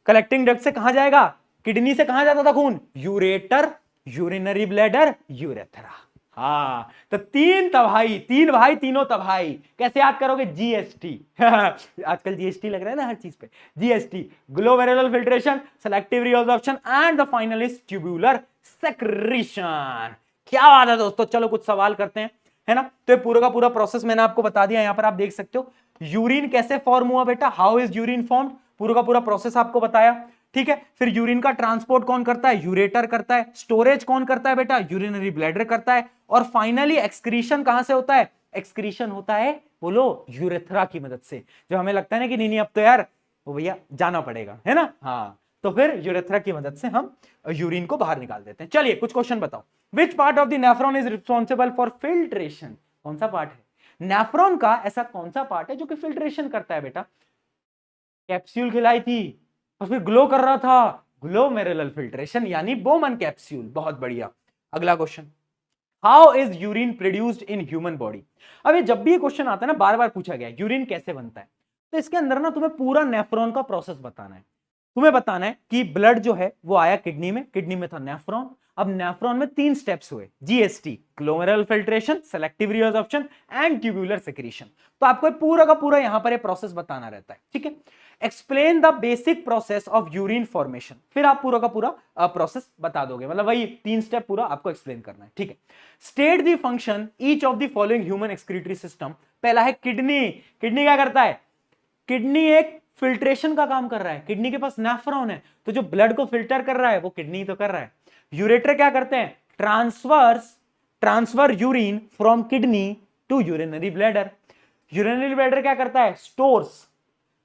Speaker 1: कलेक्टिंग डक्ट से कहां जाएगा, किडनी से कहां जाता था खून, यूरेटर, यूरिनरी ब्लैडर, यूरेथ्रा। हाँ, तो तीन भाई तीनों तबाही। कैसे याद करोगे, जीएसटी आजकल जीएसटी लग रहा है ना हर चीज पे, GST, glomerular filtration, selective reabsorption and the final is tubular secretion. क्या बात है दोस्तों, चलो कुछ सवाल करते हैं, है ना। तो ये पूरा का पूरा प्रोसेस मैंने आपको बता दिया, यहां पर आप देख सकते हो यूरिन कैसे फॉर्म हुआ बेटा, हाउ इज यूरिन फॉर्म्ड, पूरा का पूरा प्रोसेस आपको बताया। ठीक है, फिर यूरिन का ट्रांसपोर्ट कौन करता है, यूरेटर करता है, स्टोरेज कौन करता है बेटा, यूरिनरी ब्लैडर करता है, और फाइनली एक्सक्रीशन कहां से होता है, एक्सक्रीशन होता है, बोलो, यूरेथ्रा की मदद से। जो हमें लगता है ना कि नहीं अब तो यार वो भैया जाना पड़ेगा, है ना, हाँ, तो फिर यूरेथ्रा की मदद से हम यूरिन को बाहर निकाल देते हैं। चलिए कुछ क्वेश्चन बताओ, which part of the nephron is responsible for filtration, कौन सा पार्ट है नेफ्रॉन का, ऐसा कौन सा पार्ट है जो कि फिल्ट्रेशन करता है बेटा, कैप्सूल खिलाई थी और फिर ग्लो कर रहा था, ग्लोमेरुलर फिल्ट्रेशन, यानी बोमन कैप्सूल। बहुत बढ़िया। अगला question, how is urine produced in human body. अब ये जब भी ये क्वेश्चन आता है ना, बार बार पूछा गया यूरिन कैसे बनता है, तो इसके अंदर ना तुम्हें पूरा नेफ्रॉन का प्रोसेस बताना है। तुम्हें बताना है कि ब्लड जो है वो आया किडनी में, किडनी में था नेफ्रॉन, अब नेफ्रॉन में 3 स्टेप्स हुए, GST, glomerular filtration, selective reabsorption and tubular secretion. तो आपको पूरा का पूरा यहां पर ये प्रोसेस बताना रहता है। ठीक है, explain the basic process of urine formation, फिर आप पूरा का पूरा प्रोसेस बता दोगे, मतलब वही 3 स्टेप पूरा आपको एक्सप्लेन करना है। ठीक है, state the function each of the following human excretory system. पहला है किडनी, किडनी क्या करता है, किडनी एक फिल्ट्रेशन का काम कर रहा है, किडनी के पास नेफ्रॉन है, तो जो ब्लड को फिल्टर कर रहा है वो किडनी तो कर रहा है। यूरेटर क्या करते हैं, transfer urine from kidney to urinary bladder. Urinary bladder क्या करता है,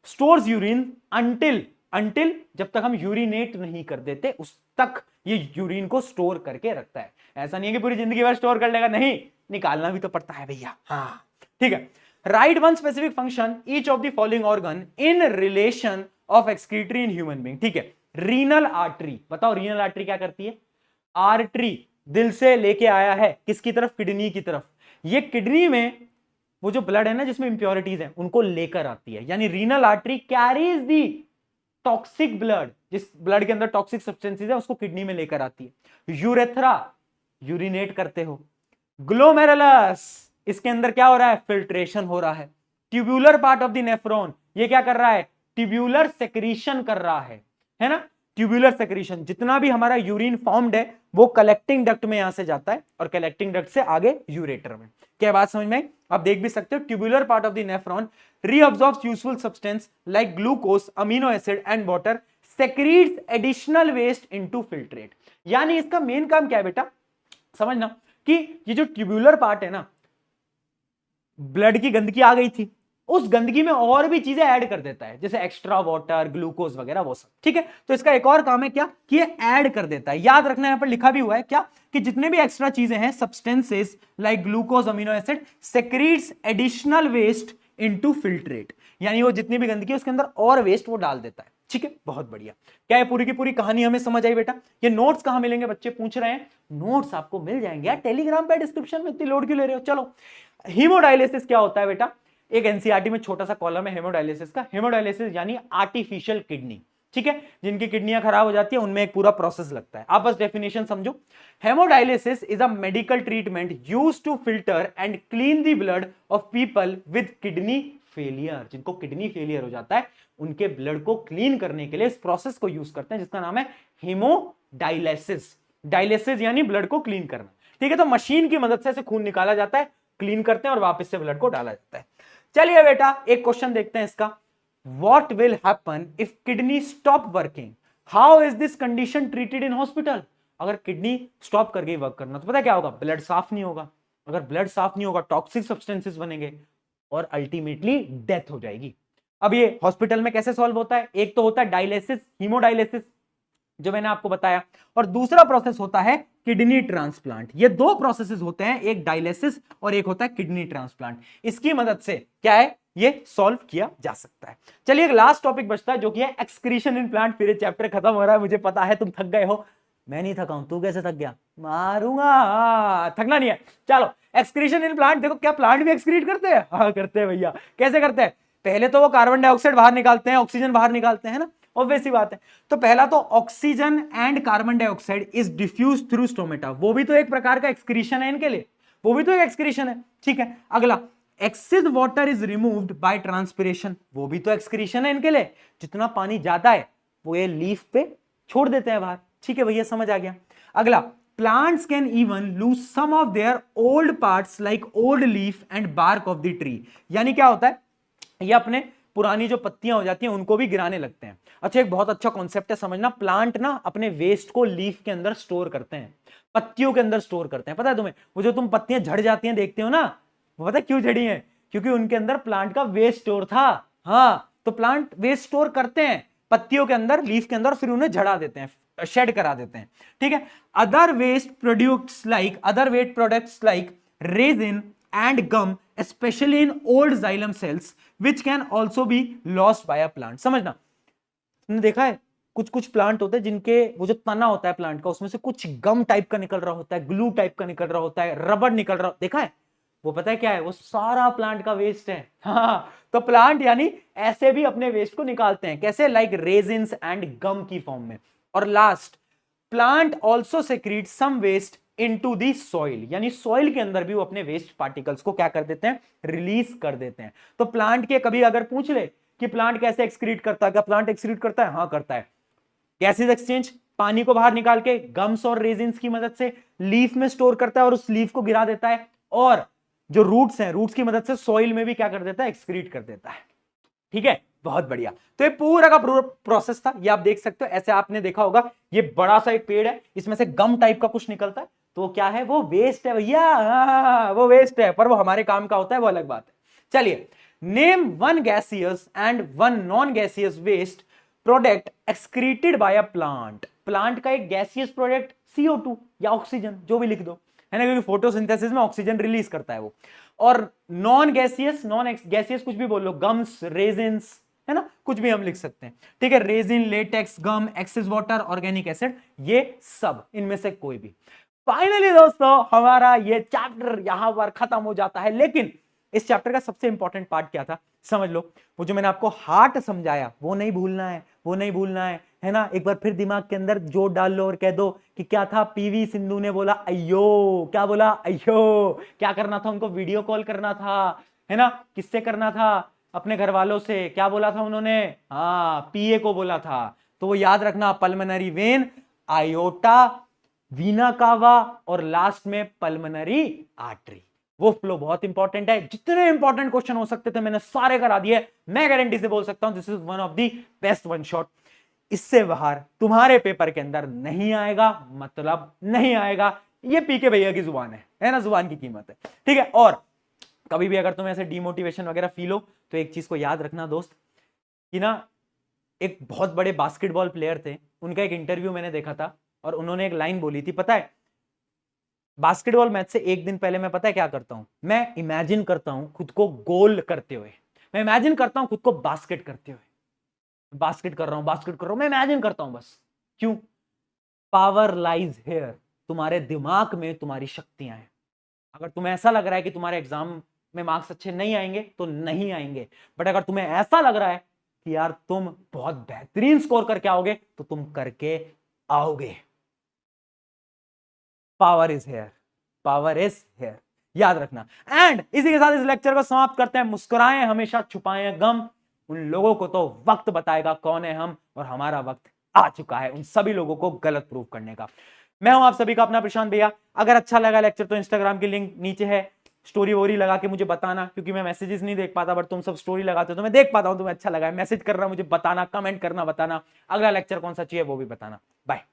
Speaker 1: स्टोर्स यूरिन अंटिल जब तक हम यूरिनेट नहीं कर देते उस तक ये यूरिन को स्टोर करके रखता है। ऐसा नहीं है कि पूरी जिंदगी भर स्टोर कर लेगा, नहीं, निकालना भी तो पड़ता है भैया। हाँ ठीक है, right one specific function each of the following organ in relation of excretory in human being. ठीक है, रीनल आर्टरी, बताओ रीनल आर्टरी क्या करती है, आर्टरी दिल से लेके आया है किसकी तरफ, किडनी की तरफ। ये किडनी में वो जो ब्लड है ना जिसमें इंप्योरिटीज है उनको लेकर आती है, यानी रीनल आर्टरी कैरीज दी टॉक्सिक ब्लड, जिस ब्लड के अंदर टॉक्सिक सब्सटेंसेस है उसको किडनी में लेकर आती है। यूरेथ्रा, यूरिनेट करते हो। ग्लोमेरुलस, इसके अंदर क्या हो रहा है, फिल्ट्रेशन हो रहा है। Tubular part of the nephron, ये क्या कर रहा है, ट्यूब्यूलर सेक्रीशन कर रहा है ना, ट्यूब्यूलर सेक्रीशन। जितना भी हमारा यूरिन फॉर्म्ड है वो कलेक्टिंग डक्ट में यहां से जाता है और कलेक्टिंग डक्ट से आगे यूरेटर में। क्या बात समझ में, आप देख भी सकते हो, tubular part of the nephron reabsorbs useful substance like glucose, amino acid and water, secretes additional waste into filtrate। यानी इसका मेन काम क्या है बेटा, समझना कि ये जो ट्यूब्यूलर पार्ट है ना, ब्लड की गंदगी आ गई थी, उस गंदगी में और भी चीजें ऐड कर देता है, जैसे एक्स्ट्रा वाटर, ग्लूकोज वगैरह वो सब। ठीक है, तो इसका एक और काम है क्या, कि ये ऐड कर देता है। याद रखना, यहां पर लिखा भी हुआ है क्या, कि जितने भी एक्स्ट्रा चीजें हैं, substances like glucose, amino acid, secretes additional waste into filtrate. यानी वो जितनी भी गंदगी है उसके अंदर और वेस्ट वो डाल देता है। ठीक है, बहुत बढ़िया। क्या है पूरी की पूरी कहानी हमें समझ आई बेटा? ये नोट्स कहां मिलेंगे बच्चे पूछ रहे हैं। नोट्स आपको मिल जाएंगे यार टेलीग्राम पे, डिस्क्रिप्शन में। इतनी लोड क्यों ले रहे हो? चलो, हीमोडायलिसिस क्या होता है बेटा? एक एनसीईआरटी में छोटा सा कॉलम है हेमोडायलिसिस का। हेमोडायलिसिस यानी आर्टिफिशियल किडनी। ठीक है, जिनकी किडनियां खराब हो जाती है उनमें एक पूरा प्रोसेस लगता है। आप बस डेफिनेशन समझो। Haemodialysis is a medical treatment used to filter and clean the blood of people with kidney failure. जिनको किडनी फेलियर हो जाता है उनके ब्लड को क्लीन करने के लिए इस प्रोसेस को यूज करते हैं जिसका नाम है हेमोडायलिसिस। डायलिसिस यानी ब्लड को क्लीन करना। ठीक है, तो मशीन की मदद से खून निकाला जाता है, क्लीन करते हैं और वापस से ब्लड को डाला जाता है। चलिए बेटा एक क्वेश्चन देखते हैं इसका। What will happen if kidney stop working? How is this condition treated in hospital? अगर किडनी स्टॉप कर गई वर्क करना तो पता क्या होगा? ब्लड साफ नहीं होगा। अगर ब्लड साफ नहीं होगा टॉक्सिक सब्सटेंसेस बनेंगे और अल्टीमेटली डेथ हो जाएगी। अब ये हॉस्पिटल में कैसे सॉल्व होता है? एक तो होता है डायलिसिस, हीमोडायलिसिस जो मैंने आपको बताया, और दूसरा प्रोसेस होता है किडनी ट्रांसप्लांट। ये दो प्रोसेसेस होते हैं, एक डायलिसिस और एक होता है किडनी ट्रांसप्लांट। इसकी मदद से क्या है ये सॉल्व किया जा सकता है। चलिए एक लास्ट टॉपिक बचता है जो कि है एक्सक्रीशन इन प्लांट। फिर चैप्टर खत्म हो रहा है, मुझे पता है तुम थक गए हो। मैं नहीं थका हूं, तू कैसे थक गया? मारूंगा, थकना नहीं है। चलो एक्सक्रीशन इन प्लांट, देखो क्या प्लांट भी एक्सक्रीट करते हैं? हाँ करते हैं भैया। कैसे करते हैं? पहले तो वो कार्बन डाइऑक्साइड बाहर निकालते हैं, ऑक्सीजन बाहर निकालते हैं ना, ऑब्वियस सी बात है। तो पहला तो oxygen and carbon dioxide is diffuse through stomata, वो भी तो एक प्रकार का एक्सक्रीशन है इनके लिए, वो भी तो एक एक्सक्रीशन है। ठीक है, अगला excess water is removed by transpiration, वो भी तो एक्सक्रीशन है इनके लिए। जितना पानी जाता है वो ये लीफ पे छोड़ देते हैं बाहर। ठीक है भैया, समझ आ गया। अगला plants can even lose some of their old parts like old leaf and bark of the tree. यानी क्या होता है, ये अपने पुरानी जो पत्तियां हो जाती हैं उनको भी गिराने लगते हैं। अच्छा, एक बहुत अच्छा कॉन्सेप्ट है समझना। प्लांट ना अपने वेस्ट को लीफ के अंदर स्टोर करते हैं, पत्तियों के अंदर स्टोर करते हैं। पता है तुम्हें, वो जो तुम पत्तियां झड़ जाती हैं देखते हो ना, वो पता है क्यों झड़ी हैं? क्योंकि उनके अंदर प्लांट का वेस्ट स्टोर था। हाँ, तो प्लांट वेस्ट स्टोर करते हैं पत्तियों के अंदर, लीफ के अंदर, फिर उन्हें झड़ा देते हैं, शेड करा देते हैं। ठीक है, other waste products like resin and gum especially in old xylem cells which can also be lost by a plant। समझना, तुमने देखा है कुछ कुछ प्लांट होते हैं जिनके वो जो तना होता है प्लांट का उसमें से कुछ गम टाइप का निकल रहा होता है, ग्लू टाइप का निकल रहा होता है, रबड़ निकल रहा, देखा है? वो पता है क्या है? वो सारा प्लांट का वेस्ट है। हाँ, तो प्लांट यानी ऐसे भी अपने वेस्ट को निकालते हैं। कैसे? लाइक रेजिन्स एंड गम की फॉर्म में। और last, plant also secrete some waste into the soil, यानी सॉइल के अंदर भी वो अपने वेस्ट पार्टिकल्स को क्या कर देते हैं? रिलीज कर देते हैं। तो प्लांट के कभी अगर पूछ ले कि प्लांट कैसे एक्सक्रीट करता है, क्या प्लांट एक्सक्रीट करता है? हाँ करता है। गैसेज एक्सचेंज, पानी को बाहर निकाल के गम्स और रेजिन्स की मदद से लीफ में स्टोर करता है और उस लीफ को गिरा देता है। और जो रूट्स हैं, रूट्स की मदद से सॉइल में भी क्या कर देता है? एक्सक्रीट कर देता है। ठीक है, बहुत बढ़िया। तो ये पूरा का पूरा प्रोसेस था, ये आप देख सकते हो। ऐसे आपने देखा होगा, ये बड़ा सा एक पेड़ है, इसमें से गम टाइप का कुछ निकलता है, तो क्या है? वो वेस्ट है भैया, वो वेस्ट है, पर वो हमारे काम का होता है, वो अलग बात है। चलिए, name one gaseous and one non gaseous waste product excreted by a plant. Plant का एक गैसियस प्रोडक्ट CO2 या ऑक्सीजन, जो भी लिख दो, है ना, क्योंकि फोटोसिंथेसिस में ऑक्सीजन रिलीज करता है वो। और नॉन गैसियस कुछ भी बोल लो, गम्स, रेजिन्स, है ना, कुछ भी हम लिख सकते हैं। ठीक है, रेजिन, लेटेक्स, गम, एक्सेस वाटर, ऑर्गेनिक एसिड, ये सब, इनमें से कोई भी। फाइनली दोस्तों हमारा ये चैप्टर यहां पर खत्म हो जाता है। लेकिन इस चैप्टर का सबसे इंपॉर्टेंट पार्ट क्या था समझ लो। वो जो मैंने आपको हार्ट समझाया वो नहीं भूलना है, वो नहीं भूलना है ना। एक बार फिर दिमाग के अंदर जोर डाल लो और कह दो कि क्या था? PV सिंधु ने बोला अयो। क्या बोला? अयो। क्या करना था उनको? वीडियो कॉल करना था, है ना। किससे करना था? अपने घर वालों से। क्या बोला था उन्होंने? हाँ, PA को बोला था। तो वो याद रखना, पल्मोनरी वेन, आयोटा, वीना कावा और लास्ट में पल्मोनरी आर्टरी। वो फ्लो बहुत इंपॉर्टेंट है। जितने इंपॉर्टेंट क्वेश्चन हो सकते थे मैंने सारे करा दिए। मैं गारंटी से बोल सकता हूं this is one of the best one shot. इससे बाहर तुम्हारे पेपर के अंदर नहीं आएगा, मतलब नहीं आएगा। ये PK भैया की जुबान है ना, जुबान की कीमत है। ठीक है, और कभी भी अगर तुम्हें ऐसे डिमोटिवेशन वगैरह फील हो तो एक चीज को याद रखना दोस्त, कि ना एक बहुत बड़े बास्केटबॉल प्लेयर थे, उनका एक इंटरव्यू मैंने देखा था और उन्होंने एक लाइन बोली थी, पता है, बास्केटबॉल मैच से एक दिन पहले मैं पता है क्या करता हूं? मैं इमेजिन करता हूं खुद को गोल करते हुए। मैं इमेजिन करता हूं खुद को बास्केट करते हुए, बास्केट कर रहा हूं, मैं इमेजिन करता हूं बस। क्यों? पावर लाइज हियर, तुम्हारे दिमाग में तुम्हारी शक्तियां हैं। अगर तुम्हें ऐसा लग रहा है कि तुम्हारे एग्जाम में मार्क्स अच्छे नहीं आएंगे तो नहीं आएंगे, बट अगर तुम्हें ऐसा लग रहा है कि यार तुम बहुत बेहतरीन स्कोर करके आओगे तो तुम करके आओगे। Power is here, power is here, याद रखना। एंड इसी के साथ इस लेक्चर को समाप्त करते हैं। मुस्कुराएं हमेशा, छुपाएं गम, उन लोगों को तो वक्त बताएगा कौन है हम, और हमारा वक्त आ चुका है उन सभी लोगों को गलत प्रूव करने का। मैं हूं आप सभी का अपना प्रशांत भैया। अगर अच्छा लगा लेक्चर तो इंस्टाग्राम की लिंक नीचे है, स्टोरी वोरी लगा के मुझे बताना, क्योंकि मैं मैसेजेस नहीं देख पाता, बट तुम सब स्टोरी लगाते हो तो मैं देख पाता हूं। तुम्हें अच्छा लगा है, मैसेज करना, मुझे बताना, कमेंट करना, बताना। अगला लेक्चर कौन सा चाहिए वो भी बताना। बाय।